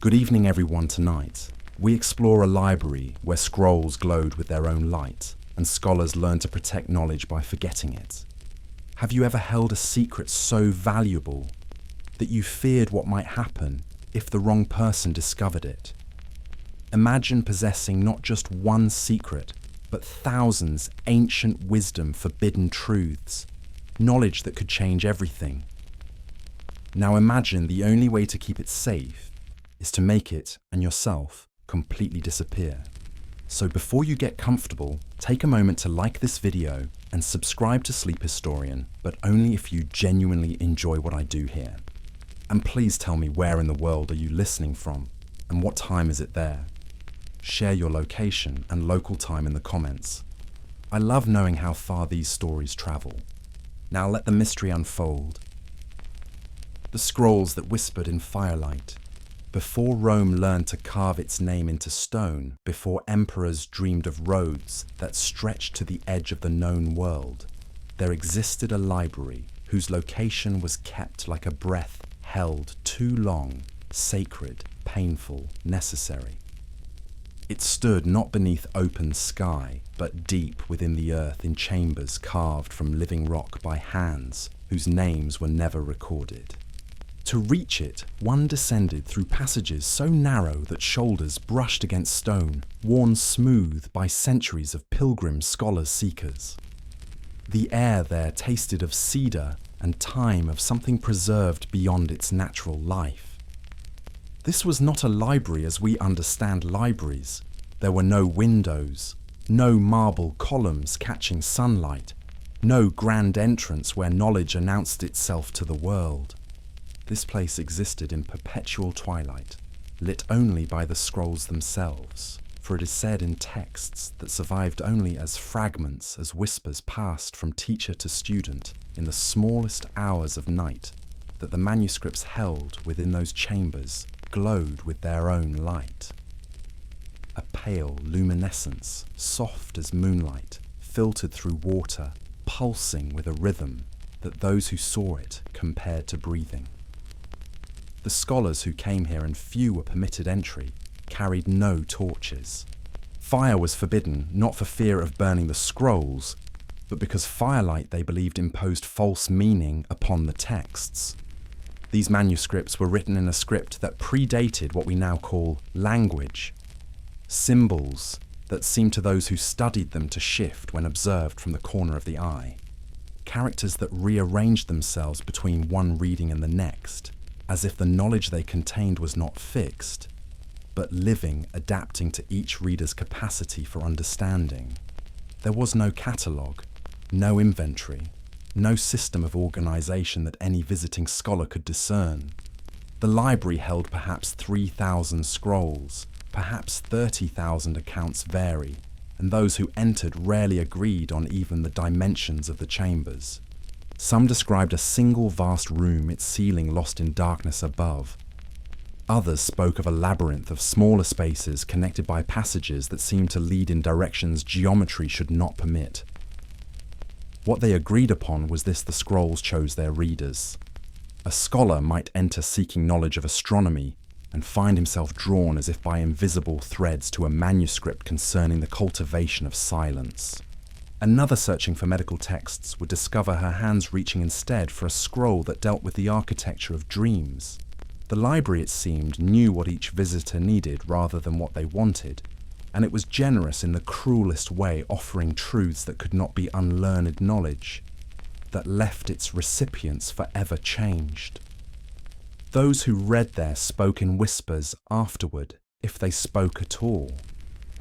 Good evening, everyone. Tonight, we explore a library where scrolls glowed with their own light, and scholars learn to protect knowledge by forgetting it. Have you ever held a secret so valuable that you feared what might happen if the wrong person discovered it? Imagine possessing not just one secret, but thousands ancient wisdom, forbidden truths, knowledge that could change everything. Now imagine the only way to keep it safe is to make it and yourself completely disappear. So before you get comfortable, take a moment to like this video and subscribe to Sleep Historian, but only if you genuinely enjoy what I do here. And please tell me, where in the world are you listening from and what time is it there? Share your location and local time in the comments. I love knowing how far these stories travel. Now let the mystery unfold. The scrolls that whispered in firelight. Before Rome learned to carve its name into stone, before emperors dreamed of roads that stretched to the edge of the known world, there existed a library whose location was kept like a breath held too long, sacred, painful, necessary. It stood not beneath open sky, but deep within the earth in chambers carved from living rock by hands whose names were never recorded. To reach it, one descended through passages so narrow that shoulders brushed against stone, worn smooth by centuries of pilgrim scholars-seekers. The air there tasted of cedar and time, of something preserved beyond its natural life. This was not a library as we understand libraries. There were no windows, no marble columns catching sunlight, no grand entrance where knowledge announced itself to the world. This place existed in perpetual twilight, lit only by the scrolls themselves, for it is said in texts that survived only as fragments, as whispers passed from teacher to student in the smallest hours of night, that the manuscripts held within those chambers glowed with their own light. A pale luminescence, soft as moonlight, filtered through water, pulsing with a rhythm that those who saw it compared to breathing. The scholars who came here, and few were permitted entry, carried no torches. Fire was forbidden, not for fear of burning the scrolls, but because firelight, they believed, imposed false meaning upon the texts. These manuscripts were written in a script that predated what we now call language. Symbols that seemed to those who studied them to shift when observed from the corner of the eye. Characters that rearranged themselves between one reading and the next, as if the knowledge they contained was not fixed, but living, adapting to each reader's capacity for understanding. There was no catalogue, no inventory, no system of organisation that any visiting scholar could discern. The library held perhaps 3,000 scrolls, perhaps 30,000 accounts vary, and those who entered rarely agreed on even the dimensions of the chambers. Some described a single vast room, its ceiling lost in darkness above. Others spoke of a labyrinth of smaller spaces connected by passages that seemed to lead in directions geometry should not permit. What they agreed upon was this: the scrolls chose their readers. A scholar might enter seeking knowledge of astronomy and find himself drawn as if by invisible threads to a manuscript concerning the cultivation of silence. Another, searching for medical texts, would discover her hands reaching instead for a scroll that dealt with the architecture of dreams. The library, it seemed, knew what each visitor needed rather than what they wanted, and it was generous in the cruelest way, offering truths that could not be unlearned knowledge, that left its recipients forever changed. Those who read there spoke in whispers afterward, if they spoke at all.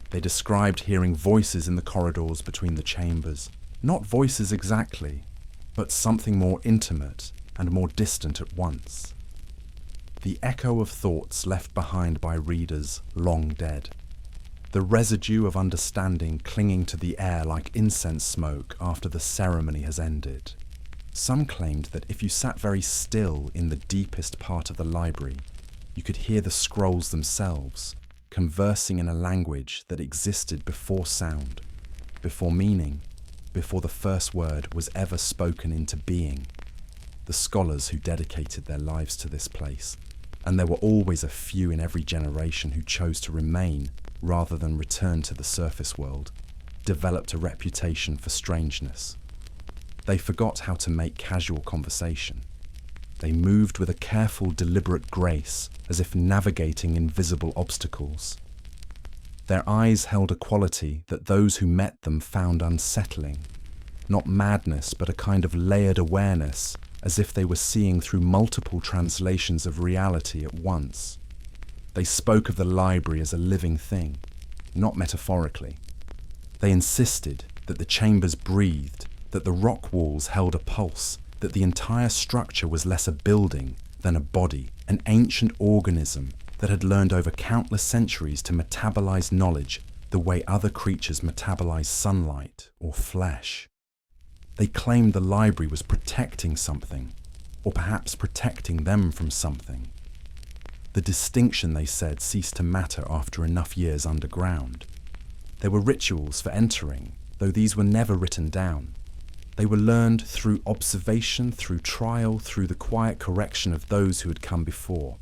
They described hearing voices in the corridors between the chambers, not voices exactly, but something more intimate and more distant at once. The echo of thoughts left behind by readers long dead. The residue of understanding clinging to the air like incense smoke after the ceremony has ended. Some claimed that if you sat very still in the deepest part of the library, you could hear the scrolls themselves, conversing in a language that existed before sound, before meaning, before the first word was ever spoken into being. The scholars who dedicated their lives to this place and there were always a few in every generation who chose to remain rather than return to the surface world, developed a reputation for strangeness. They forgot how to make casual conversation. They moved with a careful, deliberate grace, as if navigating invisible obstacles. Their eyes held a quality that those who met them found unsettling. Not madness, but a kind of layered awareness, as if they were seeing through multiple translations of reality at once. They spoke of the library as a living thing, not metaphorically. They insisted that the chambers breathed, that the rock walls held a pulse, that the entire structure was less a building than a body, an ancient organism that had learned over countless centuries to metabolize knowledge the way other creatures metabolize sunlight or flesh. They claimed the library was protecting something, or perhaps protecting them from something. The distinction, they said, ceased to matter after enough years underground. There were rituals for entering, though these were never written down. They were learned through observation, through trial, through the quiet correction of those who had come before.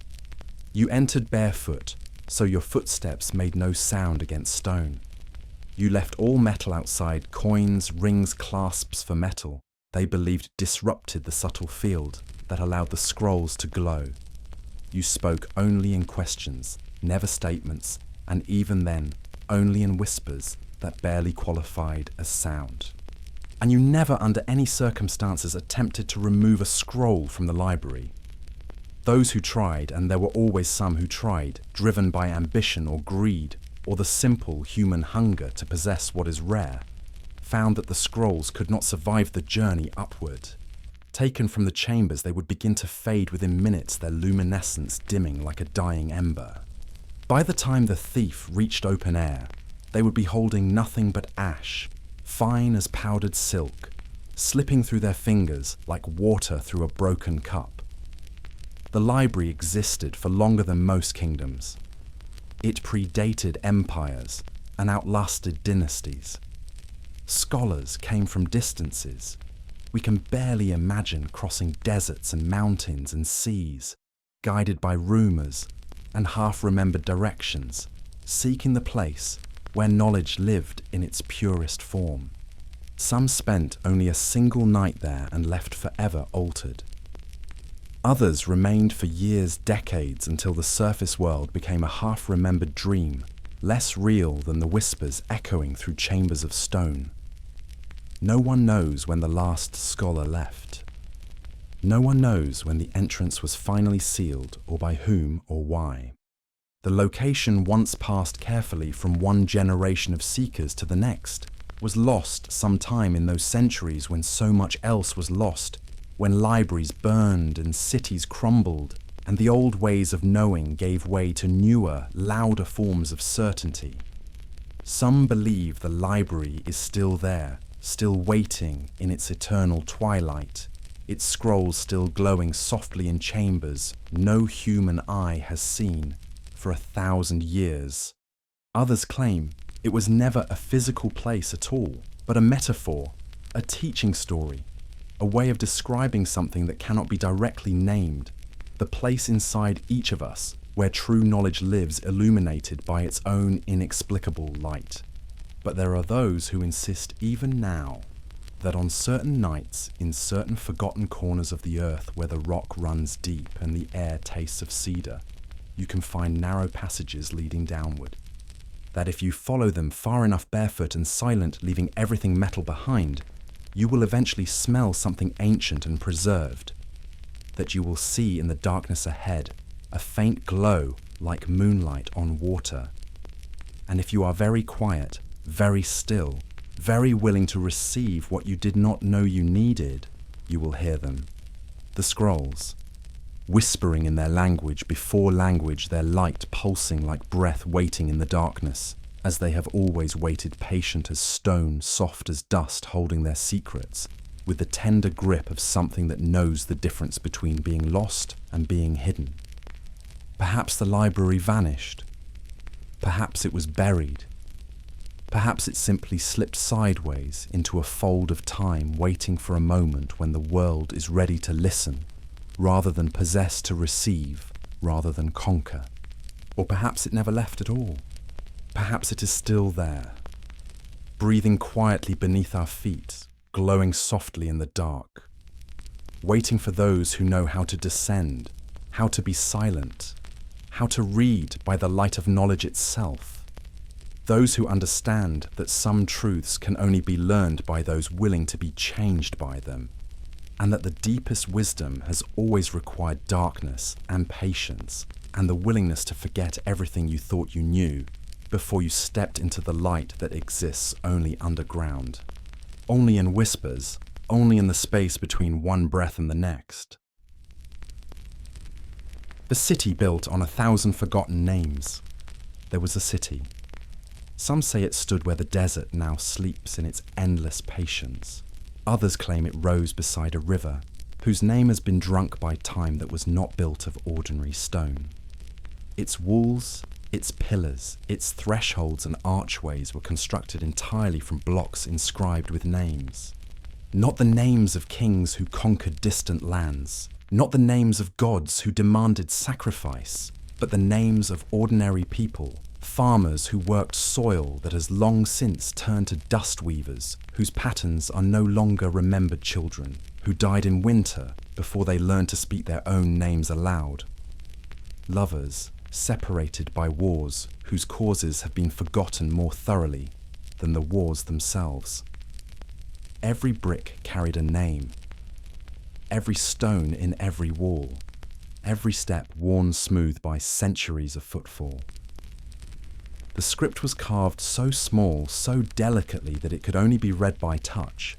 You entered barefoot, so your footsteps made no sound against stone. You left all metal outside, coins, rings, clasps for metal. They believed disrupted the subtle field that allowed the scrolls to glow. You spoke only in questions, never statements, and even then, only in whispers that barely qualified as sound. And you never under any circumstances attempted to remove a scroll from the library. Those who tried, and there were always some who tried, driven by ambition or greed, or the simple human hunger to possess what is rare, found that the scrolls could not survive the journey upward. Taken from the chambers, they would begin to fade within minutes, their luminescence dimming like a dying ember. By the time the thief reached open air, they would be holding nothing but ash, fine as powdered silk, slipping through their fingers like water through a broken cup. The library existed for longer than most kingdoms. It predated empires and outlasted dynasties. Scholars came from distances. We can barely imagine crossing deserts and mountains and seas, guided by rumors and half-remembered directions, seeking the place where knowledge lived in its purest form. Some spent only a single night there and left forever altered. Others remained for years, decades, until the surface world became a half-remembered dream, less real than the whispers echoing through chambers of stone. No one knows when the last scholar left. No one knows when the entrance was finally sealed, or by whom or why. The location, once passed carefully from one generation of seekers to the next, was lost sometime in those centuries when so much else was lost, when libraries burned and cities crumbled, and the old ways of knowing gave way to newer, louder forms of certainty. Some believe the library is still there, still waiting in its eternal twilight, its scrolls still glowing softly in chambers no human eye has seen for 1,000 years. Others claim it was never a physical place at all, but a metaphor, a teaching story, a way of describing something that cannot be directly named, the place inside each of us where true knowledge lives, illuminated by its own inexplicable light. But there are those who insist even now that on certain nights, in certain forgotten corners of the earth where the rock runs deep and the air tastes of cedar, you can find narrow passages leading downward. That if you follow them far enough barefoot and silent, leaving everything metal behind, you will eventually smell something ancient and preserved. That you will see in the darkness ahead a faint glow like moonlight on water. And if you are very quiet, very still, very willing to receive what you did not know you needed, you will hear them. The scrolls, whispering in their language before language, their light pulsing like breath waiting in the darkness, as they have always waited, patient as stone, soft as dust, holding their secrets, with the tender grip of something that knows the difference between being lost and being hidden. Perhaps the library vanished. Perhaps it was buried. Perhaps it simply slipped sideways into a fold of time, waiting for a moment when the world is ready to listen, rather than possessed to receive, rather than conquer. Or perhaps it never left at all. Perhaps it is still there, breathing quietly beneath our feet, glowing softly in the dark, waiting for those who know how to descend, how to be silent, how to read by the light of knowledge itself. Those who understand that some truths can only be learned by those willing to be changed by them, and that the deepest wisdom has always required darkness and patience and the willingness to forget everything you thought you knew before you stepped into the light that exists only underground, only in whispers, only in the space between one breath and the next. The city built on 1,000 forgotten names. There was a city. Some say it stood where the desert now sleeps in its endless patience. Others claim it rose beside a river, whose name has been drunk by time that was not built of ordinary stone. Its walls, its pillars, its thresholds and archways were constructed entirely from blocks inscribed with names. Not the names of kings who conquered distant lands, not the names of gods who demanded sacrifice, but the names of ordinary people, farmers who worked soil that has long since turned to dust weavers, whose patterns are no longer remembered children, who died in winter before they learned to speak their own names aloud. Lovers, separated by wars whose causes have been forgotten more thoroughly than the wars themselves. Every brick carried a name, every stone in every wall, every step worn smooth by centuries of footfall. The script was carved so small, so delicately that it could only be read by touch,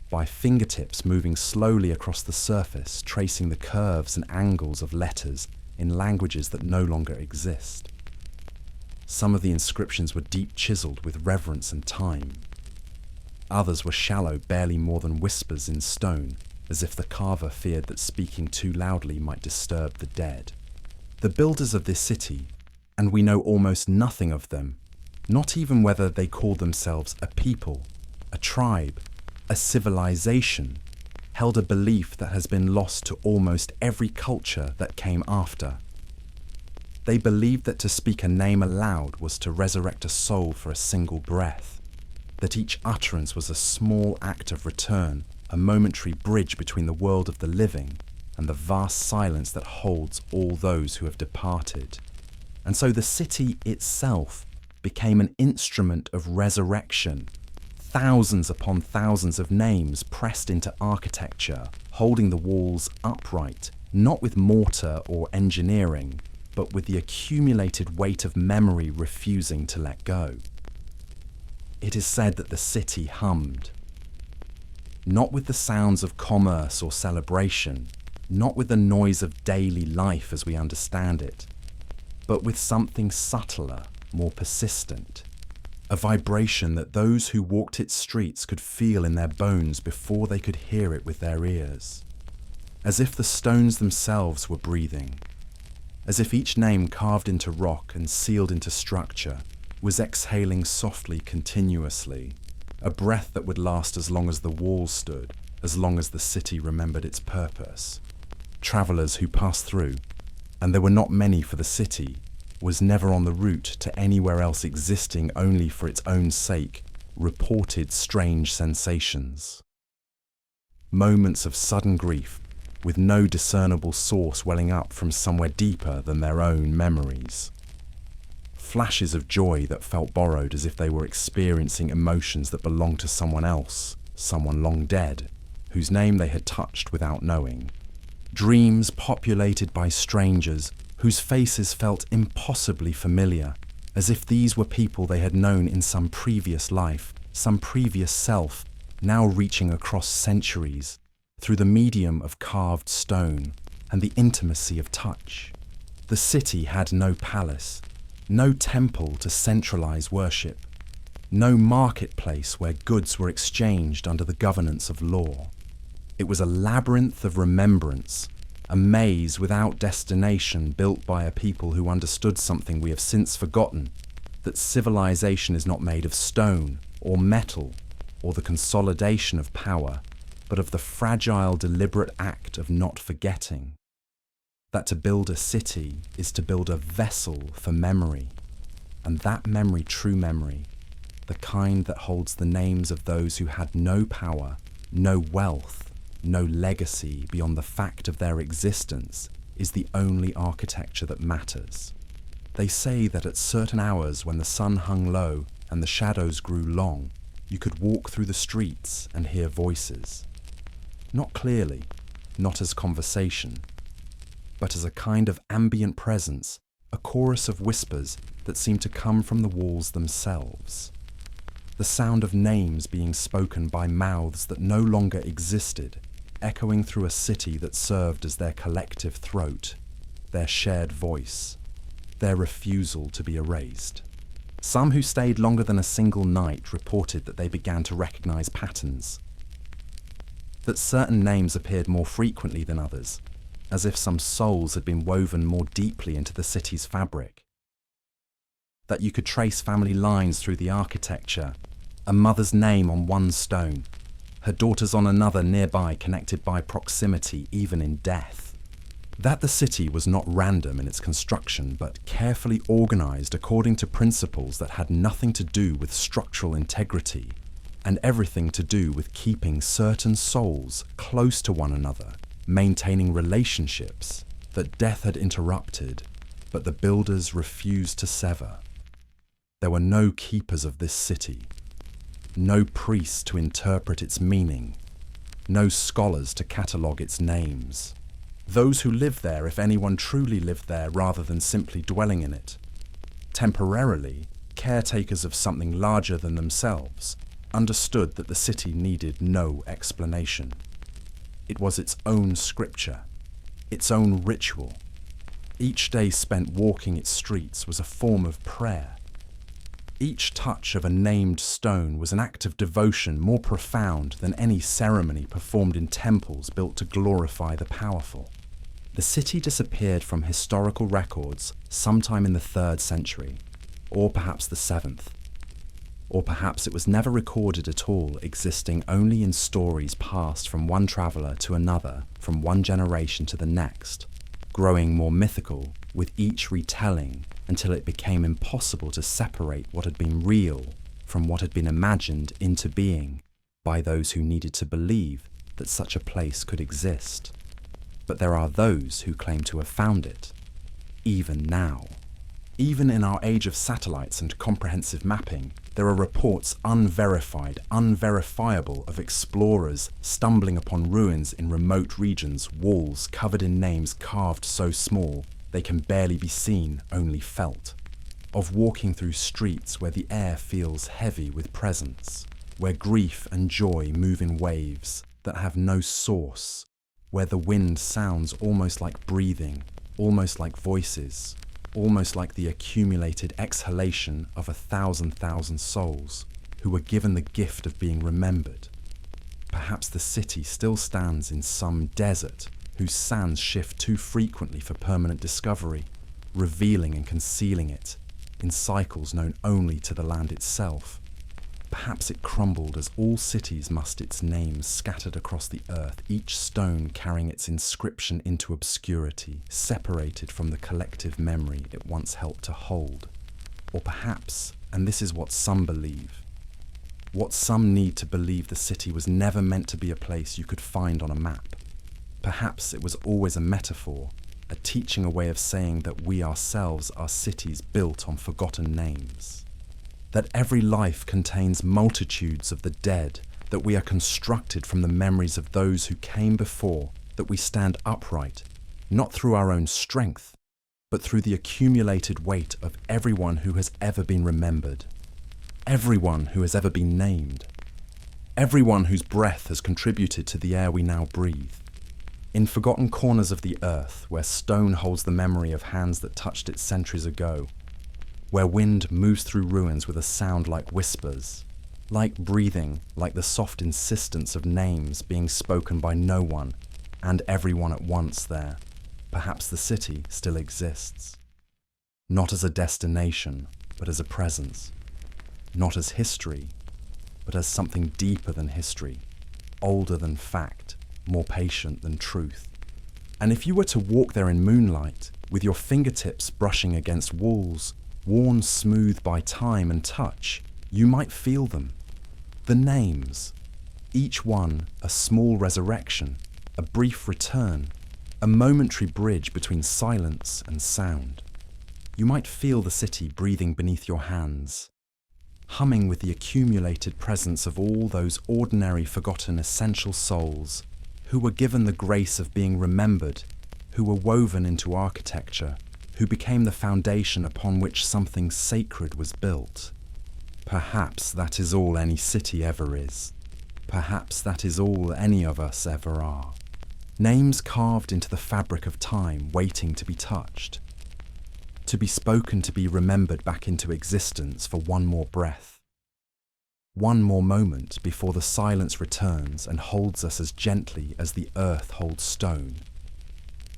by fingertips moving slowly across the surface, tracing the curves and angles of letters in languages that no longer exist. Some of the inscriptions were deep chiseled with reverence and time. Others were shallow, barely more than whispers in stone, as if the carver feared that speaking too loudly might disturb the dead. The builders of this city, and we know almost nothing of them, not even whether they called themselves a people, a tribe, a civilization, held a belief that has been lost to almost every culture that came after. They believed that to speak a name aloud was to resurrect a soul for a single breath, that each utterance was a small act of return, a momentary bridge between the world of the living and the vast silence that holds all those who have departed. And so the city itself became an instrument of resurrection, thousands upon thousands of names pressed into architecture, holding the walls upright, not with mortar or engineering, but with the accumulated weight of memory refusing to let go. It is said that the city hummed, not with the sounds of commerce or celebration, not with the noise of daily life as we understand it, but with something subtler, more persistent, a vibration that those who walked its streets could feel in their bones before they could hear it with their ears, as if the stones themselves were breathing, as if each name carved into rock and sealed into structure was exhaling softly continuously, a breath that would last as long as the walls stood, as long as the city remembered its purpose. Travellers who passed through, and there were not many for the city, was never on the route to anywhere else existing only for its own sake, reported strange sensations. Moments of sudden grief, with no discernible source welling up from somewhere deeper than their own memories. Flashes of joy that felt borrowed as if they were experiencing emotions that belonged to someone else, someone long dead, whose name they had touched without knowing. Dreams populated by strangers whose faces felt impossibly familiar, as if these were people they had known in some previous life, some previous self, now reaching across centuries, through the medium of carved stone and the intimacy of touch. The city had no palace, no temple to centralize worship, no marketplace where goods were exchanged under the governance of law. It was a labyrinth of remembrance, a maze without destination built by a people who understood something we have since forgotten, that civilization is not made of stone or metal or the consolidation of power, but of the fragile, deliberate act of not forgetting. That to build a city is to build a vessel for memory, and that memory, true memory, the kind that holds the names of those who had no power, no wealth, no legacy beyond the fact of their existence, is the only architecture that matters. They say that at certain hours when the sun hung low and the shadows grew long, you could walk through the streets and hear voices. Not clearly, not as conversation, but as a kind of ambient presence, a chorus of whispers that seemed to come from the walls themselves. The sound of names being spoken by mouths that no longer existed, echoing through a city that served as their collective throat, their shared voice, their refusal to be erased. Some who stayed longer than a single night reported that they began to recognize patterns, that certain names appeared more frequently than others, as if some souls had been woven more deeply into the city's fabric. That you could trace family lines through the architecture, a mother's name on one stone, her daughter's on another nearby, connected by proximity even in death. That the city was not random in its construction, but carefully organized according to principles that had nothing to do with structural integrity, and everything to do with keeping certain souls close to one another, maintaining relationships that death had interrupted, but the builders refused to sever. There were no keepers of this city, no priests to interpret its meaning, no scholars to catalogue its names. Those who lived there, if anyone truly lived there rather than simply dwelling in it, temporarily caretakers of something larger than themselves, understood that the city needed no explanation. It was its own scripture, its own ritual. Each day spent walking its streets was a form of prayer. Each touch of a named stone was an act of devotion more profound than any ceremony performed in temples built to glorify the powerful. The city disappeared from historical records sometime in the 3rd century, or perhaps the 7th. Or perhaps it was never recorded at all, existing only in stories passed from one traveller to another, from one generation to the next, growing more mythical with each retelling until it became impossible to separate what had been real from what had been imagined into being by those who needed to believe that such a place could exist. But there are those who claim to have found it, even now. Even in our age of satellites and comprehensive mapping, there are reports unverified, unverifiable of explorers stumbling upon ruins in remote regions, walls covered in names carved so small they can barely be seen, only felt. Of walking through streets where the air feels heavy with presence, where grief and joy move in waves that have no source, where the wind sounds almost like breathing, almost like voices, almost like the accumulated exhalation of 1,000 souls who were given the gift of being remembered. Perhaps the city still stands in some desert whose sands shift too frequently for permanent discovery, revealing and concealing it in cycles known only to the land itself. Perhaps it crumbled as all cities must its names scattered across the earth, each stone carrying its inscription into obscurity, separated from the collective memory it once helped to hold. Or perhaps, and this is what some believe, what some need to believe, the city was never meant to be a place you could find on a map. Perhaps it was always a metaphor, a teaching, a way of saying that we ourselves are cities built on forgotten names. That every life contains multitudes of the dead, that we are constructed from the memories of those who came before, that we stand upright, not through our own strength, but through the accumulated weight of everyone who has ever been remembered, everyone who has ever been named, everyone whose breath has contributed to the air we now breathe. In forgotten corners of the earth, where stone holds the memory of hands that touched it centuries ago, where wind moves through ruins with a sound like whispers, like breathing, like the soft insistence of names being spoken by no one and everyone at once there, perhaps the city still exists. Not as a destination, but as a presence. Not as history, but as something deeper than history, older than fact, more patient than truth. And if you were to walk there in moonlight, with your fingertips brushing against walls, worn smooth by time and touch, you might feel them. The names, each one a small resurrection, a brief return, a momentary bridge between silence and sound. You might feel the city breathing beneath your hands, humming with the accumulated presence of all those ordinary forgotten essential souls who were given the grace of being remembered, who were woven into architecture, who became the foundation upon which something sacred was built. Perhaps that is all any city ever is. Perhaps that is all any of us ever are. Names carved into the fabric of time, waiting to be touched. To be spoken, to be remembered back into existence for one more breath. One more moment before the silence returns and holds us as gently as the earth holds stone.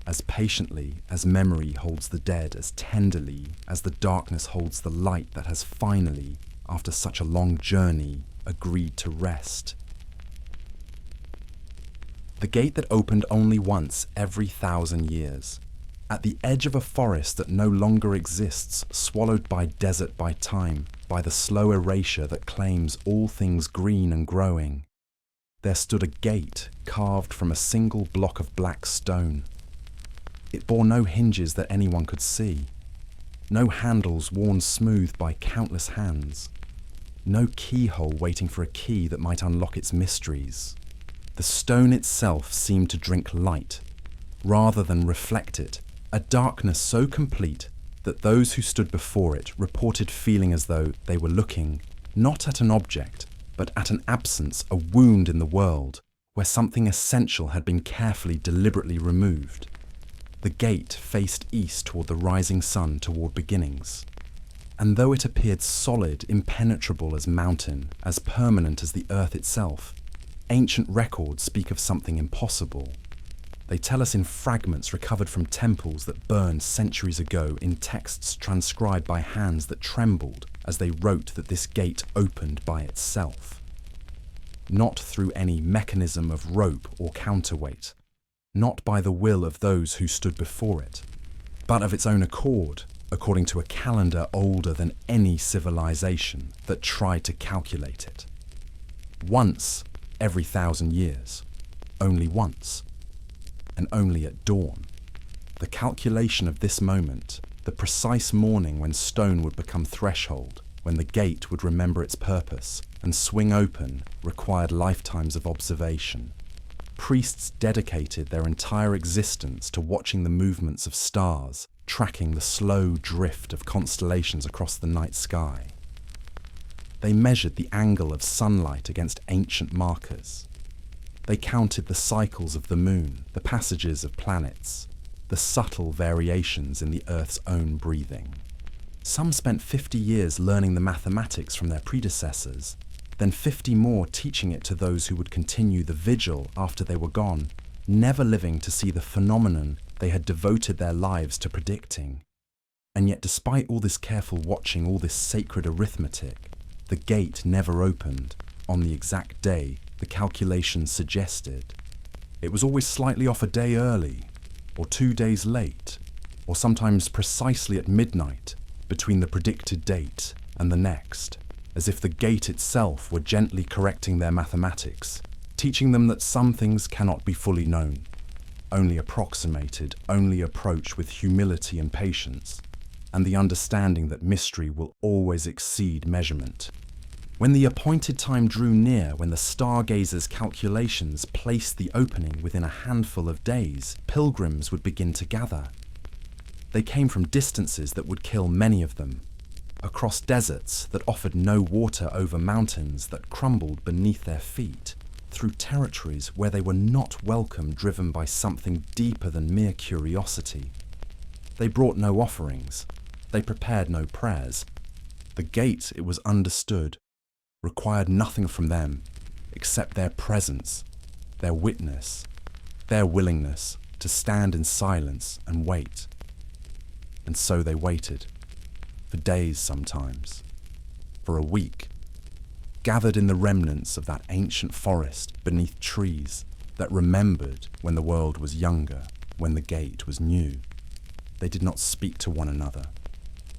As patiently as memory holds the dead, as tenderly as the darkness holds the light that has finally, after such a long journey, agreed to rest. The gate that opened only once every 1,000 years. At the edge of a forest that no longer exists, swallowed by desert, by time, by the slow erasure that claims all things green and growing, there stood a gate carved from a single block of black stone. It bore no hinges that anyone could see, no handles worn smooth by countless hands, no keyhole waiting for a key that might unlock its mysteries. The stone itself seemed to drink light, rather than reflect it, a darkness so complete that those who stood before it reported feeling as though they were looking not at an object, but at an absence, a wound in the world, where something essential had been carefully, deliberately removed. The gate faced east toward the rising sun, toward beginnings. And though it appeared solid, impenetrable as mountain, as permanent as the earth itself, ancient records speak of something impossible. They tell us in fragments recovered from temples that burned centuries ago, in texts transcribed by hands that trembled as they wrote that this gate opened by itself. Not through any mechanism of rope or counterweight, not by the will of those who stood before it, but of its own accord, according to a calendar older than any civilization that tried to calculate it. Once every 1,000 years, only once, and only at dawn. The calculation of this moment, the precise morning when stone would become threshold, when the gate would remember its purpose and swing open, required lifetimes of observation. Priests dedicated their entire existence to watching the movements of stars, tracking the slow drift of constellations across the night sky. They measured the angle of sunlight against ancient markers. They counted the cycles of the moon, the passages of planets, the subtle variations in the Earth's own breathing. Some spent 50 years learning the mathematics from their predecessors, then 50 more teaching it to those who would continue the vigil after they were gone, never living to see the phenomenon they had devoted their lives to predicting. And yet, despite all this careful watching, all this sacred arithmetic, the gate never opened on the exact day the calculations suggested. It was always slightly off a day early, or 2 days late, or sometimes precisely at midnight between the predicted date and the next, as if the gate itself were gently correcting their mathematics, teaching them that some things cannot be fully known, only approximated, only approached with humility and patience, and the understanding that mystery will always exceed measurement. When the appointed time drew near, when the stargazers' calculations placed the opening within a handful of days, pilgrims would begin to gather. They came from distances that would kill many of them, across deserts that offered no water, over mountains that crumbled beneath their feet, through territories where they were not welcome, driven by something deeper than mere curiosity. They brought no offerings. They prepared no prayers. The gate, it was understood, required nothing from them except their presence, their witness, their willingness to stand in silence and wait. And so they waited, for days sometimes, for a week, gathered in the remnants of that ancient forest beneath trees that remembered when the world was younger, when the gate was new. They did not speak to one another,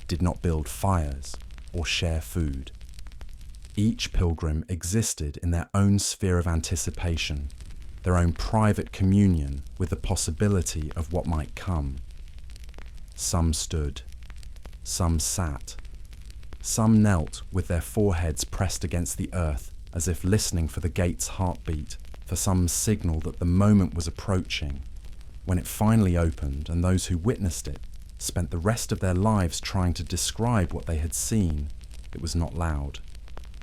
did not build fires or share food. Each pilgrim existed in their own sphere of anticipation, their own private communion with the possibility of what might come. Some stood, some sat, some knelt with their foreheads pressed against the earth as if listening for the gate's heartbeat, for some signal that the moment was approaching. When it finally opened, and those who witnessed it spent the rest of their lives trying to describe what they had seen, it was not loud.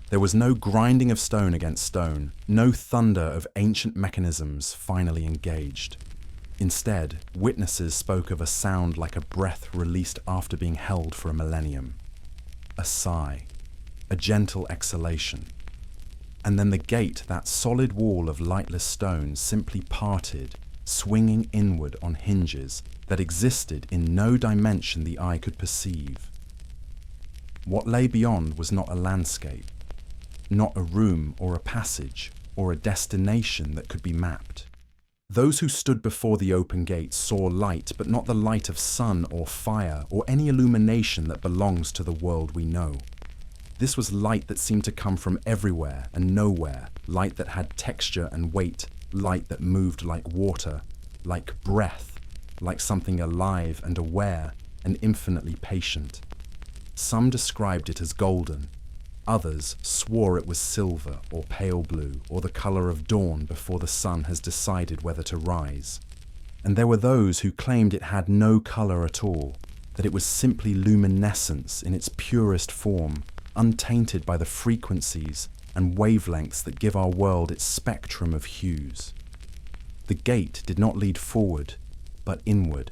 There was no grinding of stone against stone, no thunder of ancient mechanisms finally engaged. Instead, witnesses spoke of a sound like a breath released after being held for a millennium. A sigh, a gentle exhalation. And then the gate, that solid wall of lightless stone, simply parted, swinging inward on hinges that existed in no dimension the eye could perceive. What lay beyond was not a landscape, not a room or a passage or a destination that could be mapped. Those who stood before the open gate saw light, but not the light of sun or fire or any illumination that belongs to the world we know. This was light that seemed to come from everywhere and nowhere, light that had texture and weight, light that moved like water, like breath, like something alive and aware and infinitely patient. Some described it as golden. Others swore it was silver or pale blue or the color of dawn before the sun has decided whether to rise. And there were those who claimed it had no color at all, that it was simply luminescence in its purest form, untainted by the frequencies and wavelengths that give our world its spectrum of hues. The gate did not lead forward, but inward.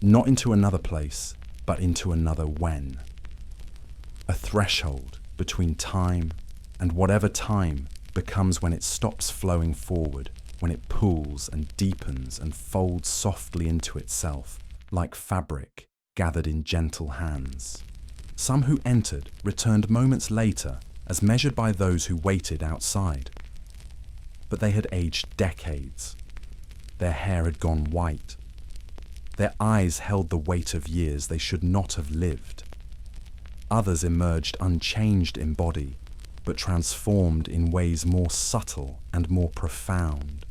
Not into another place, but into another when. A threshold between time and whatever time becomes when it stops flowing forward, when it pools and deepens and folds softly into itself, like fabric gathered in gentle hands. Some who entered returned moments later as measured by those who waited outside. But they had aged decades. Their hair had gone white. Their eyes held the weight of years they should not have lived. Others emerged unchanged in body, but transformed in ways more subtle and more profound,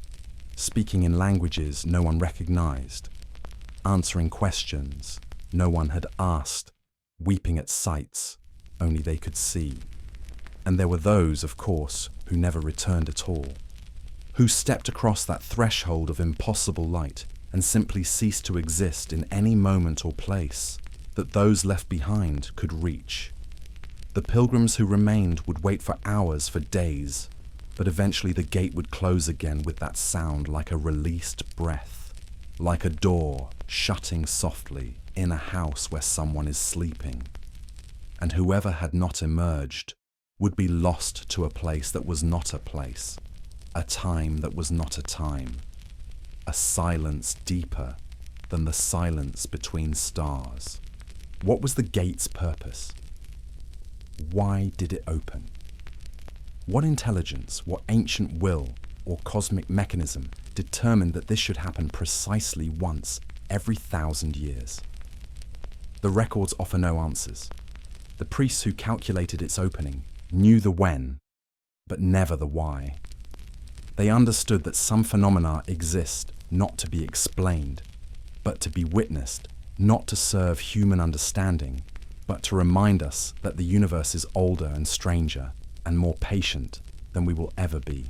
speaking in languages no one recognized, answering questions no one had asked, weeping at sights only they could see. And there were those, of course, who never returned at all, who stepped across that threshold of impossible light and simply ceased to exist in any moment or place that those left behind could reach. The pilgrims who remained would wait for hours, for days, but eventually the gate would close again with that sound like a released breath, like a door shutting softly in a house where someone is sleeping. And whoever had not emerged would be lost to a place that was not a place, a time that was not a time, a silence deeper than the silence between stars. What was the gate's purpose? Why did it open? What intelligence, what ancient will or cosmic mechanism determined that this should happen precisely once every 1,000 years? The records offer no answers. The priests who calculated its opening knew the when, but never the why. They understood that some phenomena exist not to be explained, but to be witnessed, not to serve human understanding, but to remind us that the universe is older and stranger and more patient than we will ever be.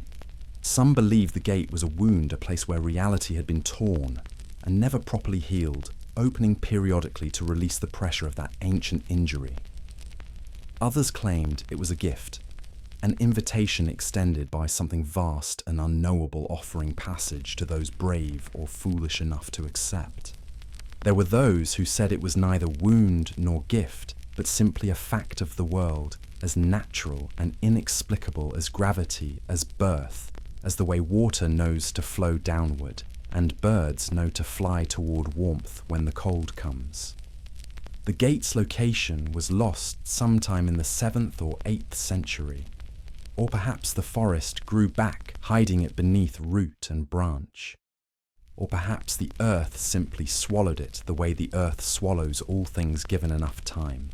Some believed the gate was a wound, a place where reality had been torn and never properly healed, opening periodically to release the pressure of that ancient injury. Others claimed it was a gift, an invitation extended by something vast and unknowable offering passage to those brave or foolish enough to accept. There were those who said it was neither wound nor gift, but simply a fact of the world, as natural and inexplicable as gravity, as birth, as the way water knows to flow downward, and birds know to fly toward warmth when the cold comes. The gate's location was lost sometime in the 7th or 8th century, or perhaps the forest grew back, hiding it beneath root and branch. Or perhaps the earth simply swallowed it the way the earth swallows all things given enough time.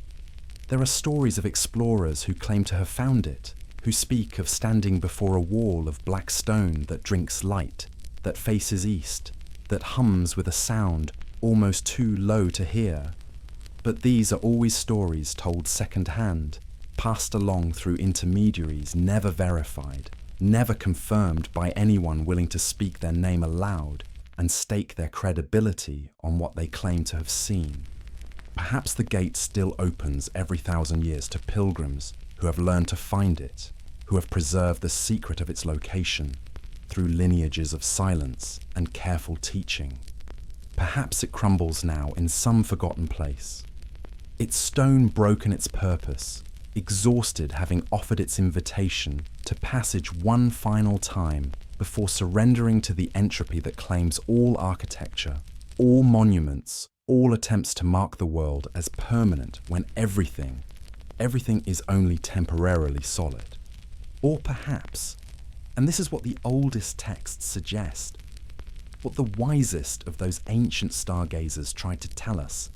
There are stories of explorers who claim to have found it, who speak of standing before a wall of black stone that drinks light, that faces east, that hums with a sound almost too low to hear. But these are always stories told second-hand, passed along through intermediaries never verified, never confirmed by anyone willing to speak their name aloud and stake their credibility on what they claim to have seen. Perhaps the gate still opens every 1,000 years to pilgrims who have learned to find it, who have preserved the secret of its location through lineages of silence and careful teaching. Perhaps it crumbles now in some forgotten place. Its stone broken its purpose, exhausted having offered its invitation to passage one final time before surrendering to the entropy that claims all architecture, all monuments, all attempts to mark the world as permanent when everything is only temporarily solid. Or perhaps, and this is what the oldest texts suggest, what the wisest of those ancient stargazers tried to tell us,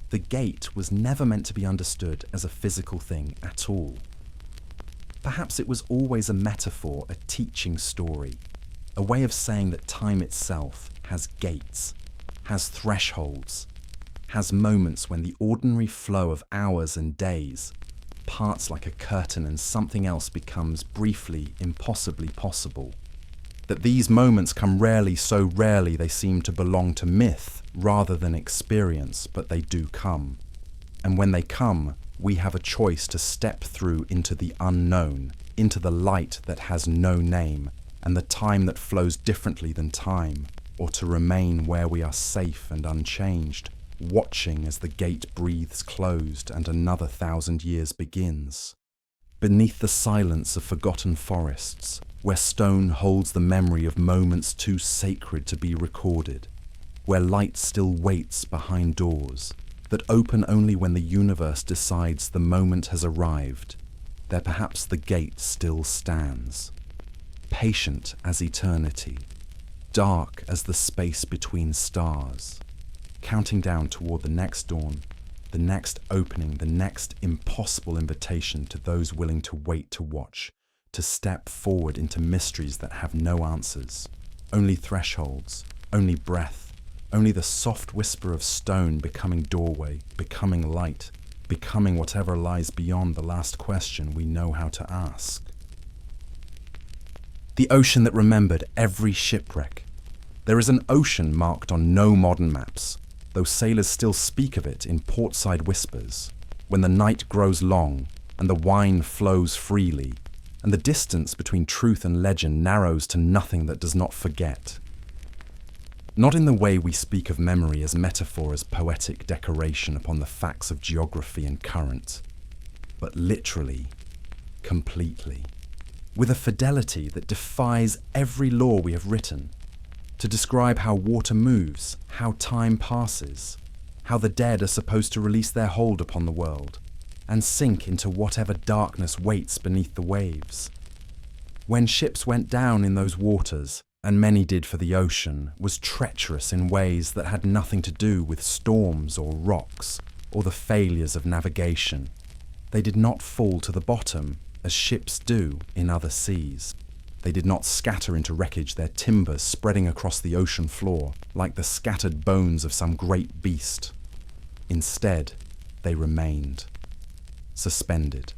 the gate was never meant to be understood as a physical thing at all. Perhaps it was always a metaphor, a teaching story, a way of saying that time itself has gates, has thresholds, has moments when the ordinary flow of hours and days parts like a curtain and something else becomes briefly, impossibly possible. That these moments come rarely, so rarely they seem to belong to myth rather than experience, but they do come. And when they come, we have a choice to step through into the unknown, into the light that has no name, and the time that flows differently than time, or to remain where we are safe and unchanged, watching as the gate breathes closed and another 1,000 years begins. Beneath the silence of forgotten forests, where stone holds the memory of moments too sacred to be recorded, where light still waits behind doors that open only when the universe decides the moment has arrived, there perhaps the gate still stands, patient as eternity, dark as the space between stars, counting down toward the next dawn, the next opening, the next impossible invitation to those willing to wait to watch, to step forward into mysteries that have no answers, only thresholds, only breath, only the soft whisper of stone becoming doorway, becoming light, becoming whatever lies beyond the last question we know how to ask. The ocean that remembered every shipwreck. There is an ocean marked on no modern maps, though sailors still speak of it in portside whispers, when the night grows long and the wine flows freely, and the distance between truth and legend narrows to nothing that does not forget. Not in the way we speak of memory as metaphor, as poetic decoration upon the facts of geography and current, but literally, completely, with a fidelity that defies every law we have written, to describe how water moves, how time passes, how the dead are supposed to release their hold upon the world, and sink into whatever darkness waits beneath the waves. When ships went down in those waters, and many did for the ocean, was treacherous in ways that had nothing to do with storms or rocks, or the failures of navigation. They did not fall to the bottom, as ships do in other seas. They did not scatter into wreckage, their timbers spreading across the ocean floor like the scattered bones of some great beast. Instead, they remained, suspended,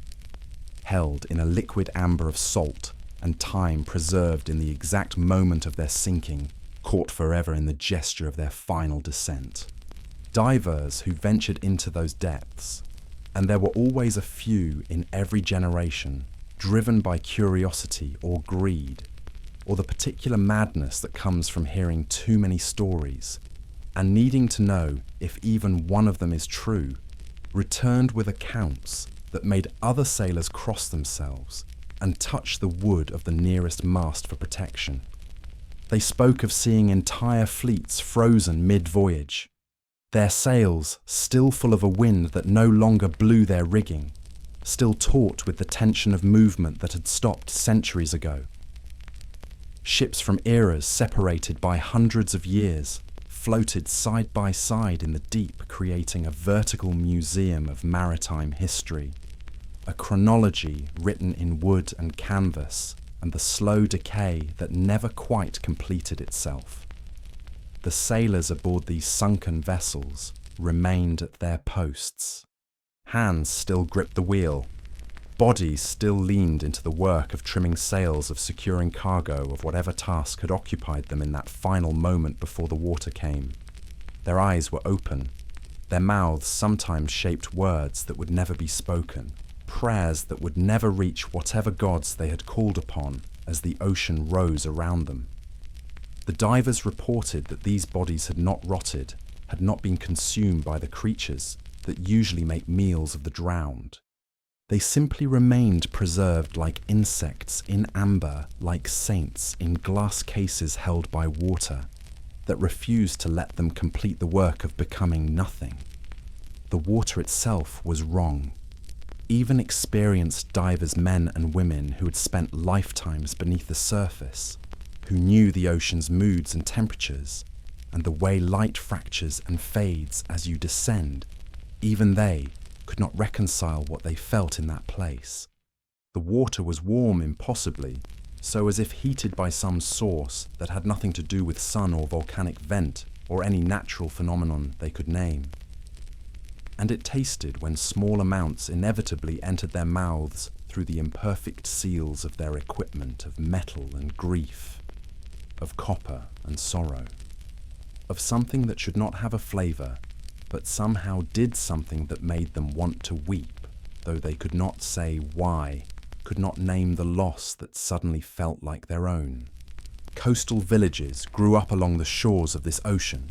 held in a liquid amber of salt and time preserved in the exact moment of their sinking, caught forever in the gesture of their final descent. Divers who ventured into those depths, and there were always a few in every generation, driven by curiosity or greed, or the particular madness that comes from hearing too many stories, and needing to know if even one of them is true, returned with accounts that made other sailors cross themselves and touch the wood of the nearest mast for protection. They spoke of seeing entire fleets frozen mid-voyage, their sails still full of a wind that no longer blew their rigging, still taut with the tension of movement that had stopped centuries ago. Ships from eras separated by hundreds of years floated side by side in the deep, creating a vertical museum of maritime history, a chronology written in wood and canvas, and the slow decay that never quite completed itself. The sailors aboard these sunken vessels remained at their posts. Hands still gripped the wheel. Bodies still leaned into the work of trimming sails, of securing cargo, of whatever task had occupied them in that final moment before the water came. Their eyes were open. Their mouths sometimes shaped words that would never be spoken, prayers that would never reach whatever gods they had called upon as the ocean rose around them. The divers reported that these bodies had not rotted, had not been consumed by the creatures that usually make meals of the drowned. They simply remained preserved like insects in amber, like saints in glass cases held by water, that refused to let them complete the work of becoming nothing. The water itself was wrong. Even experienced divers, men and women who had spent lifetimes beneath the surface, who knew the ocean's moods and temperatures, and the way light fractures and fades as you descend, even they could not reconcile what they felt in that place. The water was warm impossibly, so as if heated by some source that had nothing to do with sun or volcanic vent or any natural phenomenon they could name. And it tasted when small amounts inevitably entered their mouths through the imperfect seals of their equipment of metal and grief, of copper and sorrow, of something that should not have a flavour, but somehow did something that made them want to weep, though they could not say why, could not name the loss that suddenly felt like their own. Coastal villages grew up along the shores of this ocean,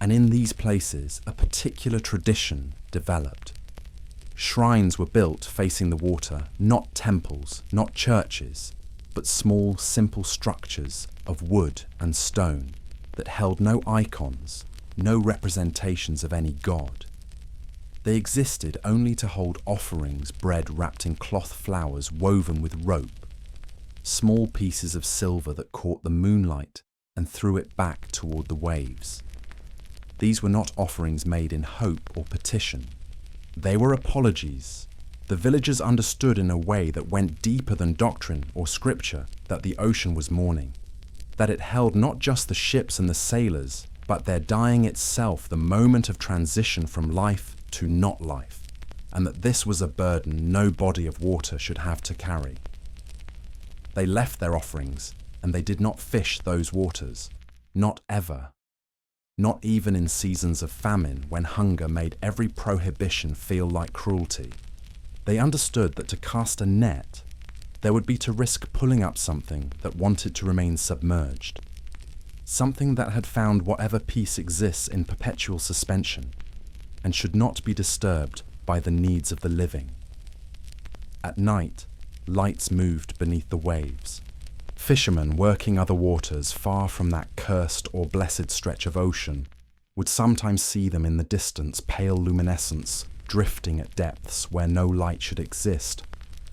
and in these places a particular tradition developed. Shrines were built facing the water, not temples, not churches, but small, simple structures of wood and stone that held no icons, no representations of any god. They existed only to hold offerings, bread wrapped in cloth flowers woven with rope, small pieces of silver that caught the moonlight and threw it back toward the waves. These were not offerings made in hope or petition. They were apologies. The villagers understood in a way that went deeper than doctrine or scripture that the ocean was mourning, that it held not just the ships and the sailors, but their dying itself, the moment of transition from life to not life, and that this was a burden no body of water should have to carry. They left their offerings, and they did not fish those waters, not ever. Not even in seasons of famine, when hunger made every prohibition feel like cruelty. They understood that to cast a net, there would be to risk pulling up something that wanted to remain submerged, something that had found whatever peace exists in perpetual suspension, and should not be disturbed by the needs of the living. At night, lights moved beneath the waves. Fishermen working other waters far from that cursed or blessed stretch of ocean would sometimes see them in the distance, pale luminescence, drifting at depths where no light should exist,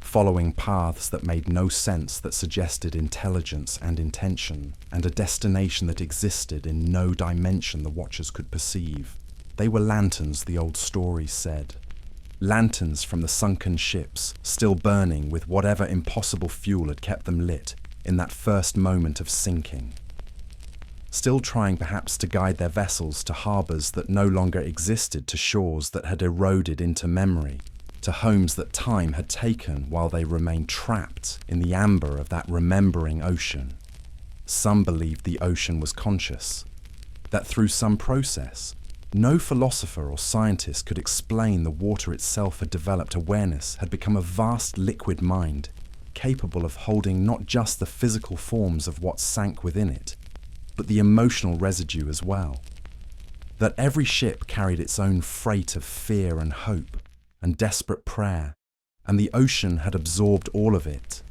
following paths that made no sense, that suggested intelligence and intention, and a destination that existed in no dimension the watchers could perceive. They were lanterns, the old stories said. Lanterns from the sunken ships, still burning with whatever impossible fuel had kept them lit in that first moment of sinking. Still trying perhaps to guide their vessels to harbours that no longer existed, to shores that had eroded into memory, to homes that time had taken while they remained trapped in the amber of that remembering ocean. Some believed the ocean was conscious, that through some process, no philosopher or scientist could explain, the water itself had developed awareness, had become a vast liquid mind, capable of holding not just the physical forms of what sank within it, but the emotional residue as well. That every ship carried its own freight of fear and hope and desperate prayer, and the ocean had absorbed all of it,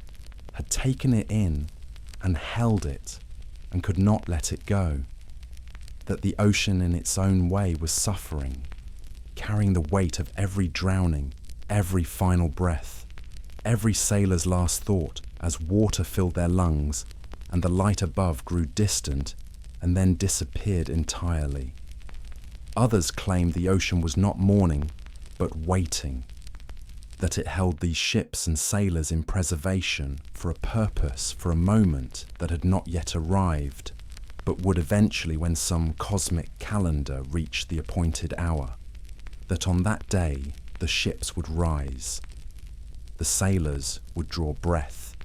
had taken it in and held it, and could not let it go. That the ocean in its own way was suffering, carrying the weight of every drowning, every final breath, every sailor's last thought as water filled their lungs, and the light above grew distant and then disappeared entirely. Others claimed the ocean was not mourning, but waiting, that it held these ships and sailors in preservation for a purpose, for a moment that had not yet arrived, but would eventually when some cosmic calendar reached the appointed hour, that on that day the ships would rise, the sailors would draw breath,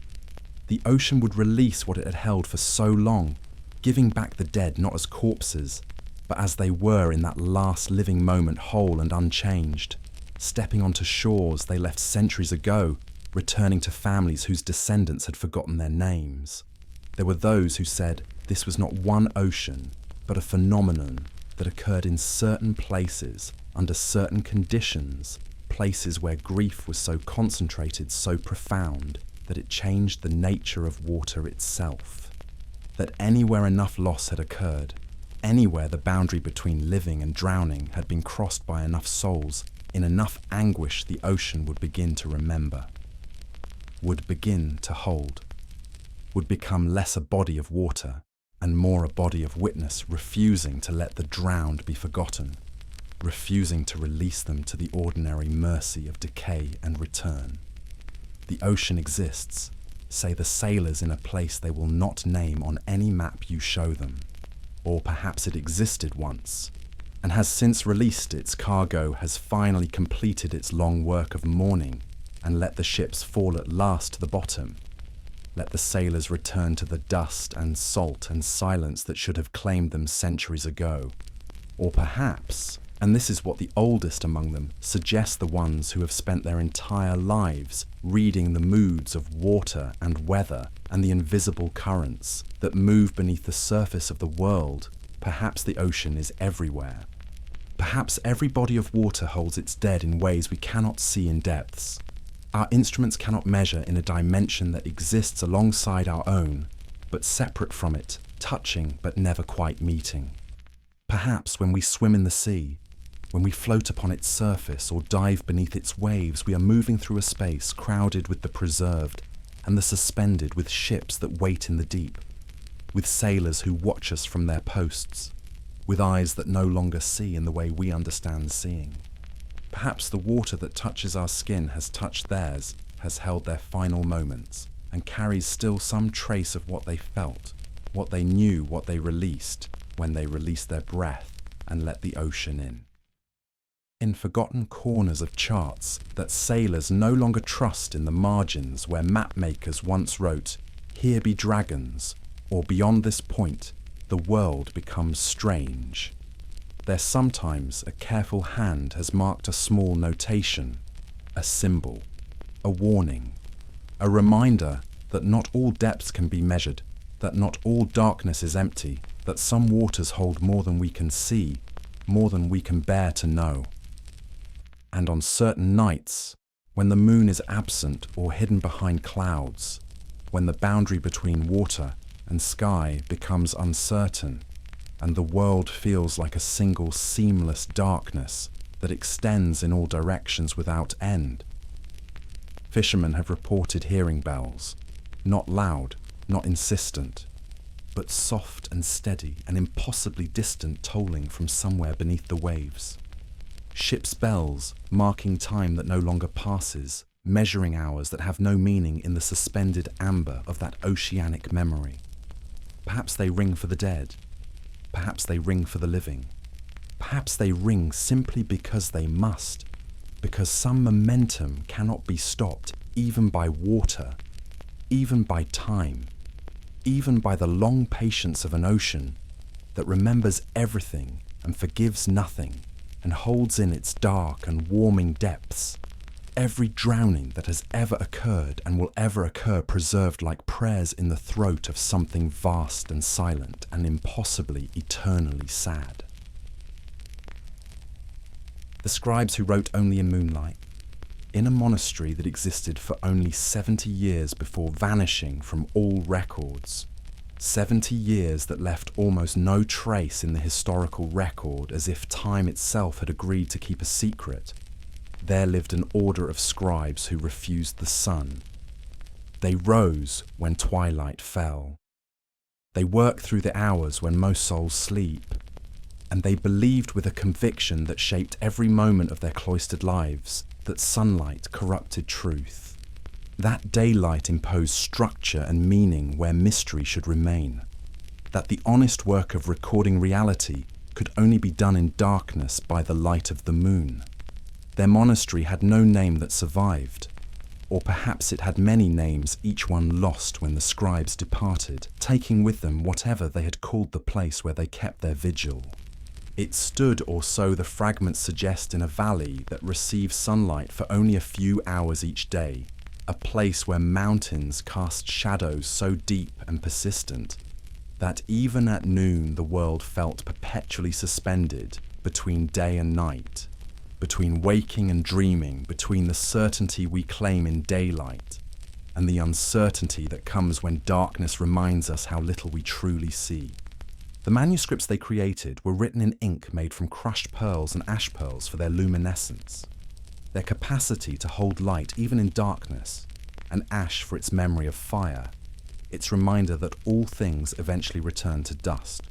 the ocean would release what it had held for so long, giving back the dead not as corpses, but as they were in that last living moment, whole and unchanged, stepping onto shores they left centuries ago, returning to families whose descendants had forgotten their names. There were those who said this was not one ocean, but a phenomenon that occurred in certain places, under certain conditions, places where grief was so concentrated, so profound, that it changed the nature of water itself. That anywhere enough loss had occurred, anywhere the boundary between living and drowning had been crossed by enough souls, in enough anguish the ocean would begin to remember, would begin to hold, would become less a body of water and more a body of witness, refusing to let the drowned be forgotten, refusing to release them to the ordinary mercy of decay and return. The ocean exists, say the sailors in a place they will not name on any map you show them. Or perhaps it existed once, and has since released its cargo, has finally completed its long work of mourning, and let the ships fall at last to the bottom. Let the sailors return to the dust and salt and silence that should have claimed them centuries ago. Or perhaps, and this is what the oldest among them suggest, the ones who have spent their entire lives reading the moods of water and weather and the invisible currents that move beneath the surface of the world, perhaps the ocean is everywhere. Perhaps every body of water holds its dead in ways we cannot see in depths. Our instruments cannot measure in a dimension that exists alongside our own, but separate from it, touching but never quite meeting. Perhaps when we swim in the sea, when we float upon its surface or dive beneath its waves, we are moving through a space crowded with the preserved and the suspended, with ships that wait in the deep, with sailors who watch us from their posts, with eyes that no longer see in the way we understand seeing. Perhaps the water that touches our skin has touched theirs, has held their final moments, and carries still some trace of what they felt, what they knew, what they released, when they released their breath and let the ocean in. In forgotten corners of charts that sailors no longer trust, in the margins where mapmakers once wrote, "Here be dragons," or "Beyond this point, the world becomes strange," there sometimes a careful hand has marked a small notation, a symbol, a warning, a reminder that not all depths can be measured, that not all darkness is empty, that some waters hold more than we can see, more than we can bear to know. And on certain nights, when the moon is absent or hidden behind clouds, when the boundary between water and sky becomes uncertain, and the world feels like a single seamless darkness that extends in all directions without end. Fishermen have reported hearing bells, not loud, not insistent, but soft and steady and impossibly distant, tolling from somewhere beneath the waves. Ships' bells, marking time that no longer passes, measuring hours that have no meaning in the suspended amber of that oceanic memory. Perhaps they ring for the dead. Perhaps they ring for the living. Perhaps they ring simply because they must, because some momentum cannot be stopped, even by water, even by time, even by the long patience of an ocean that remembers everything and forgives nothing, and holds in its dark and warming depths every drowning that has ever occurred and will ever occur, preserved like prayers in the throat of something vast and silent and impossibly eternally sad. The scribes who wrote only in Moonlight, in a monastery that existed for only 70 years before vanishing from all records, 70 years that left almost no trace in the historical record, as if time itself had agreed to keep a secret, there lived an order of scribes who refused the sun. They rose when twilight fell. They work through the hours when most souls sleep, and they believed with a conviction that shaped every moment of their cloistered lives that sunlight corrupted truth. That daylight imposed structure and meaning where mystery should remain. That the honest work of recording reality could only be done in darkness by the light of the moon. Their monastery had no name that survived, or perhaps it had many names, each one lost when the scribes departed, taking with them whatever they had called the place where they kept their vigil. It stood, or so the fragments suggest, in a valley that receives sunlight for only a few hours each day, a place where mountains cast shadows so deep and persistent that even at noon the world felt perpetually suspended between day and night, between waking and dreaming, between the certainty we claim in daylight and the uncertainty that comes when darkness reminds us how little we truly see. The manuscripts they created were written in ink made from crushed pearls and ash pearls for their luminescence, their capacity to hold light even in darkness, and ash for its memory of fire, its reminder that all things eventually return to dust.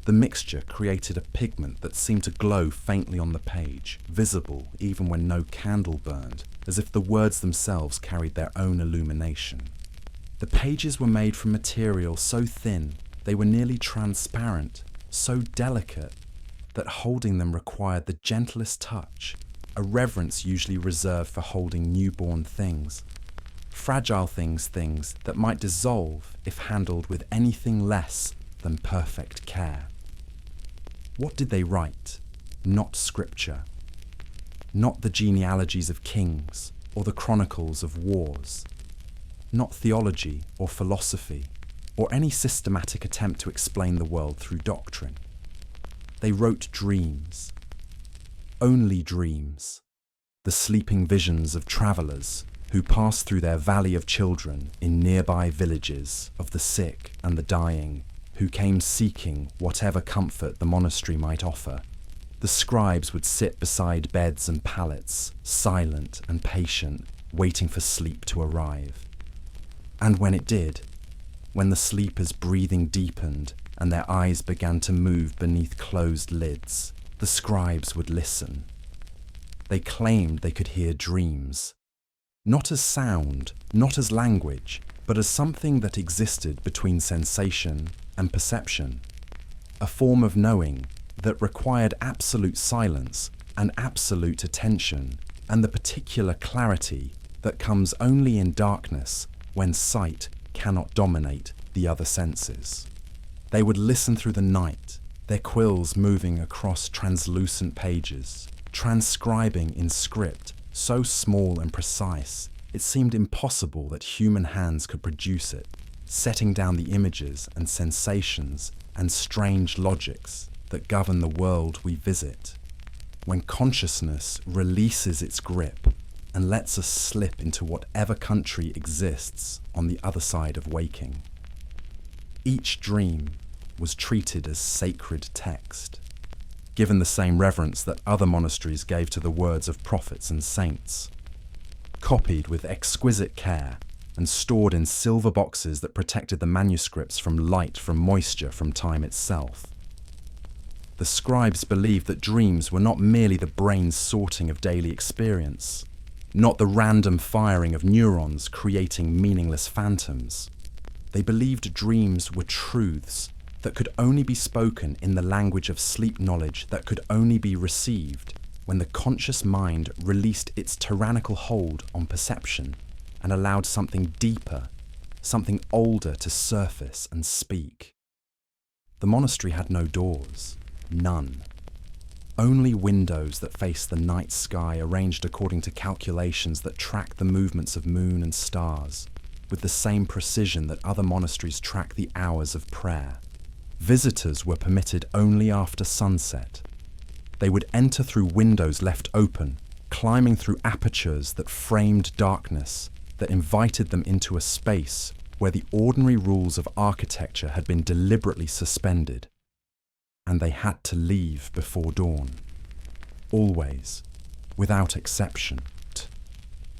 The mixture created a pigment that seemed to glow faintly on the page, visible even when no candle burned, as if the words themselves carried their own illumination. The pages were made from material so thin they were nearly transparent, so delicate that holding them required the gentlest touch, a reverence usually reserved for holding newborn things. Fragile things that might dissolve if handled with anything less than perfect care. What did they write? Not scripture. Not the genealogies of kings or the chronicles of wars. Not theology or philosophy or any systematic attempt to explain the world through doctrine. They wrote dreams. Only dreams. The sleeping visions of travellers who passed through their valley of children in nearby villages, of the sick and the dying, who came seeking whatever comfort the monastery might offer. The scribes would sit beside beds and pallets, silent and patient, waiting for sleep to arrive. And when it did, when the sleepers' breathing deepened and their eyes began to move beneath closed lids, the scribes would listen. They claimed they could hear dreams. Not as sound, not as language, but as something that existed between sensation and perception. A form of knowing that required absolute silence and absolute attention, and the particular clarity that comes only in darkness when sight cannot dominate the other senses. They would listen through the night, their quills moving across translucent pages, transcribing in script so small and precise it seemed impossible that human hands could produce it, setting down the images and sensations and strange logics that govern the world we visit. When consciousness releases its grip and lets us slip into whatever country exists on the other side of waking. Each dream was treated as sacred text, given the same reverence that other monasteries gave to the words of prophets and saints, copied with exquisite care and stored in silver boxes that protected the manuscripts from light, from moisture, from time itself. The scribes believed that dreams were not merely the brain's sorting of daily experience, not the random firing of neurons creating meaningless phantoms. They believed dreams were truths that could only be spoken in the language of sleep knowledge that could only be received when the conscious mind released its tyrannical hold on perception and allowed something deeper, something older to surface and speak. The monastery had no doors, none. Only windows that faced the night sky arranged according to calculations that tracked the movements of moon and stars, with the same precision that other monasteries track the hours of prayer. Visitors were permitted only after sunset. They would enter through windows left open, climbing through apertures that framed darkness, that invited them into a space where the ordinary rules of architecture had been deliberately suspended. And they had to leave before dawn. Always, without exception.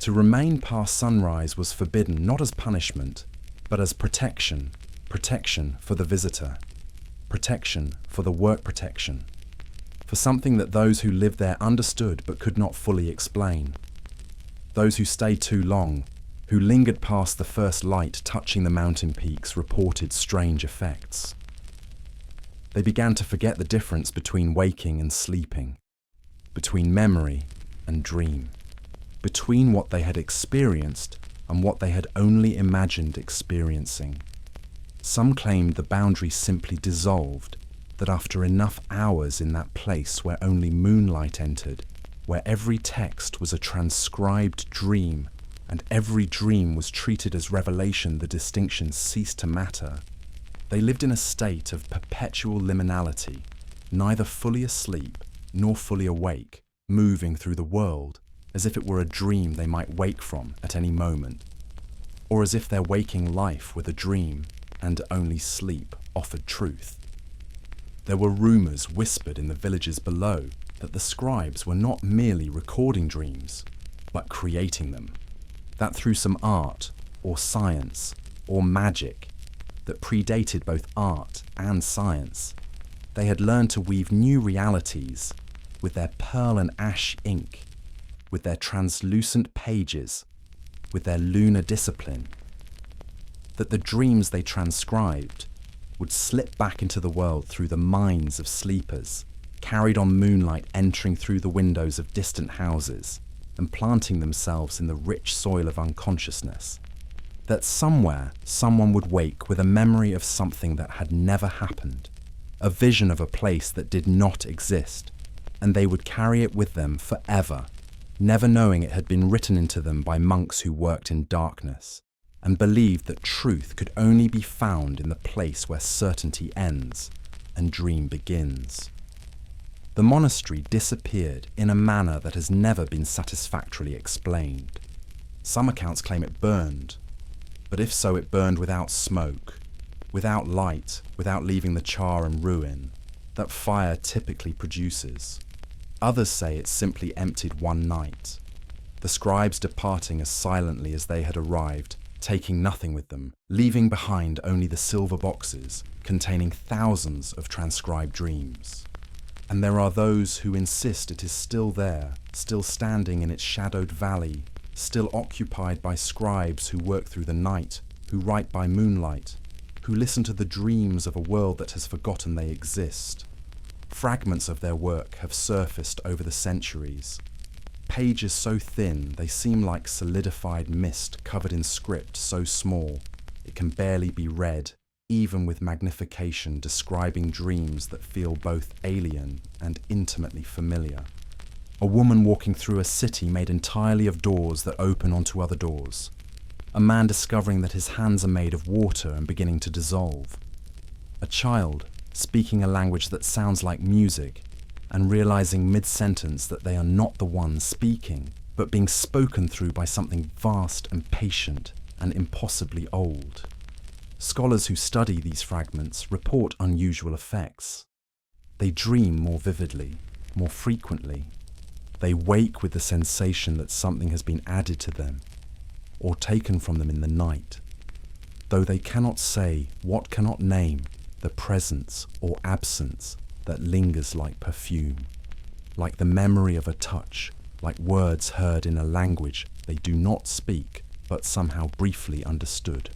To remain past sunrise was forbidden not as punishment, but as protection, Protection for the visitor. Protection for the work protection. For something that those who lived there understood but could not fully explain. Those who stayed too long, who lingered past the first light touching the mountain peaks, reported strange effects. They began to forget the difference between waking and sleeping, between memory and dream, between what they had experienced and what they had only imagined experiencing. Some claimed the boundary simply dissolved, that after enough hours in that place where only moonlight entered, where every text was a transcribed dream, and every dream was treated as revelation, the distinctions ceased to matter. They lived in a state of perpetual liminality, neither fully asleep nor fully awake, moving through the world, as if it were a dream they might wake from at any moment, or as if their waking life were the dream, and only sleep offered truth. There were rumours whispered in the villages below that the scribes were not merely recording dreams, but creating them. That through some art, or science, or magic that predated both art and science, they had learned to weave new realities with their pearl and ash ink, with their translucent pages, with their lunar discipline. That the dreams they transcribed would slip back into the world through the minds of sleepers, carried on moonlight entering through the windows of distant houses and planting themselves in the rich soil of unconsciousness. That somewhere someone would wake with a memory of something that had never happened, a vision of a place that did not exist, and they would carry it with them forever, never knowing it had been written into them by monks who worked in darkness, and believed that truth could only be found in the place where certainty ends and dream begins. The monastery disappeared in a manner that has never been satisfactorily explained. Some accounts claim it burned, but if so, it burned without smoke, without light, without leaving the char and ruin that fire typically produces. Others say it simply emptied one night, the scribes departing as silently as they had arrived, taking nothing with them, leaving behind only the silver boxes containing thousands of transcribed dreams. And there are those who insist it is still there, still standing in its shadowed valley, still occupied by scribes who work through the night, who write by moonlight, who listen to the dreams of a world that has forgotten they exist. Fragments of their work have surfaced over the centuries, pages so thin they seem like solidified mist covered in script so small it can barely be read, even with magnification, describing dreams that feel both alien and intimately familiar. A woman walking through a city made entirely of doors that open onto other doors. A man discovering that his hands are made of water and beginning to dissolve. A child speaking a language that sounds like music and realizing mid-sentence that they are not the ones speaking, but being spoken through by something vast and patient and impossibly old. Scholars who study these fragments report unusual effects. They dream more vividly, more frequently. They wake with the sensation that something has been added to them or taken from them in the night. Though they cannot say what cannot name the presence or absence that lingers like perfume, like the memory of a touch, like words heard in a language they do not speak but somehow briefly understood.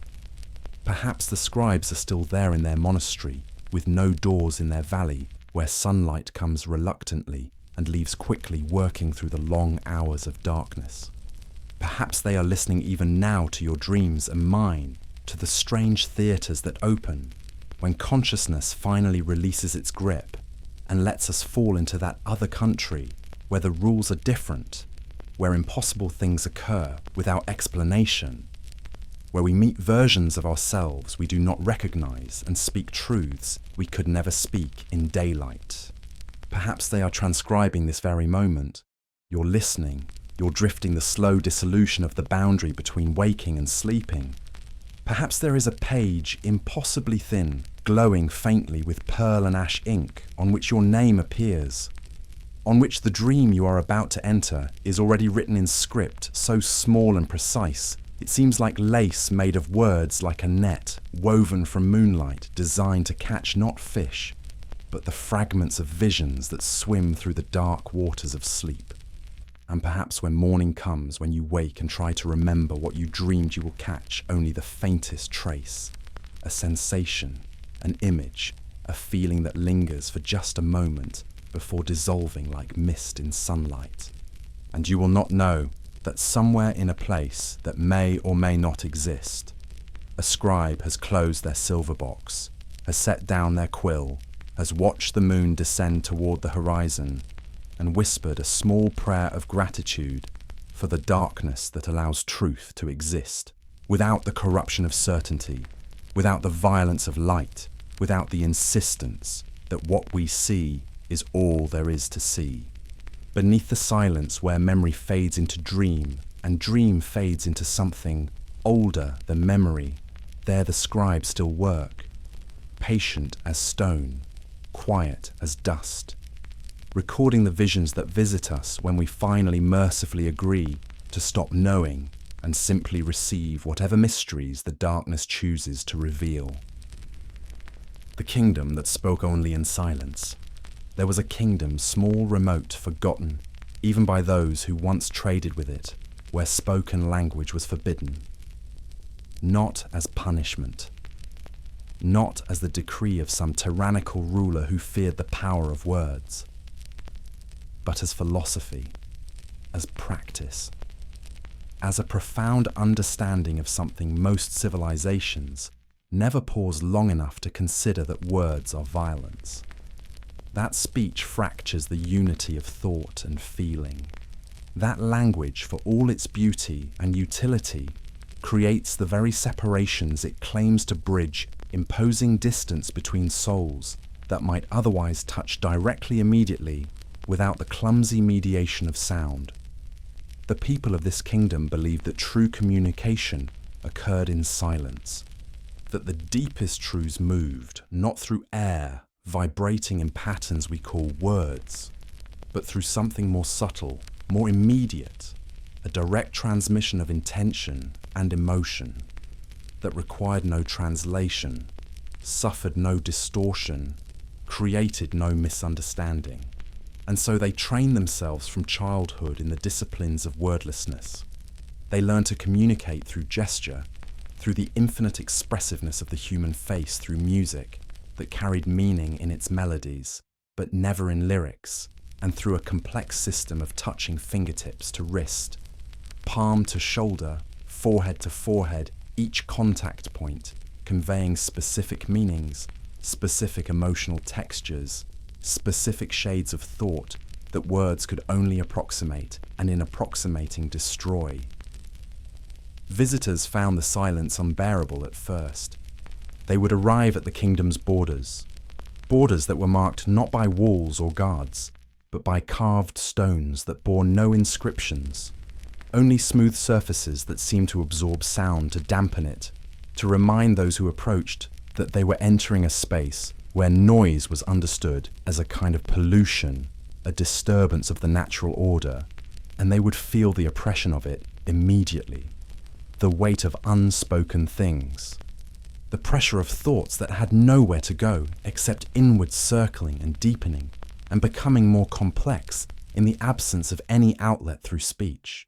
Perhaps the scribes are still there in their monastery, with no doors in their valley, where sunlight comes reluctantly and leaves quickly, working through the long hours of darkness. Perhaps they are listening even now to your dreams and mine, to the strange theatres that open, when consciousness finally releases its grip and lets us fall into that other country where the rules are different, where impossible things occur without explanation, where we meet versions of ourselves we do not recognize and speak truths we could never speak in daylight. Perhaps they are transcribing this very moment. You're listening, you're drifting the slow dissolution of the boundary between waking and sleeping. Perhaps there is a page impossibly thin, glowing faintly with pearl and ash ink, on which your name appears, on which the dream you are about to enter is already written in script so small and precise It seems like lace made of words, like a net woven from moonlight, designed to catch not fish, but the fragments of visions that swim through the dark waters of sleep. And perhaps when morning comes, when you wake and try to remember what you dreamed, you will catch only the faintest trace, a sensation, an image, a feeling that lingers for just a moment before dissolving like mist in sunlight. And you will not know that somewhere in a place that may or may not exist, a scribe has closed their silver box, has set down their quill, has watched the moon descend toward the horizon, and whispered a small prayer of gratitude for the darkness that allows truth to exist, without the corruption of certainty, without the violence of light, without the insistence that what we see is all there is to see. Beneath the silence where memory fades into dream, and dream fades into something older than memory, there the scribes still work, patient as stone, quiet as dust, recording the visions that visit us when we finally mercifully agree to stop knowing and simply receive whatever mysteries the darkness chooses to reveal. The kingdom that spoke only in silence. There was a kingdom small, remote, forgotten, even by those who once traded with it, where spoken language was forbidden. Not as punishment, not as the decree of some tyrannical ruler who feared the power of words, but as philosophy, as practice, as a profound understanding of something most civilizations never pause long enough to consider that words are violence. That speech fractures the unity of thought and feeling. That language, for all its beauty and utility, creates the very separations it claims to bridge, imposing distance between souls that might otherwise touch directly immediately without the clumsy mediation of sound. The people of this kingdom believed that true communication occurred in silence, that the deepest truths moved not through air, vibrating in patterns we call words, but through something more subtle, more immediate, a direct transmission of intention and emotion that required no translation, suffered no distortion, created no misunderstanding. And so they trained themselves from childhood in the disciplines of wordlessness. They learned to communicate through gesture, through the infinite expressiveness of the human face, through music that carried meaning in its melodies, but never in lyrics, and through a complex system of touching fingertips to wrist, palm to shoulder, forehead to forehead, each contact point conveying specific meanings, specific emotional textures, specific shades of thought that words could only approximate, and in approximating destroy. Visitors found the silence unbearable at first. They would arrive at the kingdom's borders that were marked not by walls or guards, but by carved stones that bore no inscriptions, only smooth surfaces that seemed to absorb sound to dampen it, to remind those who approached that they were entering a space where noise was understood as a kind of pollution, a disturbance of the natural order, and they would feel the oppression of it immediately, the weight of unspoken things, the pressure of thoughts that had nowhere to go except inward circling and deepening and becoming more complex in the absence of any outlet through speech.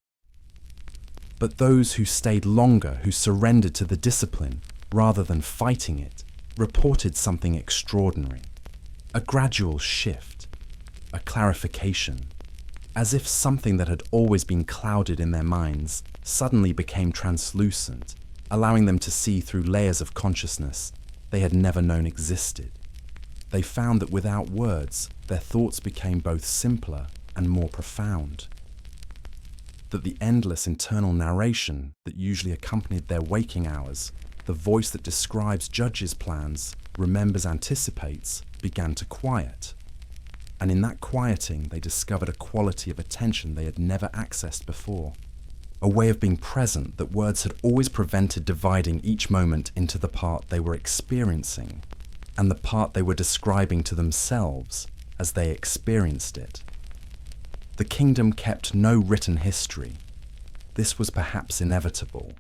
But those who stayed longer, who surrendered to the discipline rather than fighting it, reported something extraordinary, a gradual shift, a clarification, as if something that had always been clouded in their minds suddenly became translucent, allowing them to see through layers of consciousness they had never known existed. They found that without words, their thoughts became both simpler and more profound. That the endless internal narration that usually accompanied their waking hours, the voice that describes, judges plans, remembers, anticipates, began to quiet. And in that quieting, they discovered a quality of attention they had never accessed before. A way of being present that words had always prevented, dividing each moment into the part they were experiencing and the part they were describing to themselves as they experienced it. The kingdom kept no written history. This was perhaps inevitable.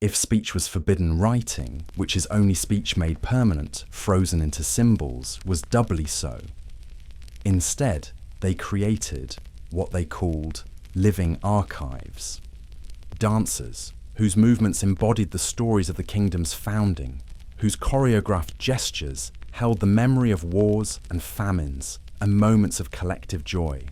If speech was forbidden, writing, which is only speech made permanent, frozen into symbols, was doubly so. Instead, they created what they called living archives. Dancers, whose movements embodied the stories of the kingdom's founding, whose choreographed gestures held the memory of wars and famines and moments of collective joy.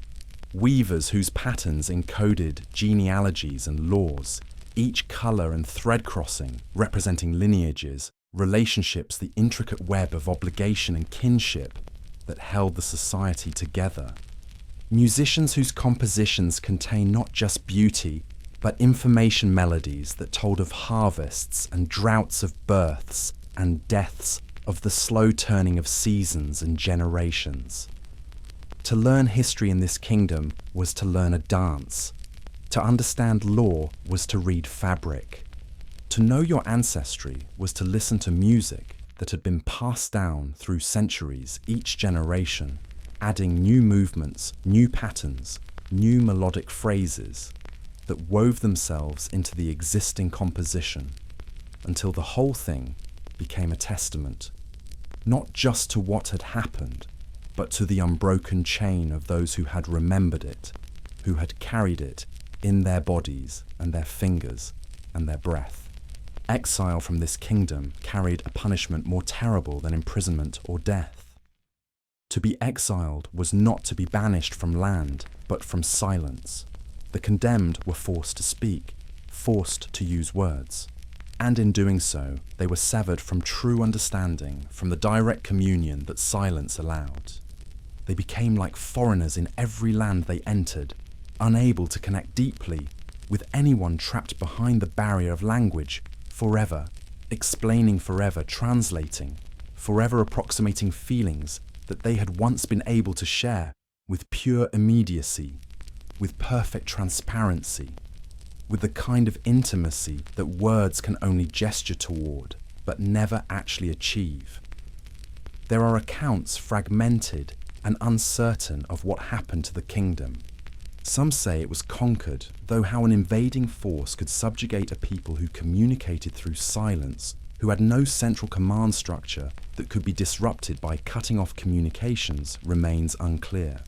Weavers whose patterns encoded genealogies and laws, each colour and thread crossing representing lineages, relationships, the intricate web of obligation and kinship that held the society together. Musicians whose compositions contain not just beauty, but information melodies that told of harvests and droughts of births and deaths, of the slow turning of seasons and generations. To learn history in this kingdom was to learn a dance. To understand law was to read fabric. To know your ancestry was to listen to music that had been passed down through centuries, each generation, adding new movements, new patterns, new melodic phrases that wove themselves into the existing composition until the whole thing became a testament, not just to what had happened, but to the unbroken chain of those who had remembered it, who had carried it in their bodies and their fingers and their breath. Exile from this kingdom carried a punishment more terrible than imprisonment or death. To be exiled was not to be banished from land, but from silence. The condemned were forced to speak, forced to use words. And in doing so, they were severed from true understanding, from the direct communion that silence allowed. They became like foreigners in every land they entered, unable to connect deeply with anyone trapped behind the barrier of language, forever, explaining forever, translating, forever approximating feelings that they had once been able to share with pure immediacy, with perfect transparency, with the kind of intimacy that words can only gesture toward, but never actually achieve. There are accounts fragmented and uncertain of what happened to the kingdom. Some say it was conquered, though how an invading force could subjugate a people who communicated through silence, who had no central command structure that could be disrupted by cutting off communications, remains unclear.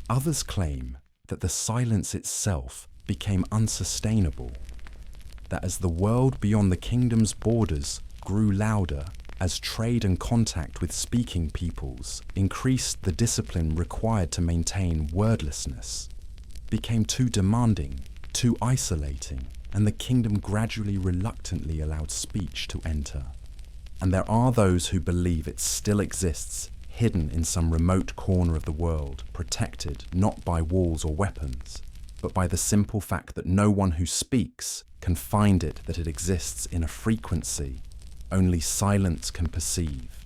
Others claim that the silence itself became unsustainable, that as the world beyond the kingdom's borders grew louder, as trade and contact with speaking peoples increased, the discipline required to maintain wordlessness became too demanding, too isolating, and the kingdom gradually reluctantly allowed speech to enter. And there are those who believe it still exists, hidden in some remote corner of the world, protected not by walls or weapons, but by the simple fact that no one who speaks can find it, that it exists in a frequency only silence can perceive.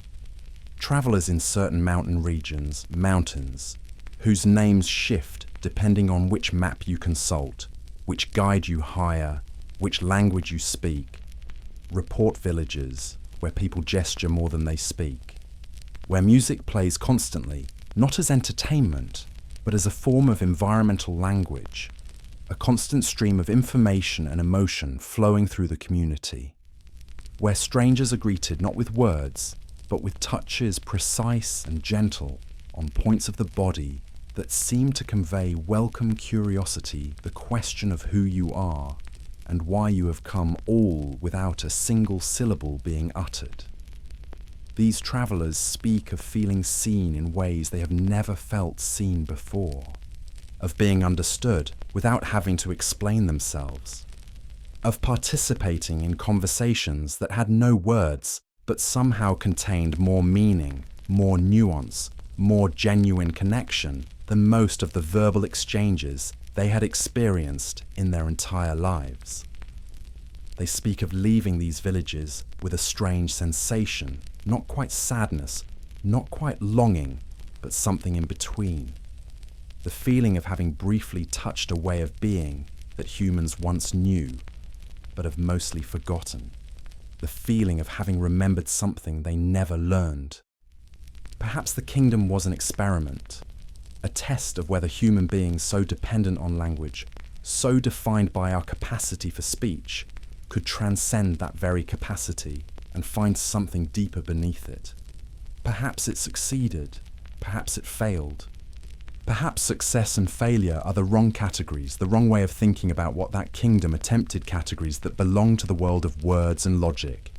Travelers in certain mountain regions, mountains, whose names shift depending on which map you consult, which guide you hire, which language you speak, report villages where people gesture more than they speak, where music plays constantly, not as entertainment, but as a form of environmental language, a constant stream of information and emotion flowing through the community, where strangers are greeted not with words, but with touches precise and gentle on points of the body that seem to convey welcome curiosity, the question of who you are and why you have come, all without a single syllable being uttered. These travellers speak of feeling seen in ways they have never felt seen before, of being understood without having to explain themselves, of participating in conversations that had no words but somehow contained more meaning, more nuance, more genuine connection than most of the verbal exchanges they had experienced in their entire lives. They speak of leaving these villages with a strange sensation, not quite sadness, not quite longing, but something in between. The feeling of having briefly touched a way of being that humans once knew, but have mostly forgotten. The feeling of having remembered something they never learned. Perhaps the kingdom was an experiment, a test of whether human beings so dependent on language, so defined by our capacity for speech, could transcend that very capacity and find something deeper beneath it. Perhaps it succeeded, perhaps it failed. Perhaps success and failure are the wrong categories, the wrong way of thinking about what that kingdom attempted, categories that belong to the world of words and logic.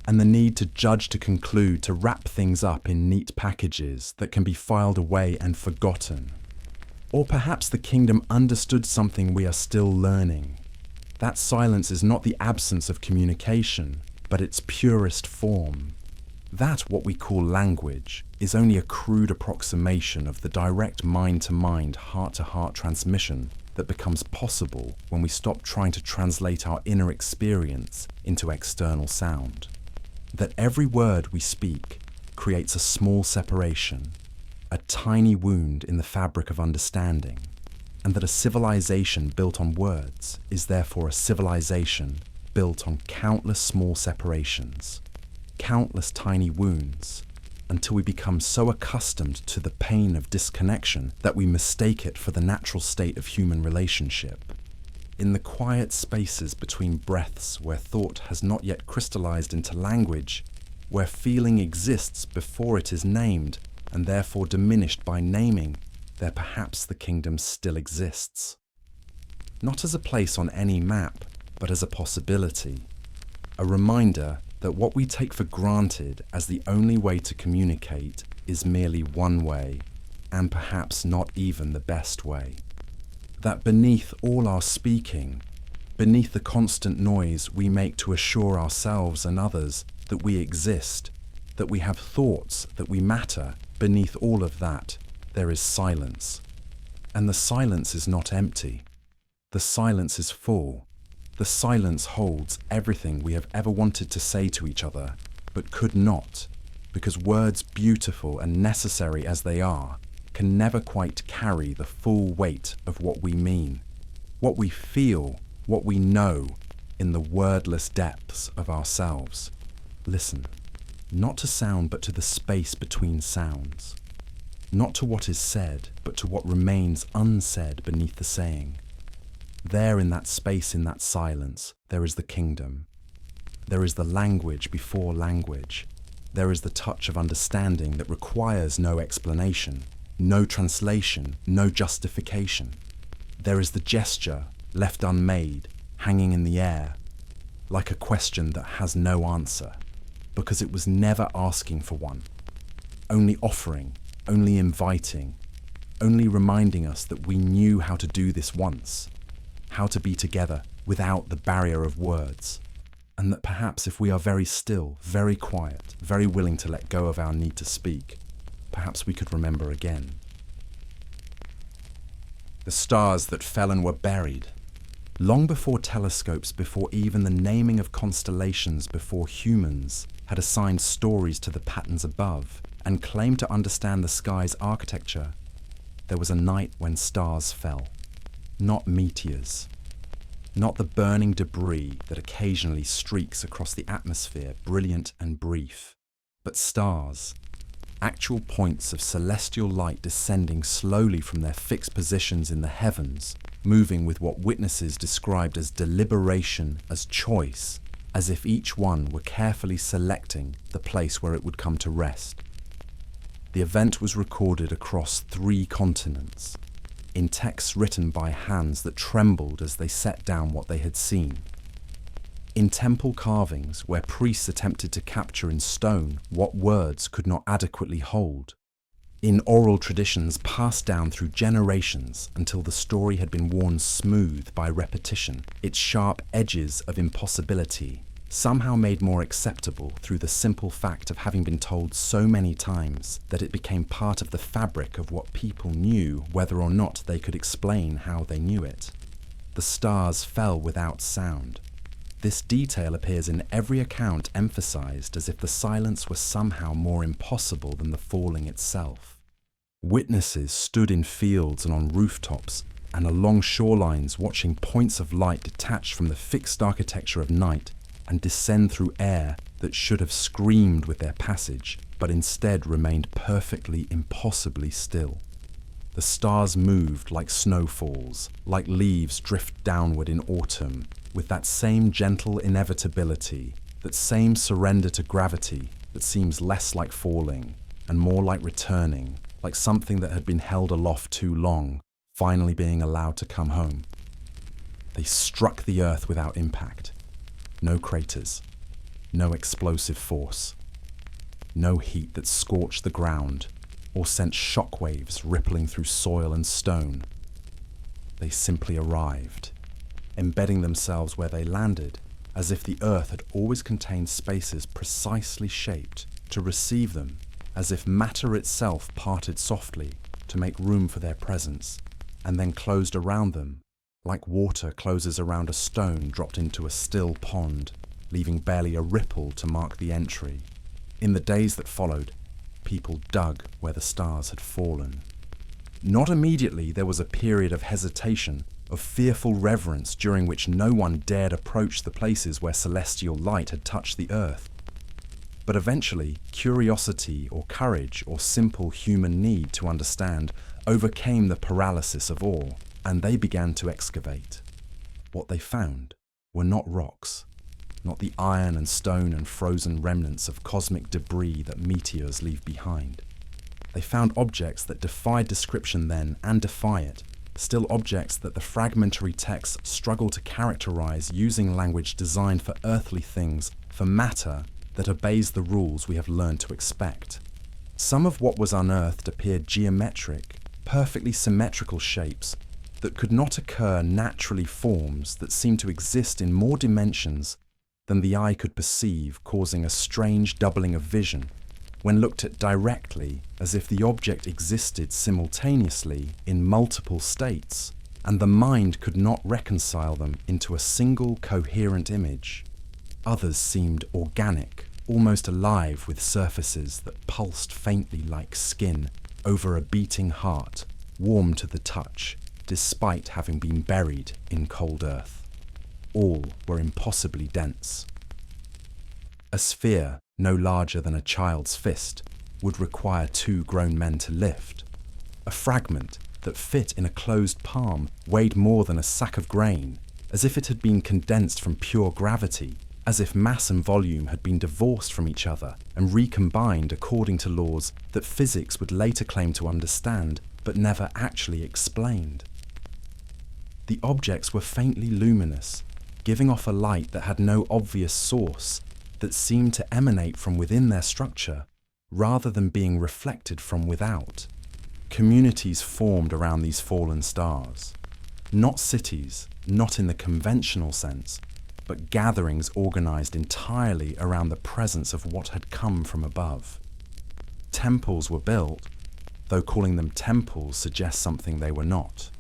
And the need to judge, to conclude, to wrap things up in neat packages that can be filed away and forgotten. Or perhaps the kingdom understood something we are still learning. That silence is not the absence of communication, but its purest form. That, what we call language, is only a crude approximation of the direct mind-to-mind, heart-to-heart transmission that becomes possible when we stop trying to translate our inner experience into external sound. That every word we speak creates a small separation, a tiny wound in the fabric of understanding, and that a civilization built on words is therefore a civilization built on countless small separations, countless tiny wounds, until we become so accustomed to the pain of disconnection that we mistake it for the natural state of human relationship. In the quiet spaces between breaths where thought has not yet crystallized into language, where feeling exists before it is named and therefore diminished by naming, there perhaps the kingdom still exists. Not as a place on any map, but as a possibility, a reminder that what we take for granted as the only way to communicate is merely one way, and perhaps not even the best way. That beneath all our speaking, beneath the constant noise we make to assure ourselves and others that we exist, that we have thoughts, that we matter, beneath all of that, there is silence. And the silence is not empty. The silence is full. The silence holds everything we have ever wanted to say to each other, but could not, because words, beautiful and necessary as they are, can never quite carry the full weight of what we mean, what we feel, what we know in the wordless depths of ourselves. Listen, not to sound but to the space between sounds, not to what is said but to what remains unsaid beneath the saying. There in that space, in that silence, there is the kingdom. There is the language before language. There is the touch of understanding that requires no explanation, no translation, no justification. There is the gesture, left unmade, hanging in the air, like a question that has no answer, because it was never asking for one, only offering, only inviting, only reminding us that we knew how to do this once, how to be together without the barrier of words, and that perhaps if we are very still, very quiet, very willing to let go of our need to speak, perhaps we could remember again. The stars that fell and were buried, long before telescopes, before even the naming of constellations, before humans had assigned stories to the patterns above and claimed to understand the sky's architecture, there was a night when stars fell. Not meteors, not the burning debris that occasionally streaks across the atmosphere, brilliant and brief, but stars, actual points of celestial light descending slowly from their fixed positions in the heavens, moving with what witnesses described as deliberation, as choice, as if each one were carefully selecting the place where it would come to rest. The event was recorded across 3 continents, in texts written by hands that trembled as they set down what they had seen. In temple carvings where priests attempted to capture in stone what words could not adequately hold. In oral traditions passed down through generations until the story had been worn smooth by repetition, its sharp edges of impossibility somehow made more acceptable through the simple fact of having been told so many times that it became part of the fabric of what people knew, whether or not they could explain how they knew it. The stars fell without sound. This detail appears in every account emphasized as if the silence were somehow more impossible than the falling itself. Witnesses stood in fields and on rooftops and along shorelines watching points of light detached from the fixed architecture of night and descend through air that should have screamed with their passage, but instead remained perfectly, impossibly still. The stars moved like snowfalls, like leaves drift downward in autumn, with that same gentle inevitability, that same surrender to gravity that seems less like falling and more like returning, like something that had been held aloft too long, finally being allowed to come home. They struck the earth without impact. No craters, no explosive force, no heat that scorched the ground or sent shockwaves rippling through soil and stone. They simply arrived, embedding themselves where they landed, as if the earth had always contained spaces precisely shaped to receive them, as if matter itself parted softly to make room for their presence, and then closed around them, like water closes around a stone dropped into a still pond, leaving barely a ripple to mark the entry. In the days that followed, people dug where the stars had fallen. Not immediately, there was a period of hesitation, of fearful reverence during which no one dared approach the places where celestial light had touched the earth. But eventually, curiosity or courage or simple human need to understand overcame the paralysis of awe, and they began to excavate. What they found were not rocks, not the iron and stone and frozen remnants of cosmic debris that meteors leave behind. They found objects that defied description then and defy it, still objects that the fragmentary texts struggle to characterize using language designed for earthly things, for matter that obeys the rules we have learned to expect. Some of what was unearthed appeared geometric, perfectly symmetrical shapes that could not occur naturally, forms that seemed to exist in more dimensions than the eye could perceive, causing a strange doubling of vision when looked at directly, as if the object existed simultaneously in multiple states, and the mind could not reconcile them into a single coherent image. Others seemed organic, almost alive, with surfaces that pulsed faintly like skin over a beating heart, warm to the touch, despite having been buried in cold earth. All were impossibly dense. A sphere no larger than a child's fist would require 2 grown men to lift. A fragment that fit in a closed palm weighed more than a sack of grain, as if it had been condensed from pure gravity, as if mass and volume had been divorced from each other and recombined according to laws that physics would later claim to understand but never actually explained. The objects were faintly luminous, giving off a light that had no obvious source, that seemed to emanate from within their structure rather than being reflected from without. Communities formed around these fallen stars. Not cities, not in the conventional sense, but gatherings organized entirely around the presence of what had come from above. Temples were built, though calling them temples suggests something they were not.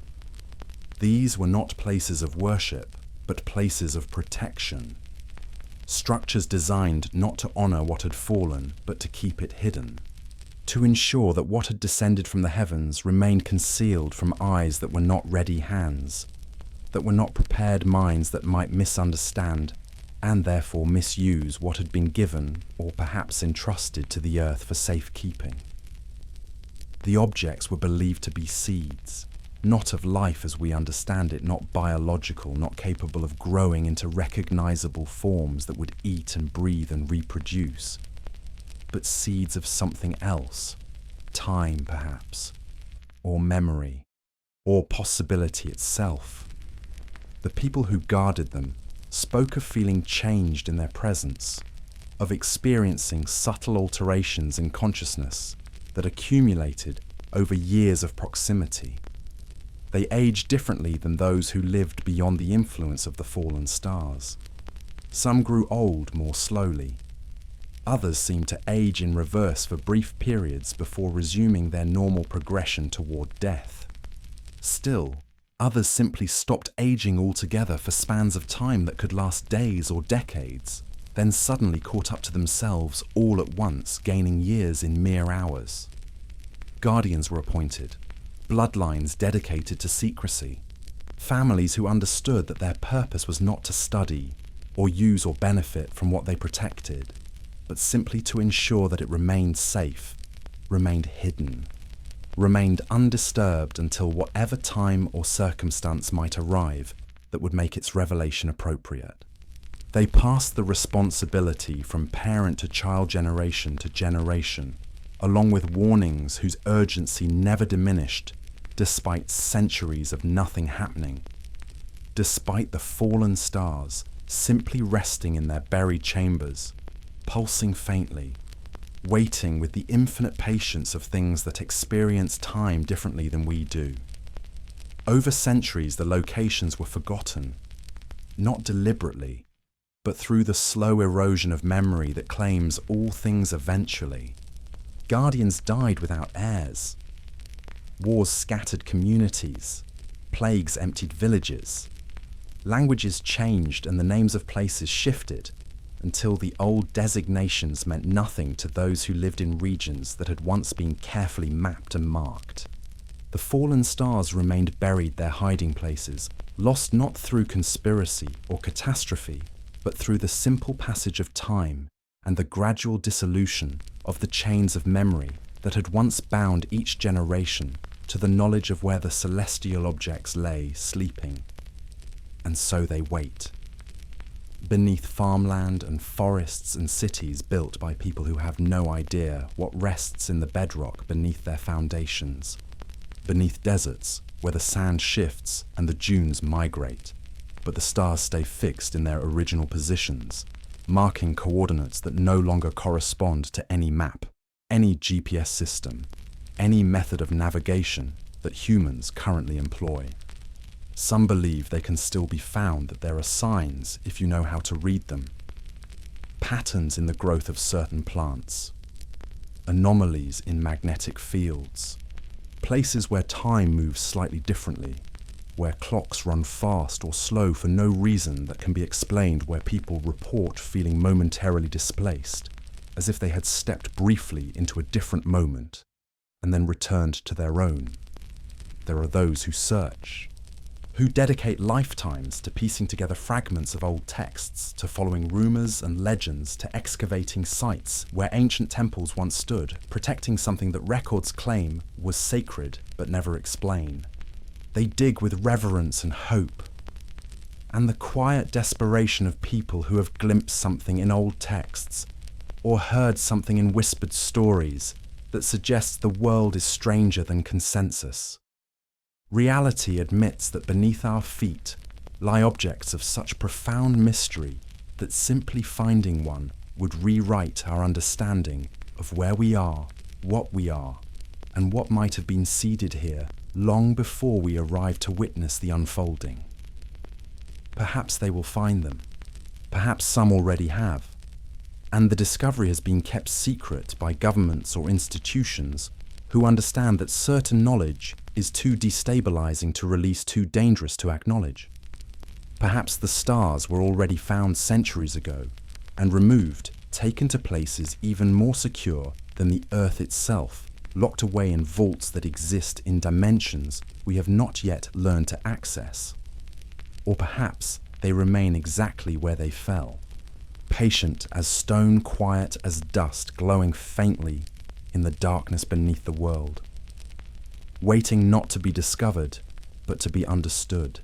These were not places of worship, but places of protection. Structures designed not to honor what had fallen, but to keep it hidden. To ensure that what had descended from the heavens remained concealed from eyes that were not ready hands, that were not prepared minds that might misunderstand and therefore misuse what had been given or perhaps entrusted to the earth for safekeeping. The objects were believed to be seeds, not of life as we understand it, not biological, not capable of growing into recognizable forms that would eat and breathe and reproduce, but seeds of something else, time perhaps, or memory, or possibility itself. The people who guarded them spoke of feeling changed in their presence, of experiencing subtle alterations in consciousness that accumulated over years of proximity. They aged differently than those who lived beyond the influence of the fallen stars. Some grew old more slowly. Others seemed to age in reverse for brief periods before resuming their normal progression toward death. Still, others simply stopped aging altogether for spans of time that could last days or decades, then suddenly caught up to themselves all at once, gaining years in mere hours. Guardians were appointed, bloodlines dedicated to secrecy, families who understood that their purpose was not to study or use or benefit from what they protected, but simply to ensure that it remained safe, remained hidden, remained undisturbed until whatever time or circumstance might arrive, that would make its revelation appropriate. They passed the responsibility from parent to child generation to generation, along with warnings whose urgency never diminished despite centuries of nothing happening. Despite the fallen stars simply resting in their buried chambers, pulsing faintly, waiting with the infinite patience of things that experience time differently than we do. Over centuries, the locations were forgotten, not deliberately, but through the slow erosion of memory that claims all things eventually. Guardians died without heirs. Wars scattered communities. Plagues emptied villages. Languages changed and the names of places shifted until the old designations meant nothing to those who lived in regions that had once been carefully mapped and marked. The fallen stars remained buried their hiding places, lost not through conspiracy or catastrophe, but through the simple passage of time and the gradual dissolution of the chains of memory that had once bound each generation to the knowledge of where the celestial objects lay sleeping. And so they wait. Beneath farmland and forests and cities built by people who have no idea what rests in the bedrock beneath their foundations. Beneath deserts where the sand shifts and the dunes migrate, but the stars stay fixed in their original positions, marking coordinates that no longer correspond to any map, any GPS system, any method of navigation that humans currently employ. Some believe they can still be found, that there are signs if you know how to read them. Patterns in the growth of certain plants. Anomalies in magnetic fields. Places where time moves slightly differently. Where clocks run fast or slow for no reason that can be explained, where people report feeling momentarily displaced, as if they had stepped briefly into a different moment and then returned to their own. There are those who search, who dedicate lifetimes to piecing together fragments of old texts, to following rumors and legends, to excavating sites where ancient temples once stood, protecting something that records claim was sacred but never explain. They dig with reverence and hope, and the quiet desperation of people who have glimpsed something in old texts, or heard something in whispered stories that suggests the world is stranger than consensus. Reality admits that beneath our feet lie objects of such profound mystery that simply finding one would rewrite our understanding of where we are, and what might have been seeded here long before we arrive to witness the unfolding. Perhaps they will find them. Perhaps some already have. And the discovery has been kept secret by governments or institutions who understand that certain knowledge is too destabilizing to release, too dangerous to acknowledge. Perhaps the stars were already found centuries ago and removed, taken to places even more secure than the Earth itself, locked away in vaults that exist in dimensions we have not yet learned to access. Or perhaps they remain exactly where they fell, patient as stone, quiet as dust, glowing faintly in the darkness beneath the world, waiting not to be discovered, but to be understood.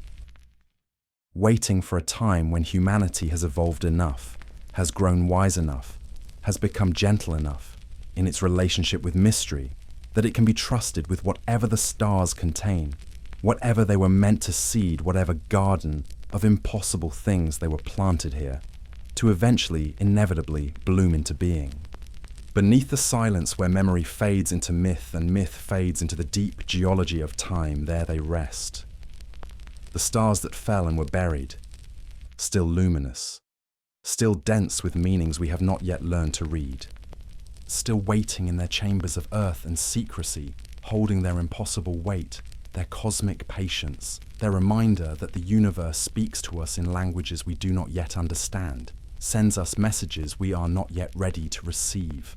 Waiting for a time when humanity has evolved enough, has grown wise enough, has become gentle enough in its relationship with mystery, that it can be trusted with whatever the stars contain, whatever they were meant to seed, whatever garden of impossible things they were planted here, to eventually, inevitably, bloom into being. Beneath the silence where memory fades into myth and myth fades into the deep geology of time, there they rest. The stars that fell and were buried, still luminous, still dense with meanings we have not yet learned to read, still waiting in their chambers of earth and secrecy, holding their impossible weight, their cosmic patience, their reminder that the universe speaks to us in languages we do not yet understand, sends us messages we are not yet ready to receive,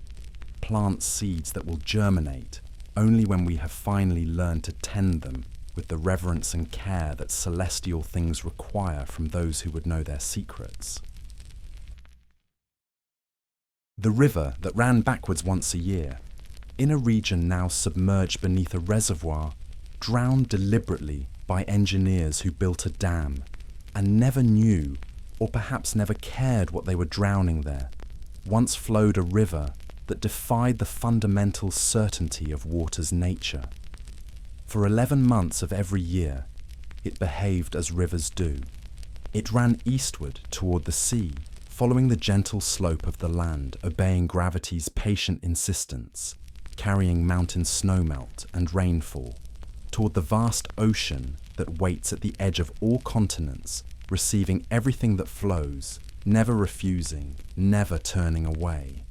plants seeds that will germinate only when we have finally learned to tend them with the reverence and care that celestial things require from those who would know their secrets. The river that ran backwards once a year, in a region now submerged beneath a reservoir, drowned deliberately by engineers who built a dam, and never knew, or perhaps never cared what they were drowning there, once flowed a river that defied the fundamental certainty of water's nature. For 11 months of every year, it behaved as rivers do. It ran eastward toward the sea, following the gentle slope of the land, obeying gravity's patient insistence, carrying mountain snowmelt and rainfall, toward the vast ocean that waits at the edge of all continents, receiving everything that flows, never refusing, never turning away.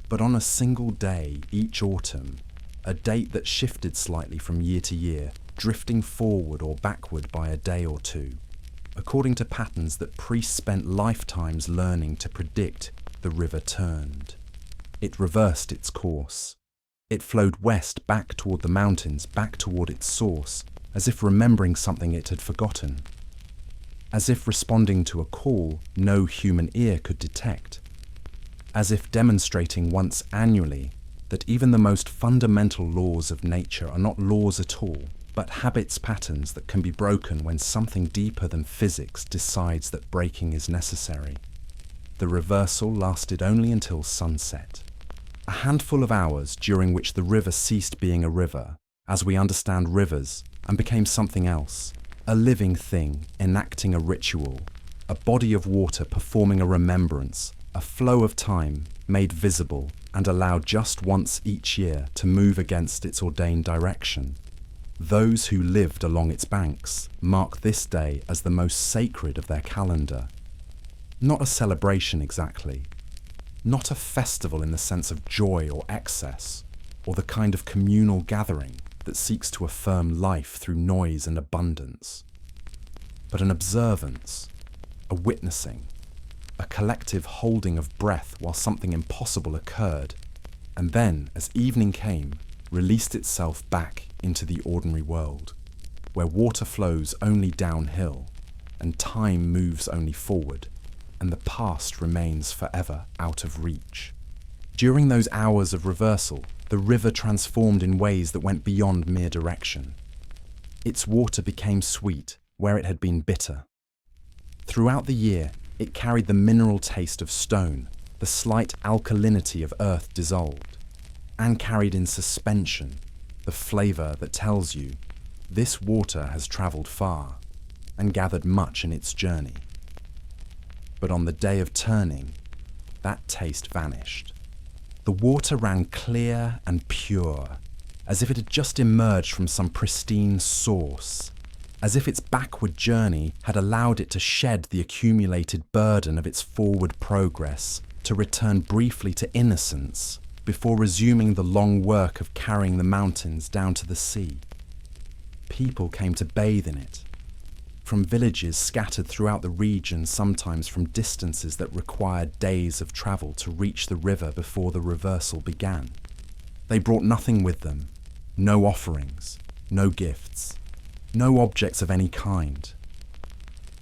But on a single day each autumn, a date that shifted slightly from year to year, drifting forward or backward by a day or two, according to patterns that priests spent lifetimes learning to predict, the river turned. It reversed its course. It flowed west back toward the mountains, back toward its source, as if remembering something it had forgotten. As if responding to a call no human ear could detect. As if demonstrating once annually that even the most fundamental laws of nature are not laws at all, but habits patterns that can be broken when something deeper than physics decides that breaking is necessary. The reversal lasted only until sunset. A handful of hours during which the river ceased being a river, as we understand rivers, and became something else, a living thing enacting a ritual, a body of water performing a remembrance, a flow of time made visible and allowed just once each year to move against its ordained direction. Those who lived along its banks mark this day as the most sacred of their calendar. Not a celebration exactly, not a festival in the sense of joy or excess, or the kind of communal gathering that seeks to affirm life through noise and abundance, but an observance, a witnessing, a collective holding of breath while something impossible occurred, and then, as evening came, released itself back into the ordinary world, where water flows only downhill, and time moves only forward, and the past remains forever out of reach. During those hours of reversal, the river transformed in ways that went beyond mere direction. Its water became sweet where it had been bitter. Throughout the year, it carried the mineral taste of stone, the slight alkalinity of earth dissolved, and carried in suspension the flavour that tells you this water has travelled far and gathered much in its journey. But on the day of turning, that taste vanished. The water ran clear and pure, as if it had just emerged from some pristine source, as if its backward journey had allowed it to shed the accumulated burden of its forward progress, to return briefly to innocence, before resuming the long work of carrying the mountains down to the sea. People came to bathe in it, from villages scattered throughout the region, sometimes from distances that required days of travel to reach the river before the reversal began. They brought nothing with them, no offerings, no gifts, no objects of any kind.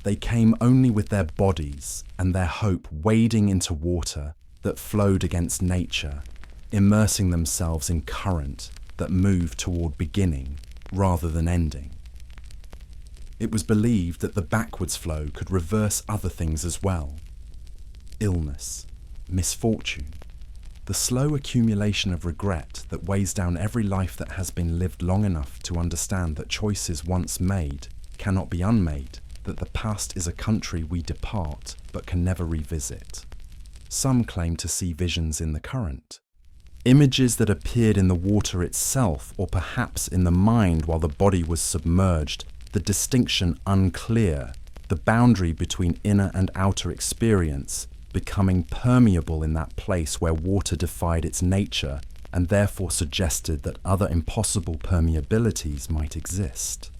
They came only with their bodies and their hope wading into water that flowed against nature, immersing themselves in current that moved toward beginning rather than ending. It was believed that the backwards flow could reverse other things as well. Illness, misfortune, the slow accumulation of regret that weighs down every life that has been lived long enough to understand that choices once made cannot be unmade, that the past is a country we depart but can never revisit. Some claim to see visions in the current. Images that appeared in the water itself, or perhaps in the mind while the body was submerged, the distinction unclear, the boundary between inner and outer experience becoming permeable in that place where water defied its nature and therefore suggested that other impossible permeabilities might exist.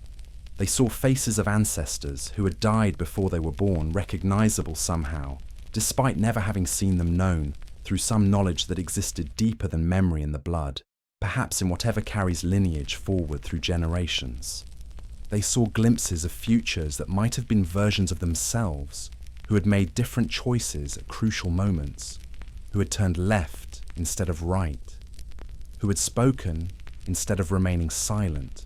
They saw faces of ancestors who had died before they were born, recognizable somehow, despite never having seen them known, through some knowledge that existed deeper than memory in the blood, perhaps in whatever carries lineage forward through generations. They saw glimpses of futures that might have been versions of themselves, who had made different choices at crucial moments, who had turned left instead of right, who had spoken instead of remaining silent,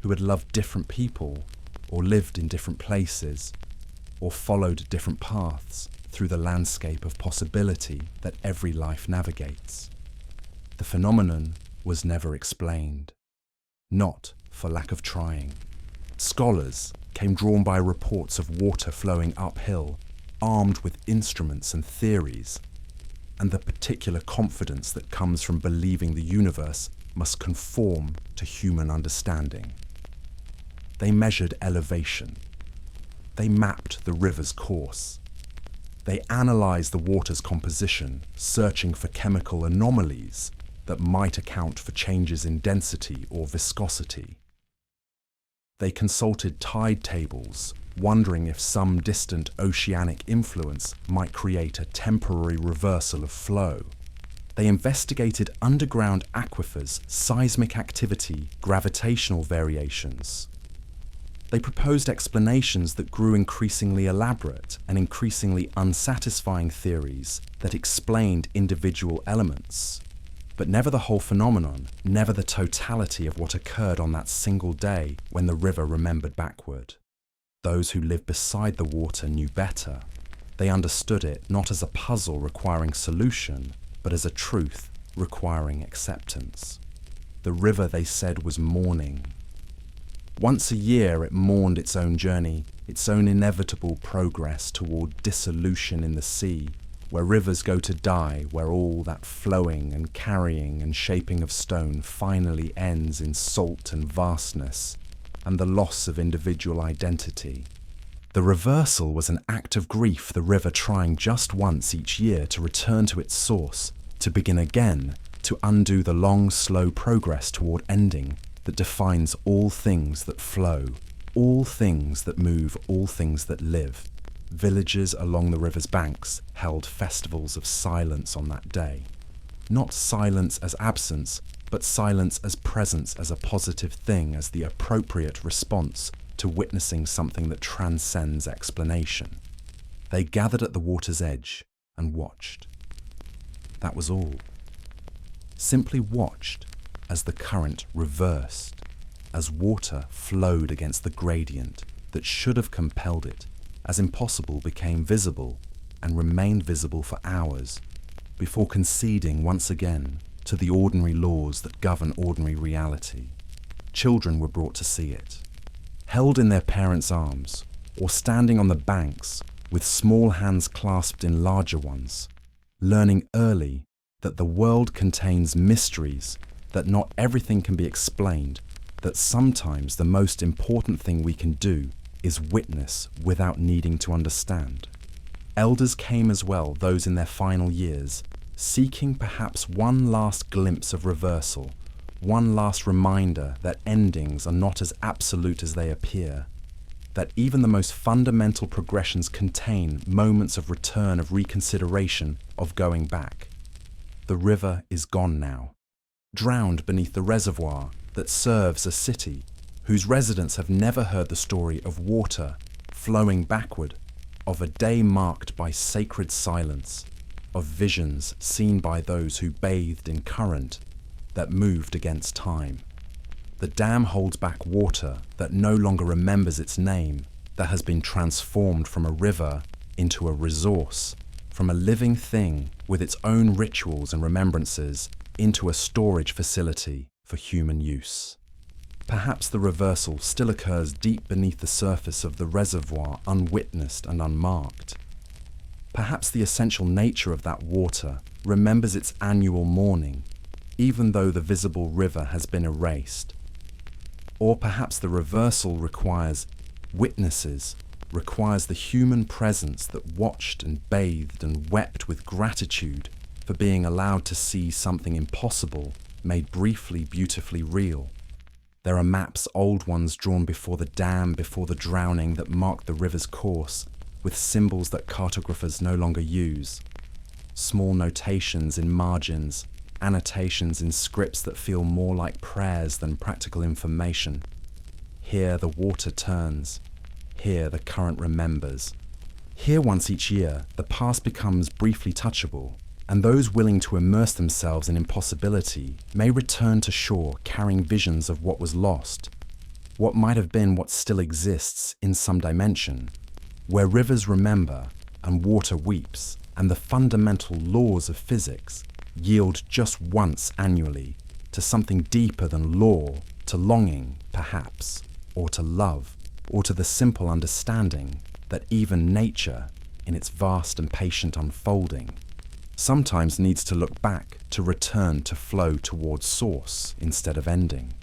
who had loved different people or lived in different places, or followed different paths through the landscape of possibility that every life navigates. The phenomenon was never explained, not for lack of trying. Scholars came drawn by reports of water flowing uphill, armed with instruments and theories, and the particular confidence that comes from believing the universe must conform to human understanding. They measured elevation. They mapped the river's course. They analyzed the water's composition, searching for chemical anomalies that might account for changes in density or viscosity. They consulted tide tables, wondering if some distant oceanic influence might create a temporary reversal of flow. They investigated underground aquifers, seismic activity, gravitational variations. They proposed explanations that grew increasingly elaborate and increasingly unsatisfying theories that explained individual elements, but never the whole phenomenon, never the totality of what occurred on that single day when the river remembered backward. Those who lived beside the water knew better. They understood it not as a puzzle requiring solution, but as a truth requiring acceptance. The river, they said, was mourning. Once a year it mourned its own journey, its own inevitable progress toward dissolution in the sea, where rivers go to die, where all that flowing and carrying and shaping of stone finally ends in salt and vastness, and the loss of individual identity. The reversal was an act of grief, the river trying just once each year to return to its source, to begin again, to undo the long, slow progress toward ending that defines all things that flow, all things that move, all things that live. Villages along the river's banks held festivals of silence on that day. Not silence as absence, but silence as presence, as a positive thing, as the appropriate response to witnessing something that transcends explanation. They gathered at the water's edge and watched. That was all. Simply watched as the current reversed, as water flowed against the gradient that should have compelled it, as impossible became visible and remained visible for hours before conceding once again to the ordinary laws that govern ordinary reality. Children were brought to see it, held in their parents' arms, or standing on the banks with small hands clasped in larger ones, learning early that the world contains mysteries, that not everything can be explained, that sometimes the most important thing we can do is witness without needing to understand. Elders came as well, those in their final years, seeking perhaps one last glimpse of reversal, one last reminder that endings are not as absolute as they appear, that even the most fundamental progressions contain moments of return, of reconsideration, of going back. The river is gone now, drowned beneath the reservoir that serves a city whose residents have never heard the story of water flowing backward, of a day marked by sacred silence, of visions seen by those who bathed in current that moved against time. The dam holds back water that no longer remembers its name, that has been transformed from a river into a resource, from a living thing with its own rituals and remembrances into a storage facility for human use. Perhaps the reversal still occurs deep beneath the surface of the reservoir, unwitnessed and unmarked. Perhaps the essential nature of that water remembers its annual mourning, even though the visible river has been erased. Or perhaps the reversal requires witnesses, requires the human presence that watched and bathed and wept with gratitude for being allowed to see something impossible made briefly, beautifully real. There are maps, old ones drawn before the dam, before the drowning, that mark the river's course, with symbols that cartographers no longer use. Small notations in margins, annotations in scripts that feel more like prayers than practical information. Here the water turns. Here the current remembers. Here once each year, the past becomes briefly touchable, and those willing to immerse themselves in impossibility may return to shore carrying visions of what was lost, what might have been what still exists in some dimension, where rivers remember and water weeps, and the fundamental laws of physics yield just once annually to something deeper than law, to longing, perhaps, or to love, or to the simple understanding that even nature, in its vast and patient unfolding, sometimes needs to look back to return to flow towards source instead of ending.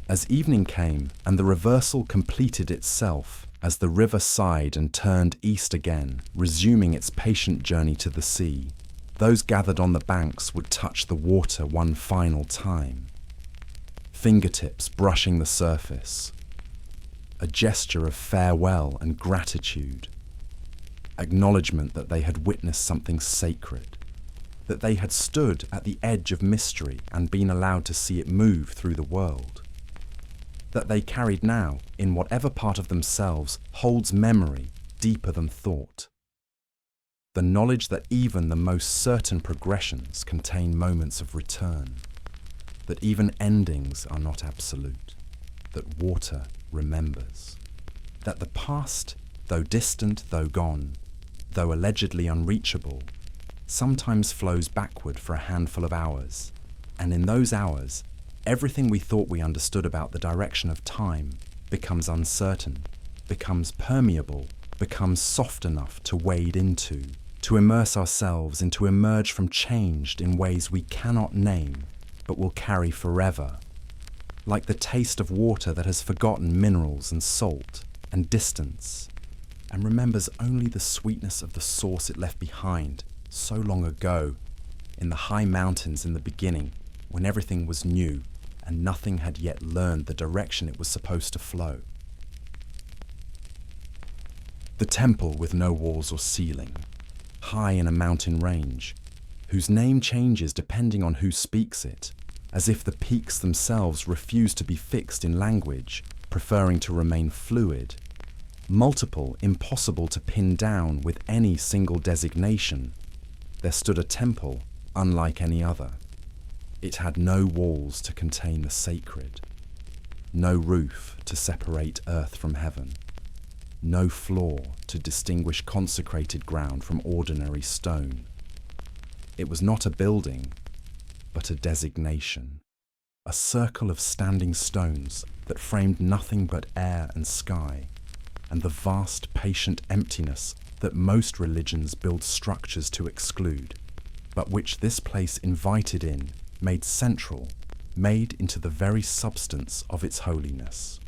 As evening came and the reversal completed itself, as the river sighed and turned east again, resuming its patient journey to the sea, those gathered on the banks would touch the water one final time. Fingertips brushing the surface. A gesture of farewell and gratitude. Acknowledgement that they had witnessed something sacred. That they had stood at the edge of mystery and been allowed to see it move through the world. That they carried now, in whatever part of themselves holds memory deeper than thought. The knowledge that even the most certain progressions contain moments of return. That even endings are not absolute. That water remembers. That the past, though distant, though gone, though allegedly unreachable, sometimes flows backward for a handful of hours, and in those hours, everything we thought we understood about the direction of time becomes uncertain, becomes permeable, becomes soft enough to wade into, to immerse ourselves and to emerge from changed in ways we cannot name, but will carry forever. Like the taste of water that has forgotten minerals and salt and distance, and remembers only the sweetness of the source it left behind so long ago, in the high mountains in the beginning, when everything was new and nothing had yet learned the direction it was supposed to flow. The temple with no walls or ceiling, high in a mountain range, whose name changes depending on who speaks it, as if the peaks themselves refuse to be fixed in language, preferring to remain fluid. Multiple, impossible to pin down with any single designation, there stood a temple unlike any other. It had no walls to contain the sacred, no roof to separate earth from heaven, no floor to distinguish consecrated ground from ordinary stone. It was not a building, but a designation, a circle of standing stones that framed nothing but air and sky, and the vast, patient emptiness that most religions build structures to exclude, but which this place invited in, made central, made into the very substance of its holiness.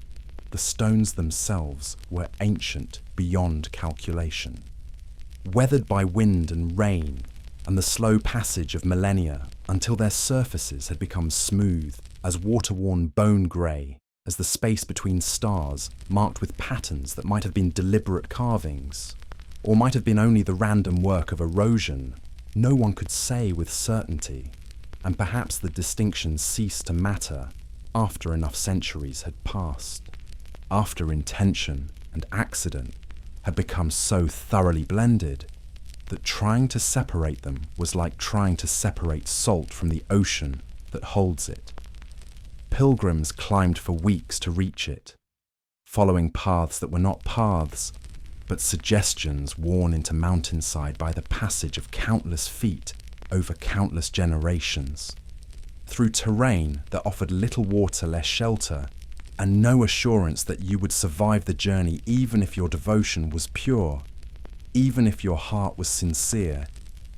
The stones themselves were ancient beyond calculation. Weathered by wind and rain and the slow passage of millennia until their surfaces had become smooth, as water-worn bone grey, as the space between stars marked with patterns that might have been deliberate carvings, or might have been only the random work of erosion, no one could say with certainty. And perhaps the distinctions ceased to matter after enough centuries had passed, after intention and accident had become so thoroughly blended that trying to separate them was like trying to separate salt from the ocean that holds it. Pilgrims climbed for weeks to reach it, following paths that were not paths, but suggestions worn into mountainside by the passage of countless feet over countless generations, through terrain that offered little water, less shelter, and no assurance that you would survive the journey even if your devotion was pure, even if your heart was sincere,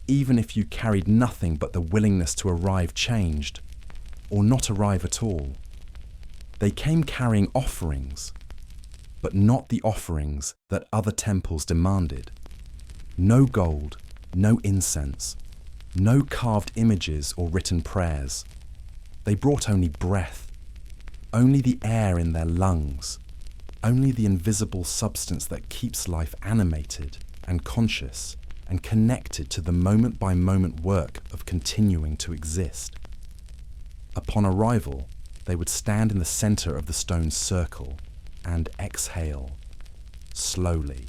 even if you carried nothing but the willingness to arrive changed, or not arrive at all. They came carrying offerings, but not the offerings that other temples demanded. No gold, no incense, no carved images or written prayers. They brought only breath, only the air in their lungs, only the invisible substance that keeps life animated and conscious and connected to the moment-by-moment work of continuing to exist. Upon arrival, they would stand in the center of the stone circle and exhale, slowly,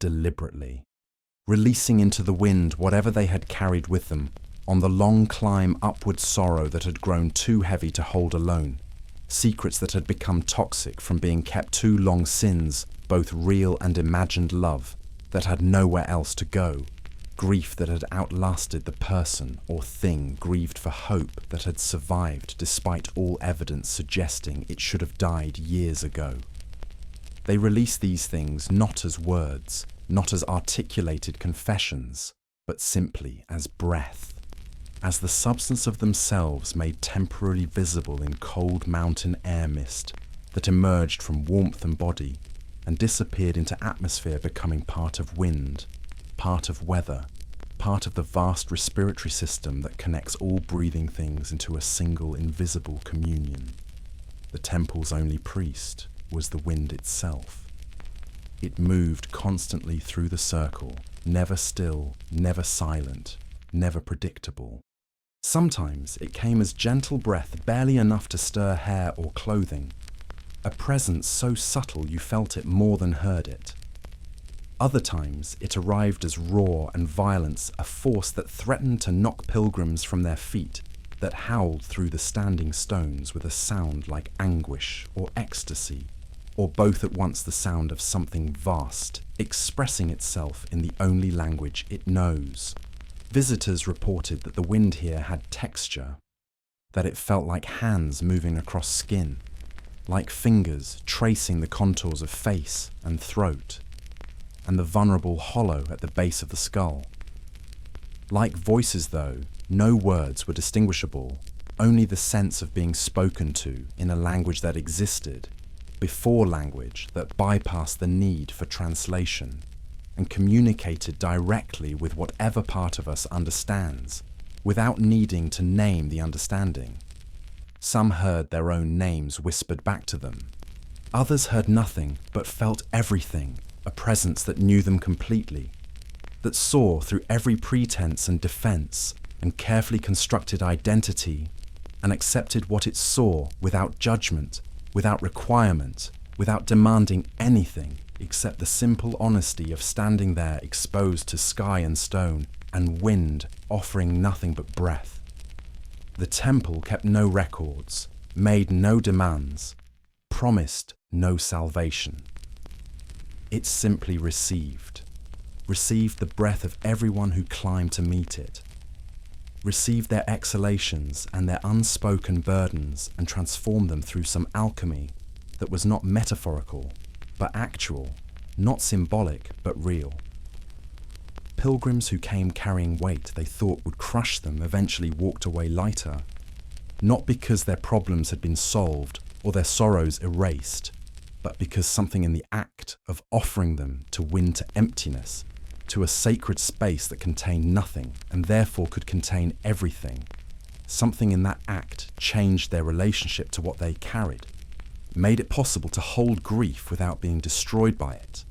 deliberately, releasing into the wind whatever they had carried with them on the long climb upward, sorrow that had grown too heavy to hold alone, secrets that had become toxic from being kept too long, sins both real and imagined love that had nowhere else to go, grief that had outlasted the person or thing grieved for hope that had survived despite all evidence suggesting it should have died years ago. They released these things not as words, not as articulated confessions, but simply as breath, as the substance of themselves made temporarily visible in cold mountain air mist that emerged from warmth and body and disappeared into atmosphere, becoming part of wind, part of weather, part of the vast respiratory system that connects all breathing things into a single invisible communion. The temple's only priest was the wind itself. It moved constantly through the circle, never still, never silent, never predictable. Sometimes it came as gentle breath, barely enough to stir hair or clothing, a presence so subtle you felt it more than heard it. Other times it arrived as roar and violence, a force that threatened to knock pilgrims from their feet, that howled through the standing stones with a sound like anguish or ecstasy, or both at once, the sound of something vast, expressing itself in the only language it knows. Visitors reported that the wind here had texture, that it felt like hands moving across skin, like fingers tracing the contours of face and throat, and the vulnerable hollow at the base of the skull. Like voices, though, no words were distinguishable, only the sense of being spoken to in a language that existed, before language that bypassed the need for translation, and communicated directly with whatever part of us understands, without needing to name the understanding. Some heard their own names whispered back to them. Others heard nothing, but felt everything, a presence that knew them completely, that saw through every pretense and defense and carefully constructed identity, and accepted what it saw without judgment, without requirement, without demanding anything except the simple honesty of standing there exposed to sky and stone and wind offering nothing but breath. The temple kept no records, made no demands, promised no salvation. It simply received the breath of everyone who climbed to meet it, received their exhalations and their unspoken burdens and transformed them through some alchemy that was not metaphorical, but actual, not symbolic, but real. Pilgrims who came carrying weight they thought would crush them eventually walked away lighter, not because their problems had been solved or their sorrows erased, but because something in the act of offering them to win to emptiness, to a sacred space that contained nothing and therefore could contain everything, something in that act changed their relationship to what they carried, made it possible to hold grief without being destroyed by it,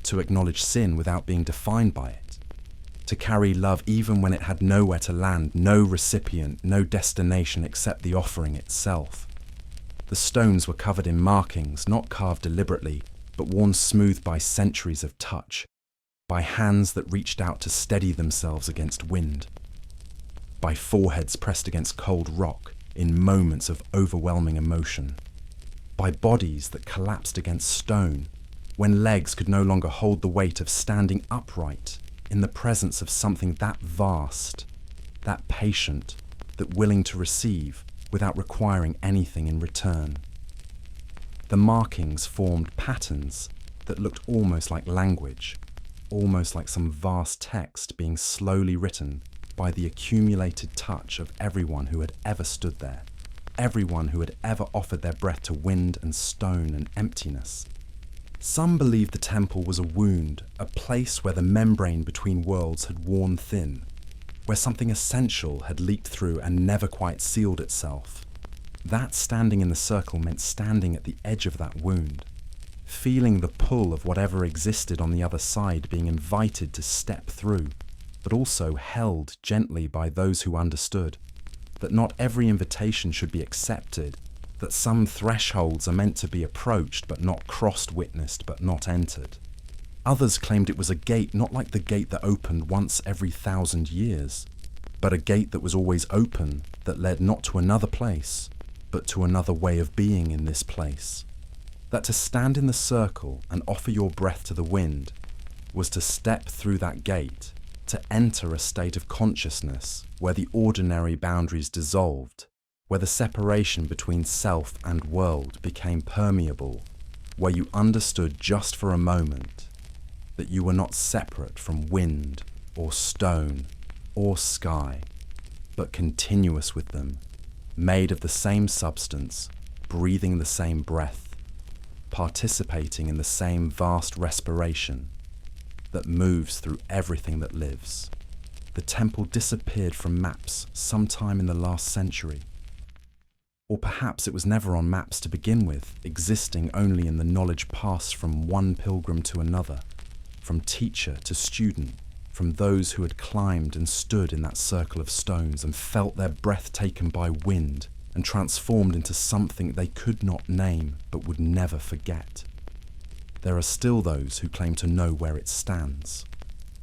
to acknowledge sin without being defined by it, to carry love even when it had nowhere to land, no recipient, no destination except the offering itself. The stones were covered in markings, not carved deliberately, but worn smooth by centuries of touch, by hands that reached out to steady themselves against wind, by foreheads pressed against cold rock in moments of overwhelming emotion, by bodies that collapsed against stone when legs could no longer hold the weight of standing upright in the presence of something that vast, that patient, that willing to receive without requiring anything in return. The markings formed patterns that looked almost like language, almost like some vast text being slowly written by the accumulated touch of everyone who had ever stood there, everyone who had ever offered their breath to wind and stone and emptiness. Some believed the temple was a wound, a place where the membrane between worlds had worn thin, where something essential had leaked through and never quite sealed itself. That standing in the circle meant standing at the edge of that wound, feeling the pull of whatever existed on the other side being invited to step through, but also held gently by those who understood that not every invitation should be accepted, that some thresholds are meant to be approached but not crossed, witnessed but not entered. Others claimed it was a gate not like the gate that opened once every 1,000 years, but a gate that was always open, that led not to another place, but to another way of being in this place. That to stand in the circle and offer your breath to the wind was to step through that gate, to enter a state of consciousness where the ordinary boundaries dissolved, where the separation between self and world became permeable, where you understood just for a moment that you were not separate from wind or stone or sky, but continuous with them, made of the same substance, breathing the same breath, participating in the same vast respiration that moves through everything that lives. The temple disappeared from maps sometime in the last century. Or perhaps it was never on maps to begin with, existing only in the knowledge passed from one pilgrim to another, from teacher to student, from those who had climbed and stood in that circle of stones and felt their breath taken by wind and transformed into something they could not name but would never forget. There are still those who claim to know where it stands,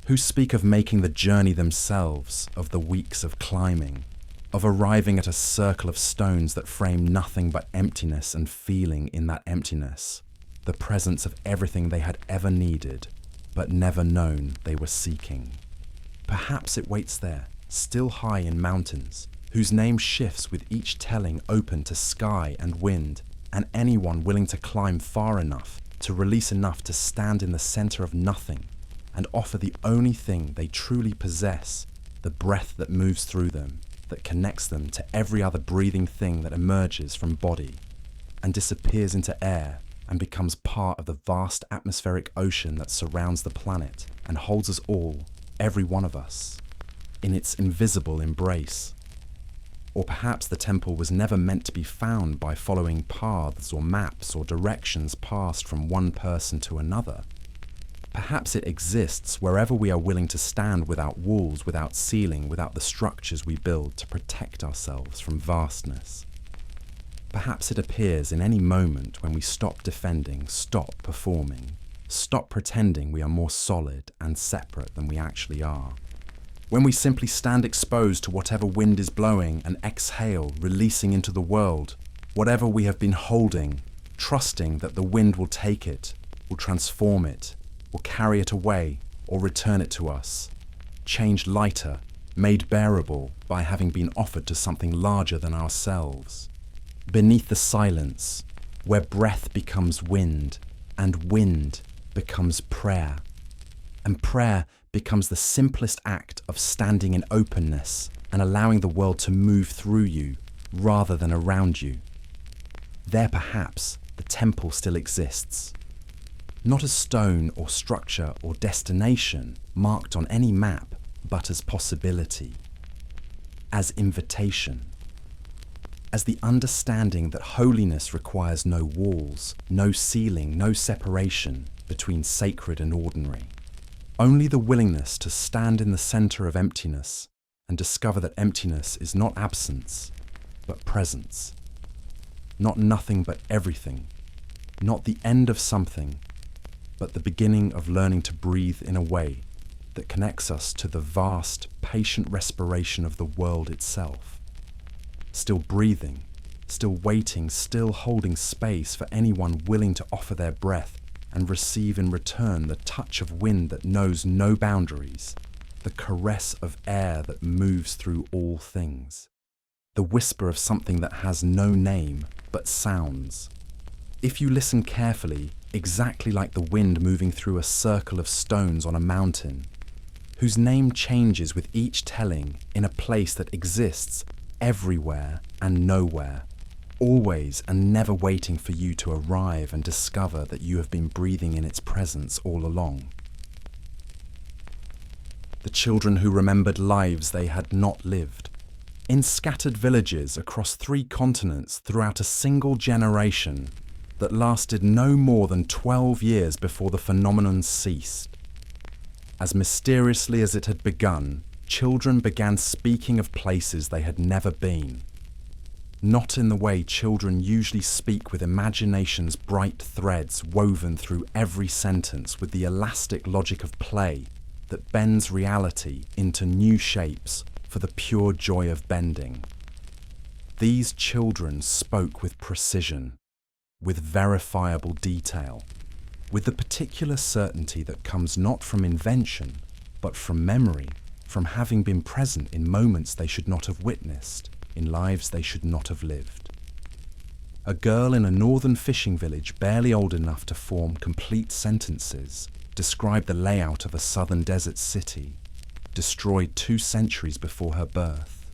who speak of making the journey themselves, of the weeks of climbing, of arriving at a circle of stones that frame nothing but emptiness and feeling in that emptiness, the presence of everything they had ever needed, but never known they were seeking. Perhaps it waits there, still high in mountains, whose name shifts with each telling open to sky and wind, and anyone willing to climb far enough, to release enough to stand in the center of nothing, and offer the only thing they truly possess, the breath that moves through them, that connects them to every other breathing thing that emerges from body, and disappears into air, and becomes part of the vast atmospheric ocean that surrounds the planet and holds us all, every one of us, in its invisible embrace. Or perhaps the temple was never meant to be found by following paths or maps or directions passed from one person to another. Perhaps it exists wherever we are willing to stand without walls, without ceiling, without the structures we build to protect ourselves from vastness. Perhaps it appears in any moment when we stop defending, stop performing, stop pretending we are more solid and separate than we actually are. When we simply stand exposed to whatever wind is blowing and exhale, releasing into the world, whatever we have been holding, trusting that the wind will take it, will transform it, will carry it away or return it to us, changed lighter, made bearable by having been offered to something larger than ourselves. Beneath the silence, where breath becomes wind, and wind becomes prayer, and prayer becomes the simplest act of standing in openness and allowing the world to move through you rather than around you. There perhaps the temple still exists. Not as stone or structure or destination marked on any map, but as possibility, as invitation, as the understanding that holiness requires no walls, no ceiling, no separation between sacred and ordinary. Only the willingness to stand in the center of emptiness and discover that emptiness is not absence, but presence. Not nothing but everything, not the end of something, but the beginning of learning to breathe in a way that connects us to the vast, patient respiration of the world itself. Still breathing, still waiting, still holding space for anyone willing to offer their breath and receive in return the touch of wind that knows no boundaries, the caress of air that moves through all things, the whisper of something that has no name but sounds. If you listen carefully, exactly like the wind moving through a circle of stones on a mountain, whose name changes with each telling in a place that exists everywhere and nowhere, always and never waiting for you to arrive and discover that you have been breathing in its presence all along. The children who remembered lives they had not lived, in scattered villages across 3 continents throughout a single generation that lasted no more than 12 years before the phenomenon ceased. As mysteriously as it had begun, children began speaking of places they had never been. Not in the way children usually speak, with imagination's bright threads woven through every sentence with the elastic logic of play that bends reality into new shapes for the pure joy of bending. These children spoke with precision, with verifiable detail, with the particular certainty that comes not from invention, but from memory, from having been present in moments they should not have witnessed, in lives they should not have lived. A girl in a northern fishing village barely old enough to form complete sentences described the layout of a southern desert city, destroyed 2 centuries before her birth.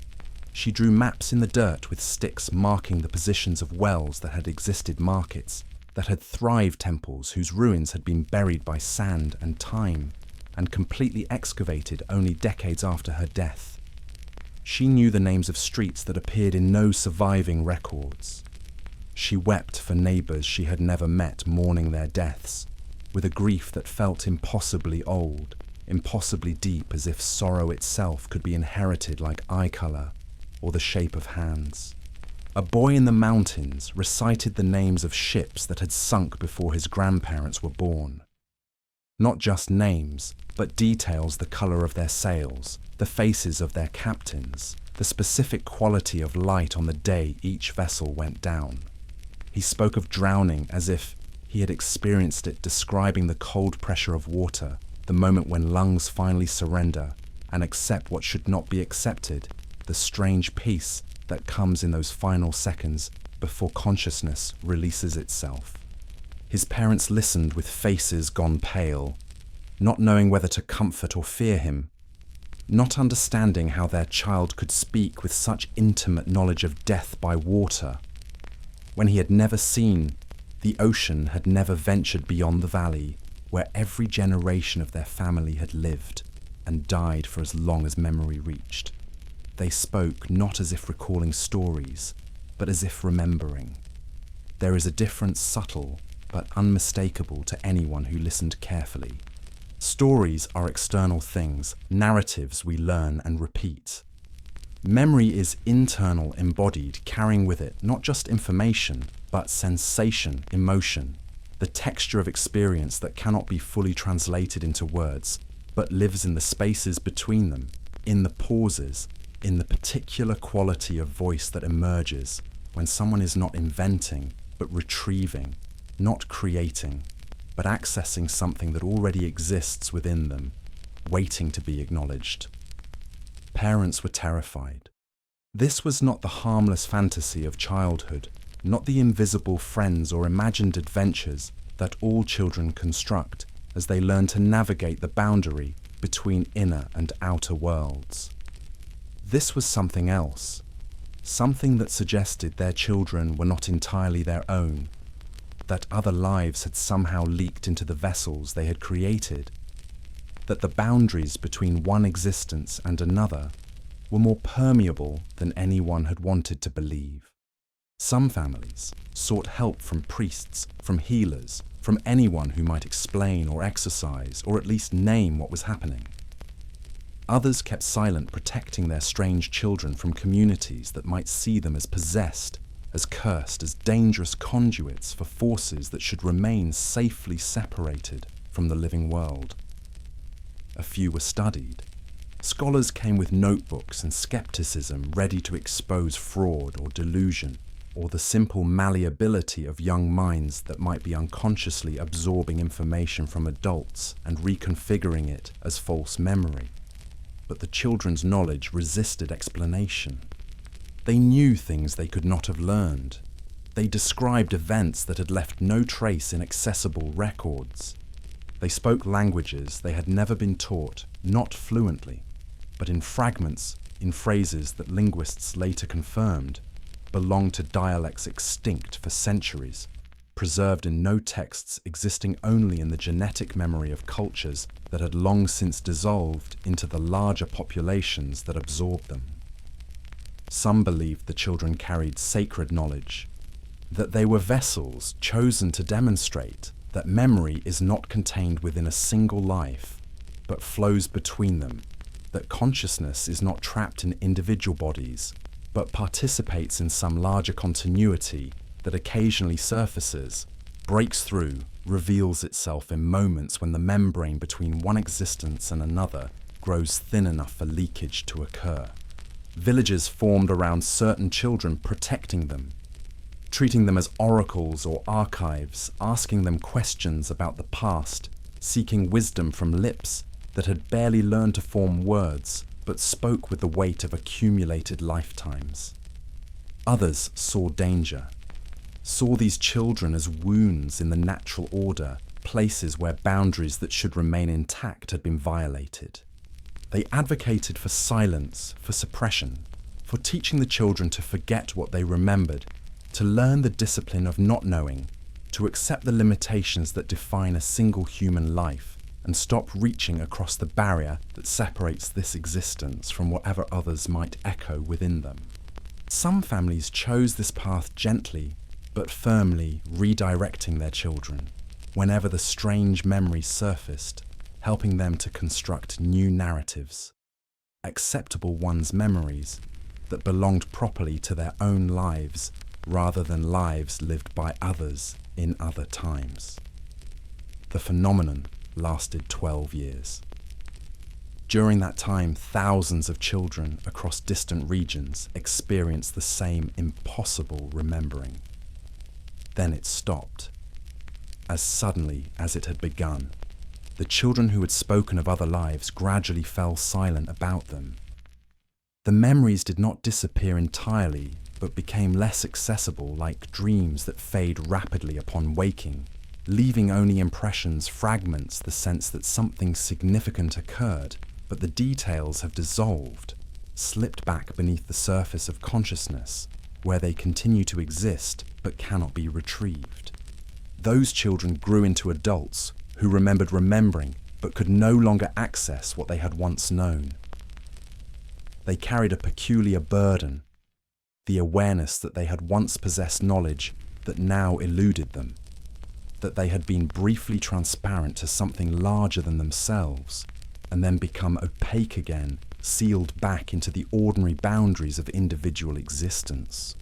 She drew maps in the dirt with sticks marking the positions of wells that had existed markets, that had thrived temples whose ruins had been buried by sand and time, and completely excavated only decades after her death. She knew the names of streets that appeared in no surviving records. She wept for neighbours she had never met mourning their deaths, with a grief that felt impossibly old, impossibly deep, as if sorrow itself could be inherited like eye colour or the shape of hands. A boy in the mountains recited the names of ships that had sunk before his grandparents were born. Not just names, but details: the colour of their sails, the faces of their captains, the specific quality of light on the day each vessel went down. He spoke of drowning as if he had experienced it, describing the cold pressure of water, the moment when lungs finally surrender and accept what should not be accepted, the strange peace that comes in those final seconds before consciousness releases itself. His parents listened with faces gone pale, not knowing whether to comfort or fear him, not understanding how their child could speak with such intimate knowledge of death by water, when he had never seen the ocean, had never ventured beyond the valley where every generation of their family had lived and died for as long as memory reached. They spoke not as if recalling stories, but as if remembering. There is a difference, subtle but unmistakable to anyone who listened carefully. Stories are external things, narratives we learn and repeat. Memory is internal, embodied, carrying with it not just information, but sensation, emotion, the texture of experience that cannot be fully translated into words, but lives in the spaces between them, in the pauses, in the particular quality of voice that emerges when someone is not inventing, but retrieving, not creating, but accessing something that already exists within them, waiting to be acknowledged. Parents were terrified. This was not the harmless fantasy of childhood, not the invisible friends or imagined adventures that all children construct as they learn to navigate the boundary between inner and outer worlds. This was something else, something that suggested their children were not entirely their own, that other lives had somehow leaked into the vessels they had created, that the boundaries between one existence and another were more permeable than anyone had wanted to believe. Some families sought help from priests, from healers, from anyone who might explain or exorcise or at least name what was happening. Others kept silent, protecting their strange children from communities that might see them as possessed, as cursed, as dangerous conduits for forces that should remain safely separated from the living world. A few were studied. Scholars came with notebooks and skepticism, ready to expose fraud or delusion, or the simple malleability of young minds that might be unconsciously absorbing information from adults and reconfiguring it as false memory. But the children's knowledge resisted explanation. They knew things they could not have learned. They described events that had left no trace in accessible records. They spoke languages they had never been taught, not fluently, but in fragments, in phrases that linguists later confirmed belonged to dialects extinct for centuries, preserved in no texts, existing only in the genetic memory of cultures that had long since dissolved into the larger populations that absorbed them. Some believed the children carried sacred knowledge, that they were vessels chosen to demonstrate that memory is not contained within a single life, but flows between them, that consciousness is not trapped in individual bodies, but participates in some larger continuity that occasionally surfaces, breaks through, reveals itself in moments when the membrane between one existence and another grows thin enough for leakage to occur. Villages formed around certain children, protecting them, treating them as oracles or archives, asking them questions about the past, seeking wisdom from lips that had barely learned to form words but spoke with the weight of accumulated lifetimes. Others saw danger, saw these children as wounds in the natural order, places where boundaries that should remain intact had been violated. They advocated for silence, for suppression, for teaching the children to forget what they remembered, to learn the discipline of not knowing, to accept the limitations that define a single human life, and stop reaching across the barrier that separates this existence from whatever others might echo within them. Some families chose this path gently, but firmly redirecting their children whenever the strange memories surfaced, helping them to construct new narratives, acceptable ones' memories that belonged properly to their own lives rather than lives lived by others in other times. The phenomenon lasted 12 years. During that time, thousands of children across distant regions experienced the same impossible remembering. Then it stopped. As suddenly as it had begun, the children who had spoken of other lives gradually fell silent about them. The memories did not disappear entirely, but became less accessible, like dreams that fade rapidly upon waking, leaving only impressions, fragments, the sense that something significant occurred, but the details have dissolved, slipped back beneath the surface of consciousness, where they continue to exist but cannot be retrieved. Those children grew into adults who remembered remembering but could no longer access what they had once known. They carried a peculiar burden, the awareness that they had once possessed knowledge that now eluded them, that they had been briefly transparent to something larger than themselves, and then become opaque again, sealed back into the ordinary boundaries of individual existence.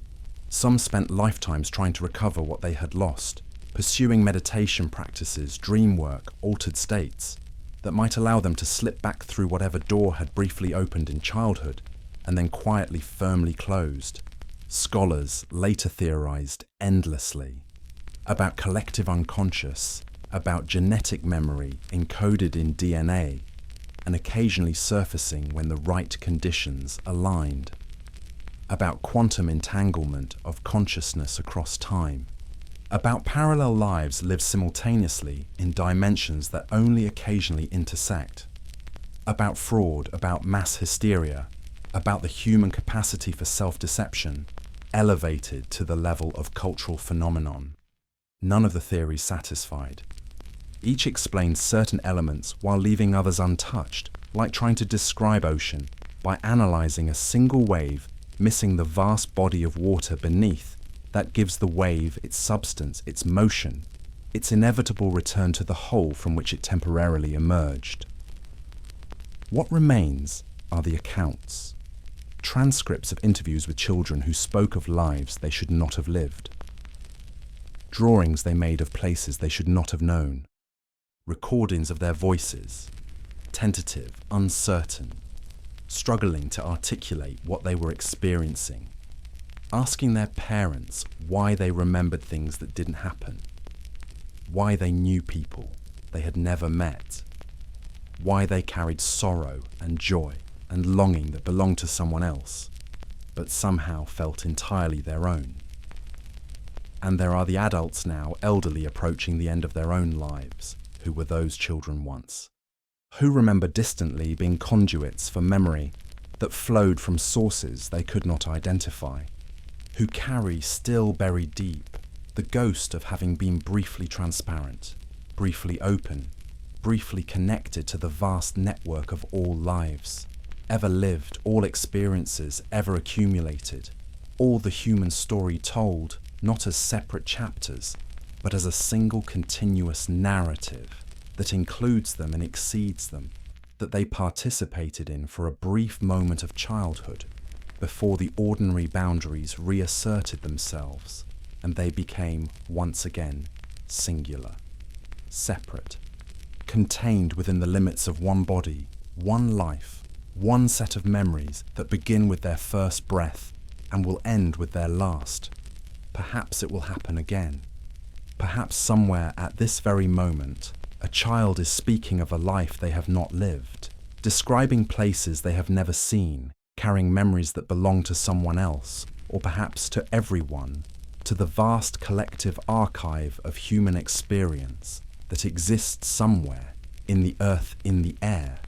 Some spent lifetimes trying to recover what they had lost, pursuing meditation practices, dream work, altered states that might allow them to slip back through whatever door had briefly opened in childhood and then quietly, firmly closed. Scholars later theorized endlessly about collective unconscious, about genetic memory encoded in DNA, and occasionally surfacing when the right conditions aligned, about quantum entanglement of consciousness across time, about parallel lives lived simultaneously in dimensions that only occasionally intersect, about fraud, about mass hysteria, about the human capacity for self-deception, elevated to the level of cultural phenomenon. None of the theories satisfied. Each explained certain elements while leaving others untouched, like trying to describe ocean by analyzing a single wave, missing the vast body of water beneath that gives the wave its substance, its motion, its inevitable return to the hole from which it temporarily emerged. What remains are the accounts, transcripts of interviews with children who spoke of lives they should not have lived, drawings they made of places they should not have known, recordings of their voices, tentative, uncertain, struggling to articulate what they were experiencing, asking their parents why they remembered things that didn't happen, why they knew people they had never met, why they carried sorrow and joy and longing that belonged to someone else, but somehow felt entirely their own. And there are the adults now, elderly, approaching the end of their own lives, who were those children once, who remember distantly being conduits for memory that flowed from sources they could not identify, who carry, still buried deep, the ghost of having been briefly transparent, briefly open, briefly connected to the vast network of all lives, ever lived, all experiences ever accumulated, all the human story told, not as separate chapters, but as a single continuous narrative that includes them and exceeds them, that they participated in for a brief moment of childhood, before the ordinary boundaries reasserted themselves and they became once again singular, separate, contained within the limits of one body, one life, one set of memories that begin with their first breath and will end with their last. perhaps it will happen again. Perhaps somewhere at this very moment, a child is speaking of a life they have not lived, describing places they have never seen, carrying memories that belong to someone else, or perhaps to everyone, to the vast collective archive of human experience that exists somewhere in the earth, in the air,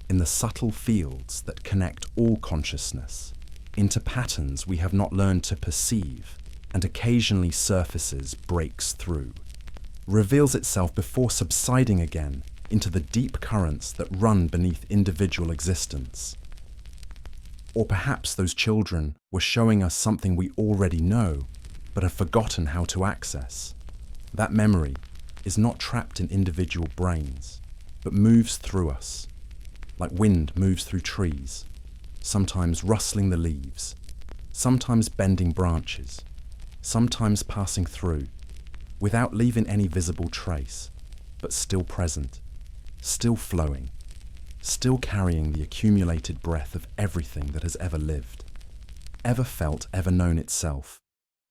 in the subtle fields that connect all consciousness into patterns we have not learned to perceive, and occasionally surfaces, breaks through, reveals itself before subsiding again into the deep currents that run beneath individual existence. Or perhaps those children were showing us something we already know, but have forgotten how to access. That memory is not trapped in individual brains, but moves through us, like wind moves through trees, sometimes rustling the leaves, sometimes bending branches, sometimes passing through, without leaving any visible trace, but still present, still flowing, still carrying the accumulated breath of everything that has ever lived, ever felt, ever known itself,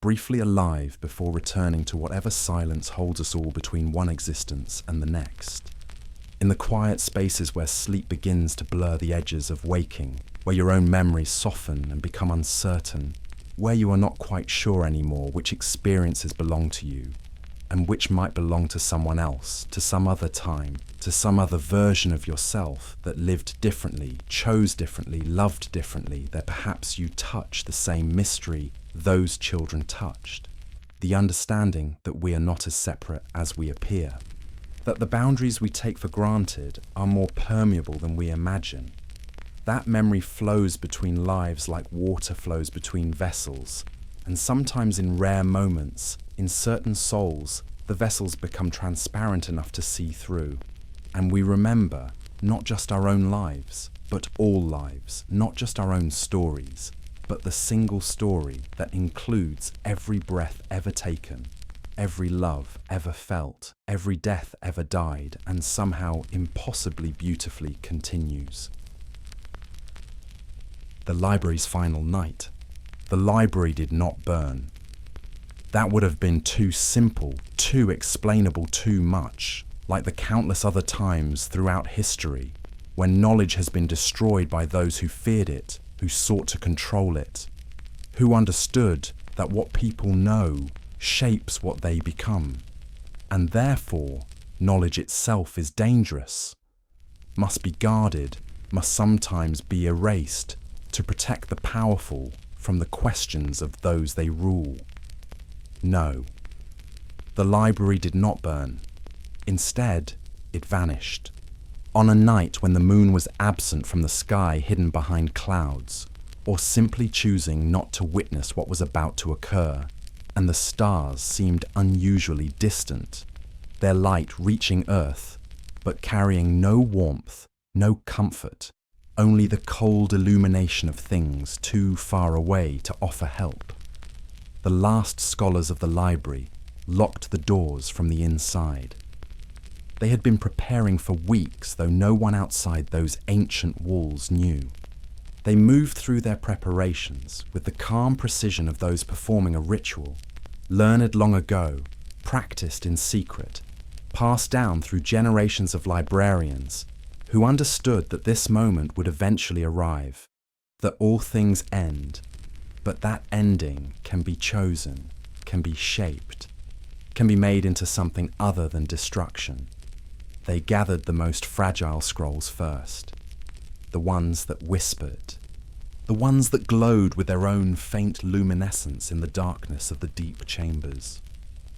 briefly alive before returning to whatever silence holds us all between one existence and the next. In the quiet spaces where sleep begins to blur the edges of waking, where your own memories soften and become uncertain, where you are not quite sure anymore which experiences belong to you, and which might belong to someone else, to some other time, to some other version of yourself that lived differently, chose differently, loved differently, that perhaps you touch the same mystery those children touched. The understanding that we are not as separate as we appear. That the boundaries we take for granted are more permeable than we imagine. That memory flows between lives like water flows between vessels, and sometimes in rare moments, in certain souls, the vessels become transparent enough to see through, and we remember not just our own lives, but all lives, not just our own stories, but the single story that includes every breath ever taken, every love ever felt, every death ever died, and somehow impossibly beautifully continues. The library's final night. The library did not burn. That would have been too simple, too explainable, too much, like the countless other times throughout history when knowledge has been destroyed by those who feared it, who sought to control it, who understood that what people know shapes what they become, and therefore knowledge itself is dangerous, must be guarded, must sometimes be erased to protect the powerful from the questions of those they rule. No, the library did not burn. Instead, it vanished. On a night when the moon was absent from the sky hidden behind clouds, or simply choosing not to witness what was about to occur, and the stars seemed unusually distant, their light reaching Earth, but carrying no warmth, no comfort, only the cold illumination of things too far away to offer help. The last scholars of the library locked the doors from the inside. They had been preparing for weeks, though no one outside those ancient walls knew. They moved through their preparations with the calm precision of those performing a ritual, learned long ago, practiced in secret, passed down through generations of librarians who understood that this moment would eventually arrive, that all things end, but that ending can be chosen, can be shaped, can be made into something other than destruction. They gathered the most fragile scrolls first, the ones that whispered, the ones that glowed with their own faint luminescence in the darkness of the deep chambers.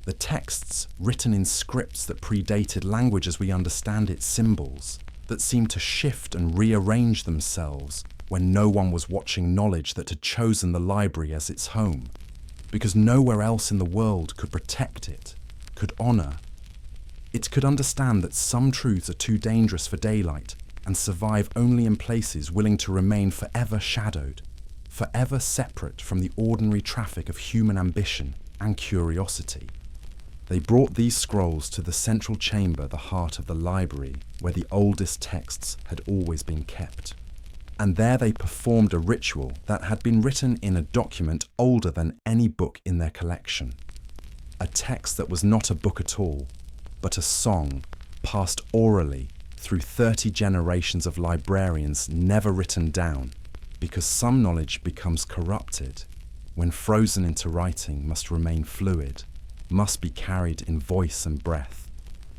The texts written in scripts that predated language as we understand its symbols, that seemed to shift and rearrange themselves when no one was watching knowledge that had chosen the library as its home, because nowhere else in the world could protect it, could honor. It could understand that some truths are too dangerous for daylight and survive only in places willing to remain forever shadowed, forever separate from the ordinary traffic of human ambition and curiosity. They brought these scrolls to the central chamber, the heart of the library, where the oldest texts had always been kept. And there they performed a ritual that had been written in a document older than any book in their collection. A text that was not a book at all, but a song passed orally through 30 generations of librarians, never written down, because some knowledge becomes corrupted when frozen into writing, must remain fluid, must be carried in voice and breath,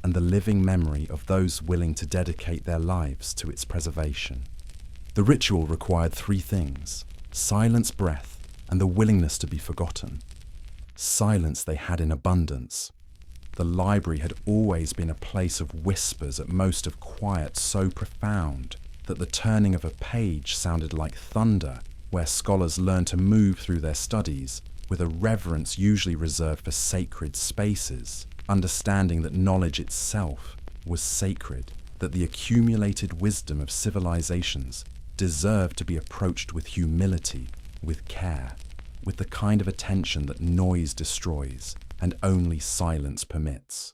and the living memory of those willing to dedicate their lives to its preservation. The ritual required 3 things: silence, breath, and the willingness to be forgotten. Silence they had in abundance. The library had always been a place of whispers, at most of quiet so profound that the turning of a page sounded like thunder, where scholars learned to move through their studies with a reverence usually reserved for sacred spaces, understanding that knowledge itself was sacred, that the accumulated wisdom of civilizations deserved to be approached with humility, with care, with the kind of attention that noise destroys and only silence permits.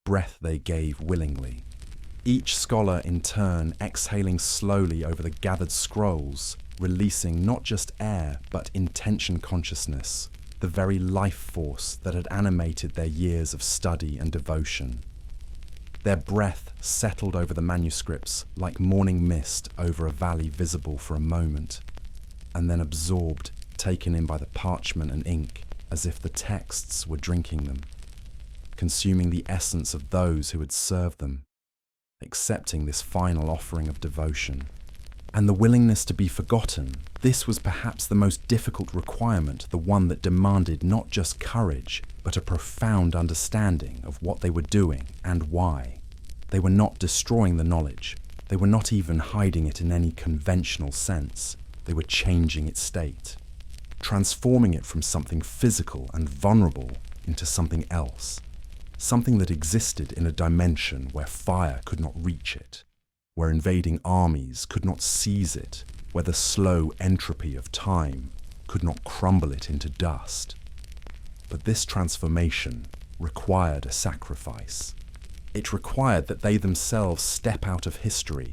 Breath they gave willingly. Each scholar in turn exhaling slowly over the gathered scrolls, releasing not just air but intention consciousness, the very life force that had animated their years of study and devotion. Their breath settled over the manuscripts like morning mist over a valley visible for a moment, and then absorbed, taken in by the parchment and ink, as if the texts were drinking them, consuming the essence of those who had served them, accepting this final offering of devotion. And the willingness to be forgotten, this was perhaps the most difficult requirement, the one that demanded not just courage, but a profound understanding of what they were doing and why. They were not destroying the knowledge. They were not even hiding it in any conventional sense. They were changing its state, transforming it from something physical and vulnerable into something else, something that existed in a dimension where fire could not reach it, where invading armies could not seize it, where the slow entropy of time could not crumble it into dust. But this transformation required a sacrifice. It required that they themselves step out of history,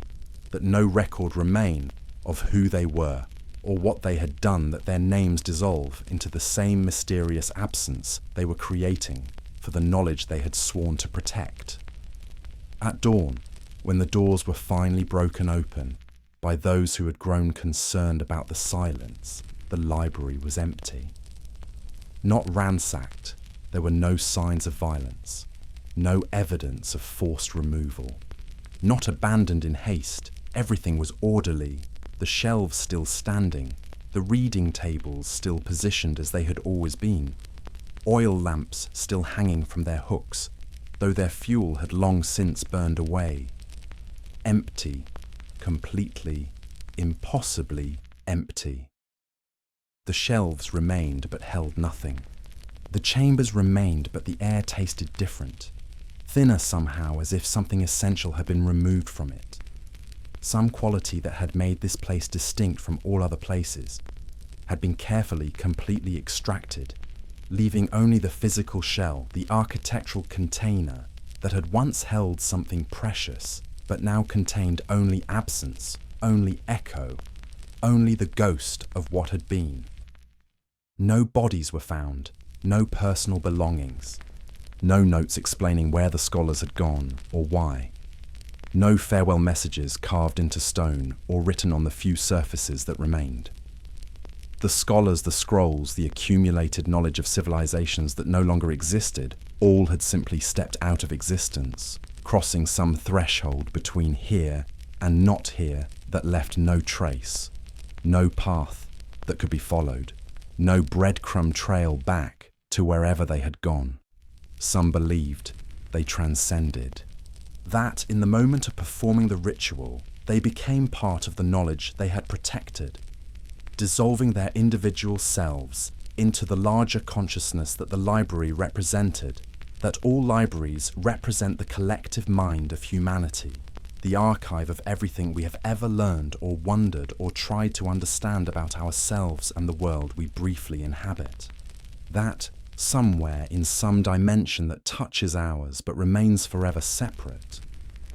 that no record remain of who they were or what they had done, that their names dissolve into the same mysterious absence they were creating for the knowledge they had sworn to protect. At dawn, when the doors were finally broken open by those who had grown concerned about the silence, the library was empty. Not ransacked, there were no signs of violence, no evidence of forced removal. Not abandoned in haste, everything was orderly, the shelves still standing, the reading tables still positioned as they had always been, oil lamps still hanging from their hooks, though their fuel had long since burned away. Empty, completely, impossibly empty. The shelves remained but held nothing. The chambers remained but the air tasted different, thinner somehow, as if something essential had been removed from it. Some quality that had made this place distinct from all other places had been carefully, completely extracted, leaving only the physical shell, the architectural container that had once held something precious, but now contained only absence, only echo, only the ghost of what had been. No bodies were found, no personal belongings, no notes explaining where the scholars had gone or why. No farewell messages carved into stone or written on the few surfaces that remained. The scholars, the scrolls, the accumulated knowledge of civilizations that no longer existed, all had simply stepped out of existence, crossing some threshold between here and not here that left no trace, no path that could be followed, no breadcrumb trail back to wherever they had gone. Some believed they transcended. That in the moment of performing the ritual, they became part of the knowledge they had protected, dissolving their individual selves into the larger consciousness that the library represented, that all libraries represent the collective mind of humanity, the archive of everything we have ever learned or wondered or tried to understand about ourselves and the world we briefly inhabit. That somewhere in some dimension that touches ours but remains forever separate.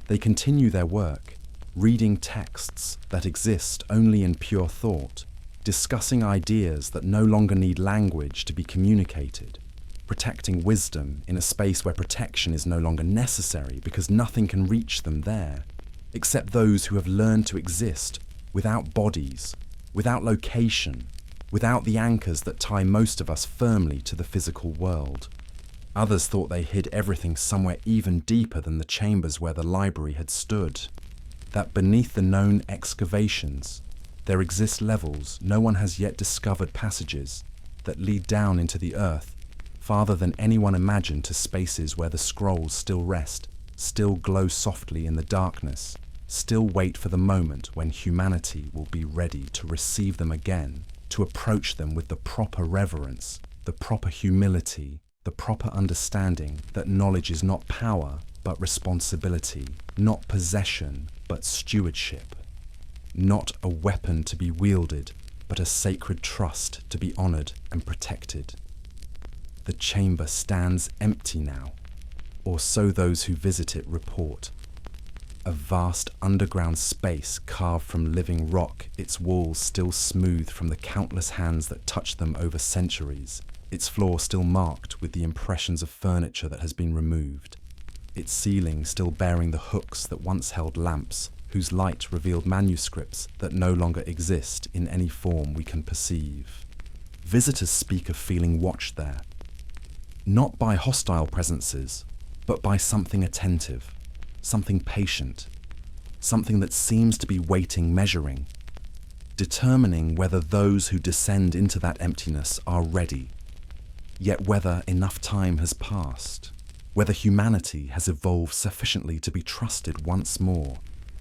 They continue their work, reading texts that exist only in pure thought, discussing ideas that no longer need language to be communicated, protecting wisdom in a space where protection is no longer necessary because nothing can reach them there, except those who have learned to exist without bodies, without location, without the anchors that tie most of us firmly to the physical world. Others thought they hid everything somewhere even deeper than the chambers where the library had stood. That beneath the known excavations, there exist levels no one has yet discovered, passages that lead down into the earth, farther than anyone imagined, to spaces where the scrolls still rest, still glow softly in the darkness, still wait for the moment when humanity will be ready to receive them again, to approach them with the proper reverence, the proper humility, the proper understanding that knowledge is not power but responsibility, not possession but stewardship, not a weapon to be wielded but a sacred trust to be honored and protected. The chamber stands empty now, or so those who visit it report. A vast underground space carved from living rock, its walls still smooth from the countless hands that touched them over centuries, its floor still marked with the impressions of furniture that has been removed, its ceiling still bearing the hooks that once held lamps, whose light revealed manuscripts that no longer exist in any form we can perceive. Visitors speak of feeling watched there, not by hostile presences, but by something attentive, something patient, something that seems to be waiting, measuring, determining whether those who descend into that emptiness are ready, yet whether enough time has passed, whether humanity has evolved sufficiently to be trusted once more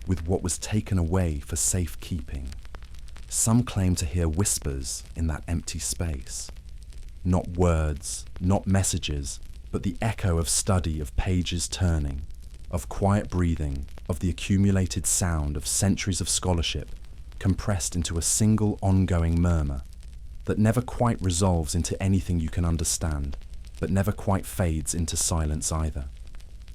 with what was taken away for safekeeping. Some claim to hear whispers in that empty space. Not words, not messages, but the echo of study, of pages turning, of quiet breathing, of the accumulated sound of centuries of scholarship compressed into a single ongoing murmur that never quite resolves into anything you can understand, but never quite fades into silence either.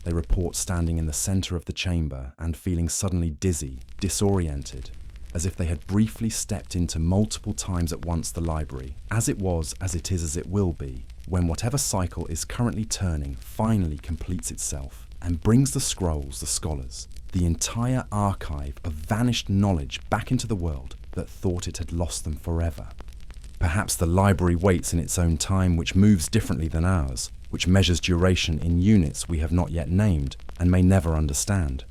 They report standing in the center of the chamber and feeling suddenly dizzy, disoriented, as if they had briefly stepped into multiple times at once the library, as it was, as it is, as it will be, when whatever cycle is currently turning finally completes itself and brings the scrolls, the scholars, the entire archive of vanished knowledge back into the world that thought it had lost them forever. Perhaps the library waits in its own time, which moves differently than ours, which measures duration in units we have not yet named and may never understand.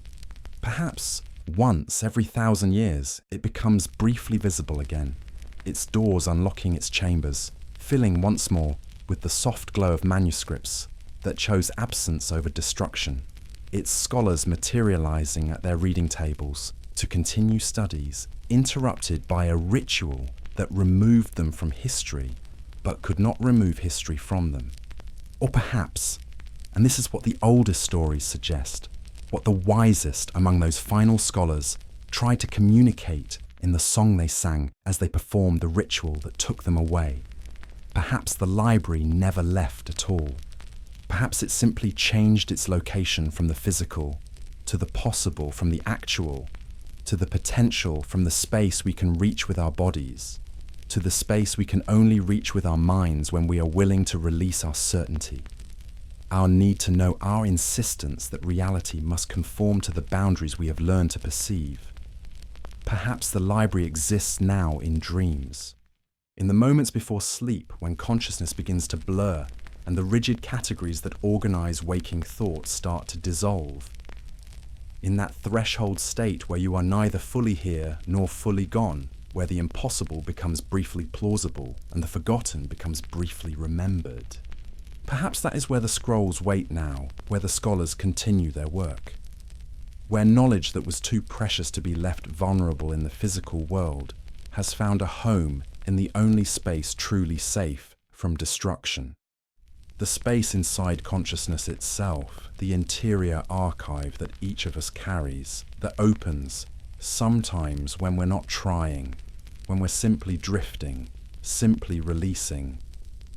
Perhaps once every 1,000 years it becomes briefly visible again, its doors unlocking its chambers, filling once more with the soft glow of manuscripts that chose absence over destruction, its scholars materializing at their reading tables to continue studies interrupted by a ritual that removed them from history but could not remove history from them. Or perhaps, and this is what the oldest stories suggest, what the wisest among those final scholars tried to communicate in the song they sang as they performed the ritual that took them away. Perhaps the library never left at all. Perhaps it simply changed its location from the physical to the possible, from the actual to the potential, from the space we can reach with our bodies to the space we can only reach with our minds when we are willing to release our certainty, our need to know, our insistence that reality must conform to the boundaries we have learned to perceive. Perhaps the library exists now in dreams, in the moments before sleep when consciousness begins to blur and the rigid categories that organize waking thought start to dissolve. In that threshold state where you are neither fully here nor fully gone, where the impossible becomes briefly plausible and the forgotten becomes briefly remembered. Perhaps that is where the scrolls wait now, where the scholars continue their work, where knowledge that was too precious to be left vulnerable in the physical world has found a home in the only space truly safe from destruction. The space inside consciousness itself, the interior archive that each of us carries, that opens sometimes when we're not trying, when we're simply drifting, simply releasing,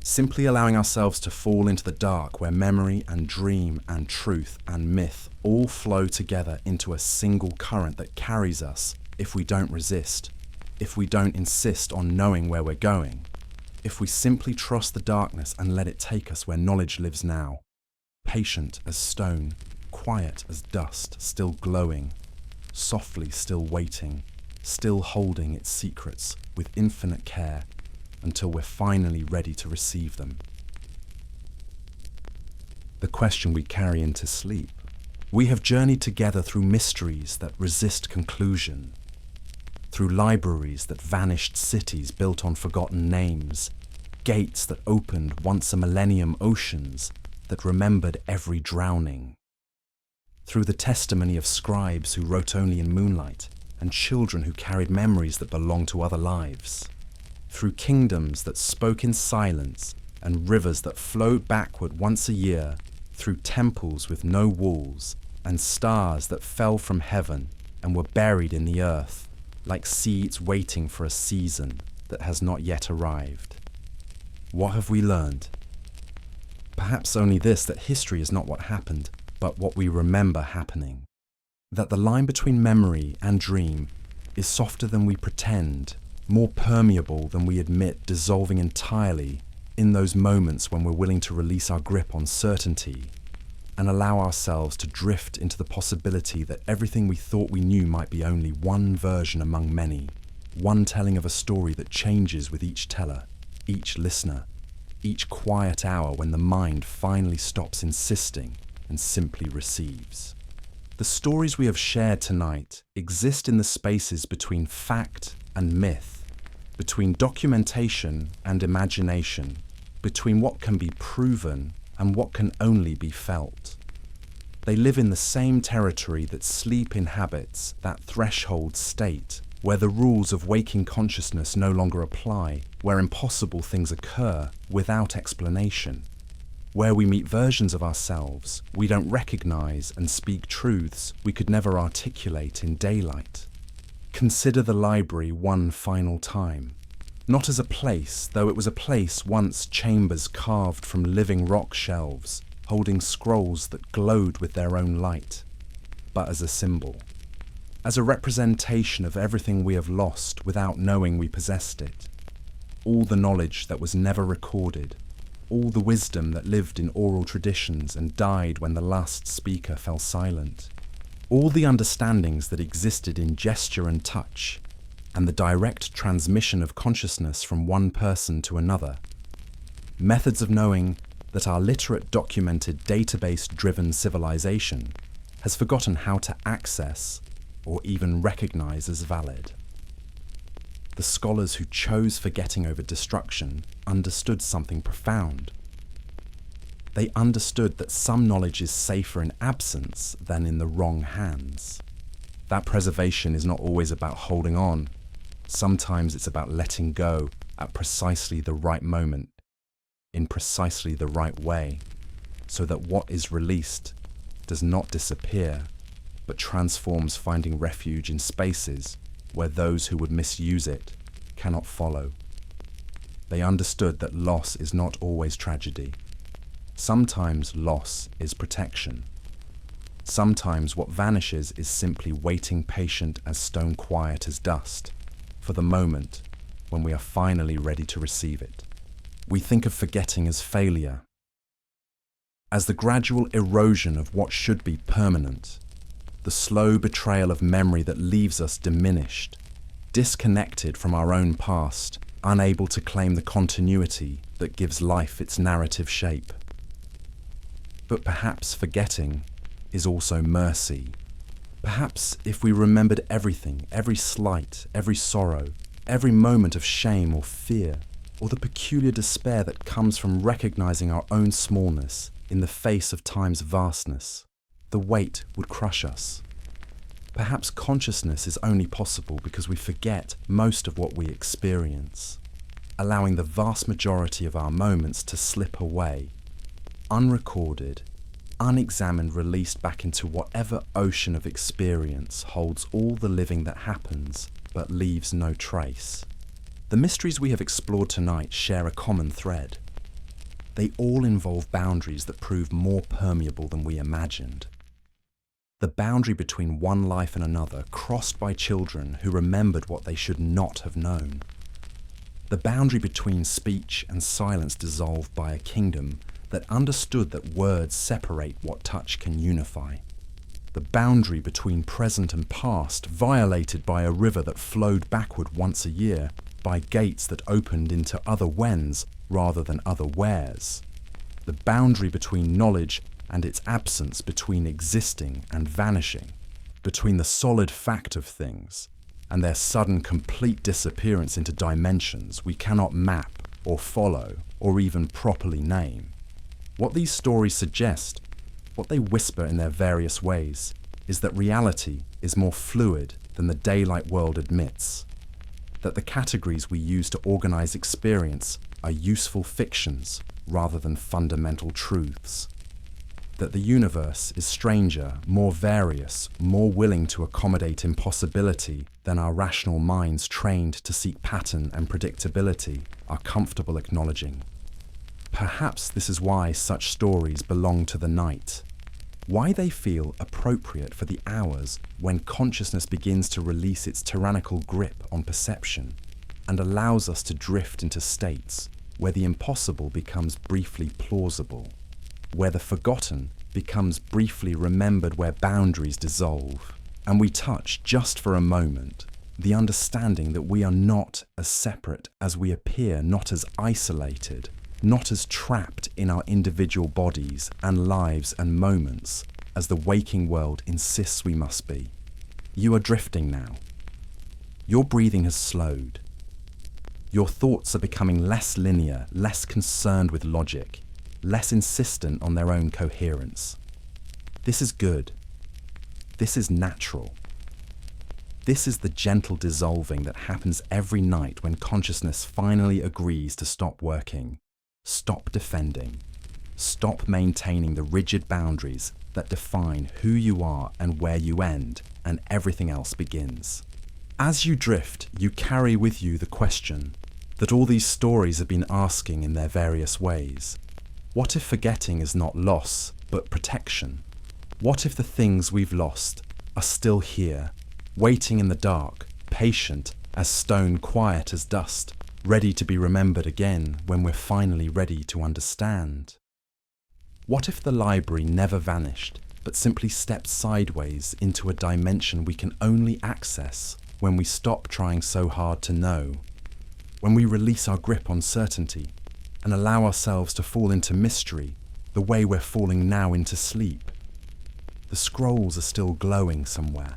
Simply allowing ourselves to fall into the dark where memory and dream and truth and myth all flow together into a single current that carries us if we don't resist, if we don't insist on knowing where we're going, if we simply trust the darkness and let it take us where knowledge lives now, patient as stone, quiet as dust, still glowing, softly still waiting, still holding its secrets with infinite care until we're finally ready to receive them. The question we carry into sleep. We have journeyed together through mysteries that resist conclusion, through libraries that vanished cities built on forgotten names, gates that opened once a millennium oceans that remembered every drowning, through the testimony of scribes who wrote only in moonlight and children who carried memories that belonged to other lives, through kingdoms that spoke in silence and rivers that flowed backward once a year, through temples with no walls and stars that fell from heaven and were buried in the earth, like seeds waiting for a season that has not yet arrived. What have we learned? Perhaps only this, that history is not what happened, but what we remember happening. That the line between memory and dream is softer than we pretend, more permeable than we admit, dissolving entirely in those moments when we're willing to release our grip on certainty and allow ourselves to drift into the possibility that everything we thought we knew might be only one version among many, one telling of a story that changes with each teller, each listener, each quiet hour when the mind finally stops insisting and simply receives. The stories we have shared tonight exist in the spaces between fact and myth, between documentation and imagination, between what can be proven and what can only be felt. They live in the same territory that sleep inhabits, that threshold state, where the rules of waking consciousness no longer apply, where impossible things occur without explanation, where we meet versions of ourselves we don't recognize and speak truths we could never articulate in daylight. Consider the library one final time. Not as a place, though it was a place once, chambers carved from living rock shelves, holding scrolls that glowed with their own light, but as a symbol, as a representation of everything we have lost without knowing we possessed it. All the knowledge that was never recorded, all the wisdom that lived in oral traditions and died when the last speaker fell silent, all the understandings that existed in gesture and touch, and the direct transmission of consciousness from one person to another. Methods of knowing that our literate, documented, database-driven civilization has forgotten how to access or even recognize as valid. The scholars who chose forgetting over destruction understood something profound. They understood that some knowledge is safer in absence than in the wrong hands. That preservation is not always about holding on. Sometimes it's about letting go at precisely the right moment, in precisely the right way, so that what is released does not disappear, but transforms, finding refuge in spaces where those who would misuse it cannot follow. They understood that loss is not always tragedy. Sometimes loss is protection. Sometimes what vanishes is simply waiting patient as stone, quiet as dust, for the moment when we are finally ready to receive it. We think of forgetting as failure, as the gradual erosion of what should be permanent, the slow betrayal of memory that leaves us diminished, disconnected from our own past, unable to claim the continuity that gives life its narrative shape. But perhaps forgetting is also mercy. Perhaps if we remembered everything, every slight, every sorrow, every moment of shame or fear, or the peculiar despair that comes from recognizing our own smallness in the face of time's vastness, the weight would crush us. Perhaps consciousness is only possible because we forget most of what we experience, allowing the vast majority of our moments to slip away, unrecorded, unexamined, released back into whatever ocean of experience holds all the living that happens but leaves no trace. The mysteries we have explored tonight share a common thread. they all involve boundaries that prove more permeable than we imagined. The boundary between one life and another crossed by children who remembered what they should not have known. The boundary between speech and silence dissolved by a kingdom that understood that words separate what touch can unify. The boundary between present and past violated by a river that flowed backward once a year, by gates that opened into other whens rather than other wheres. The boundary between knowledge and its absence, between existing and vanishing, between the solid fact of things and their sudden complete disappearance into dimensions we cannot map or follow or even properly name. What these stories suggest, what they whisper in their various ways, is that reality is more fluid than the daylight world admits, that the categories we use to organize experience are useful fictions rather than fundamental truths, that the universe is stranger, more various, more willing to accommodate impossibility than our rational minds trained to seek pattern and predictability are comfortable acknowledging. Perhaps this is why such stories belong to the night, why they feel appropriate for the hours when consciousness begins to release its tyrannical grip on perception and allows us to drift into states where the impossible becomes briefly plausible, where the forgotten becomes briefly remembered, where boundaries dissolve, and we touch, just for a moment, the understanding that we are not as separate as we appear, not as isolated, not as trapped in our individual bodies and lives and moments as the waking world insists we must be. You are drifting now. Your breathing has slowed. Your thoughts are becoming less linear, less concerned with logic, less insistent on their own coherence. This is good. This is natural. This is the gentle dissolving that happens every night when consciousness finally agrees to stop working, stop defending, stop maintaining the rigid boundaries that define who you are and where you end, and everything else begins. As you drift, you carry with you the question that all these stories have been asking in their various ways. What if forgetting is not loss, but protection? What if the things we've lost are still here, waiting in the dark, patient as stone, quiet as dust, ready to be remembered again when we're finally ready to understand? What if the library never vanished, but simply stepped sideways into a dimension we can only access when we stop trying so hard to know, when we release our grip on certainty and allow ourselves to fall into mystery the way we're falling now into sleep? The scrolls are still glowing somewhere.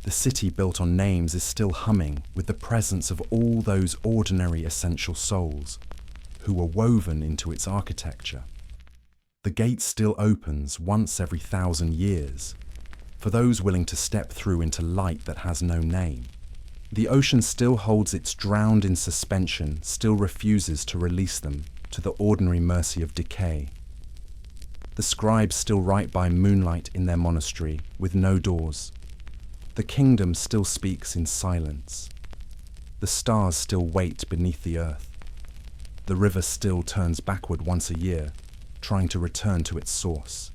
The city built on names is still humming with the presence of all those ordinary essential souls who were woven into its architecture. The gate still opens once every 1,000 years for those willing to step through into light that has no name. The ocean still holds its drowned in suspension, still refuses to release them to the ordinary mercy of decay. The scribes still write by moonlight in their monastery with no doors. The kingdom still speaks in silence. The stars still wait beneath the earth. The river still turns backward once a year, trying to return to its source.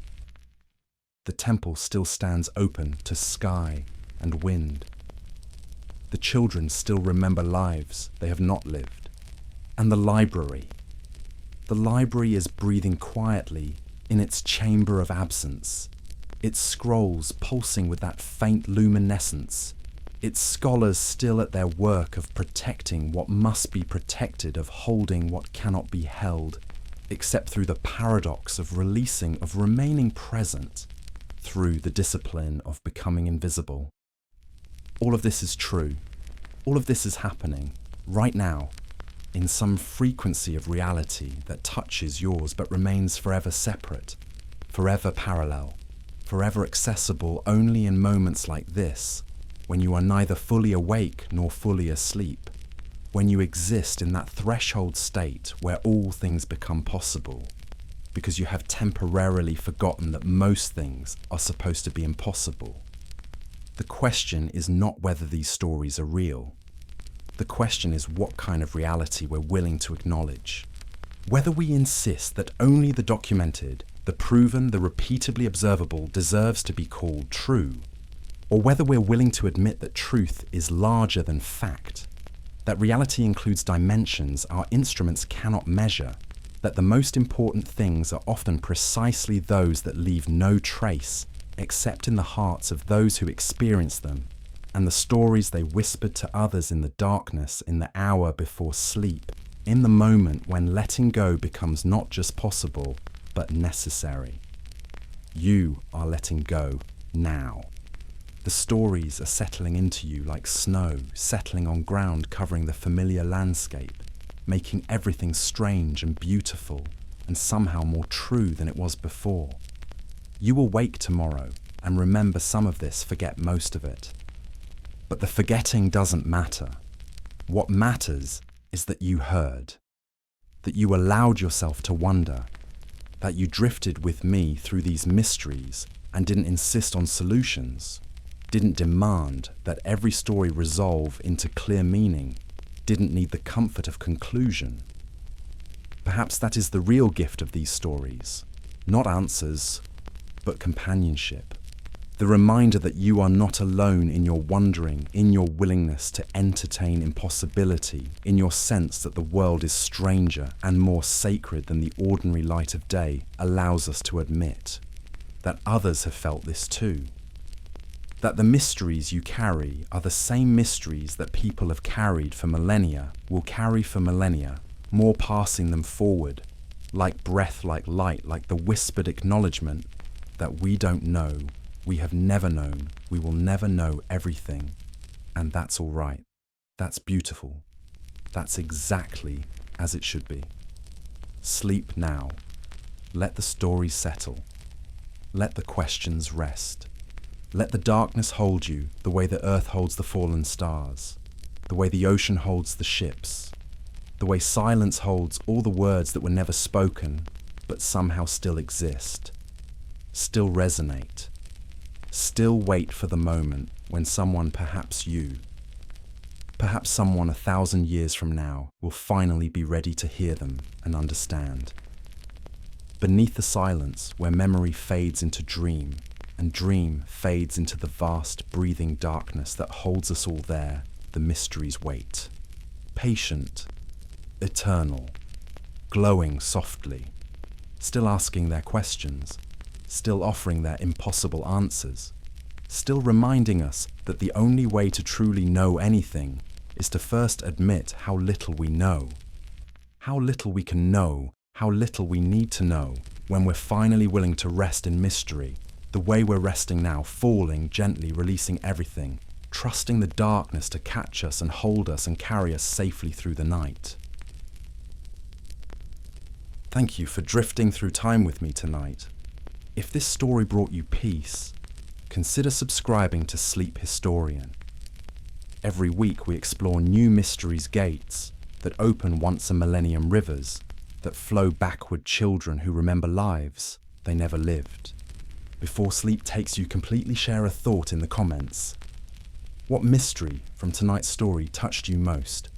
The temple still stands open to sky and wind. The children still remember lives they have not lived. And the library is breathing quietly in its chamber of absence, its scrolls pulsing with that faint luminescence, its scholars still at their work of protecting what must be protected, of holding what cannot be held, except through the paradox of releasing, of remaining present, through the discipline of becoming invisible. All of this is true. All of this is happening, right now, in some frequency of reality that touches yours but remains forever separate, forever parallel, forever accessible only in moments like this, when you are neither fully awake nor fully asleep, when you exist in that threshold state where all things become possible, because you have temporarily forgotten that most things are supposed to be impossible. The question is not whether these stories are real. The question is what kind of reality we're willing to acknowledge. Whether we insist that only the documented, the proven, the repeatably observable deserves to be called true, or whether we're willing to admit that truth is larger than fact, that reality includes dimensions our instruments cannot measure, that the most important things are often precisely those that leave no trace except in the hearts of those who experience them, and the stories they whispered to others in the darkness in the hour before sleep, in the moment when letting go becomes not just possible, but necessary. You are letting go now. The stories are settling into you like snow settling on ground covering the familiar landscape, making everything strange and beautiful, and somehow more true than it was before. You will wake tomorrow and remember some of this, forget most of it. But the forgetting doesn't matter. What matters is that you heard, that you allowed yourself to wonder, that you drifted with me through these mysteries and didn't insist on solutions, didn't demand that every story resolve into clear meaning, didn't need the comfort of conclusion. Perhaps that is the real gift of these stories, not answers, but companionship. The reminder that you are not alone in your wondering, in your willingness to entertain impossibility, in your sense that the world is stranger and more sacred than the ordinary light of day allows us to admit. That others have felt this too. That the mysteries you carry are the same mysteries that people have carried for millennia, will carry for millennia, more passing them forward, like breath, like light, like the whispered acknowledgement that we don't know, we have never known, we will never know everything, and that's all right. That's beautiful. That's exactly as it should be. Sleep now. Let the stories settle. Let the questions rest. Let the darkness hold you the way the earth holds the fallen stars, the way the ocean holds the ships, the way silence holds all the words that were never spoken but somehow still exist, still resonate, still wait for the moment when someone, perhaps you, perhaps someone 1,000 years from now, will finally be ready to hear them and understand. Beneath the silence where memory fades into dream, and dream fades into the vast, breathing darkness that holds us all there, the mysteries wait. Patient, eternal, glowing softly, still asking their questions, still offering their impossible answers, still reminding us that the only way to truly know anything is to first admit how little we know, how little we can know, how little we need to know when we're finally willing to rest in mystery, the way we're resting now, falling, gently releasing everything, trusting the darkness to catch us and hold us and carry us safely through the night. Thank you for drifting through time with me tonight. If this story brought you peace, consider subscribing to Sleep Historian. Every week we explore new mysteries gates that open once-a-millennium rivers, that flow backward children who remember lives they never lived. Before sleep takes you completely, share a thought in the comments. What mystery from tonight's story touched you most?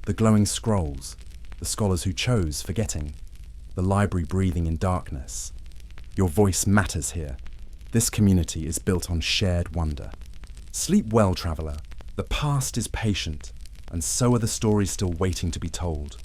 The glowing scrolls, the scholars who chose forgetting, the library breathing in darkness. Your voice matters here. This community is built on shared wonder. Sleep well, traveller. The past is patient, and so are the stories still waiting to be told.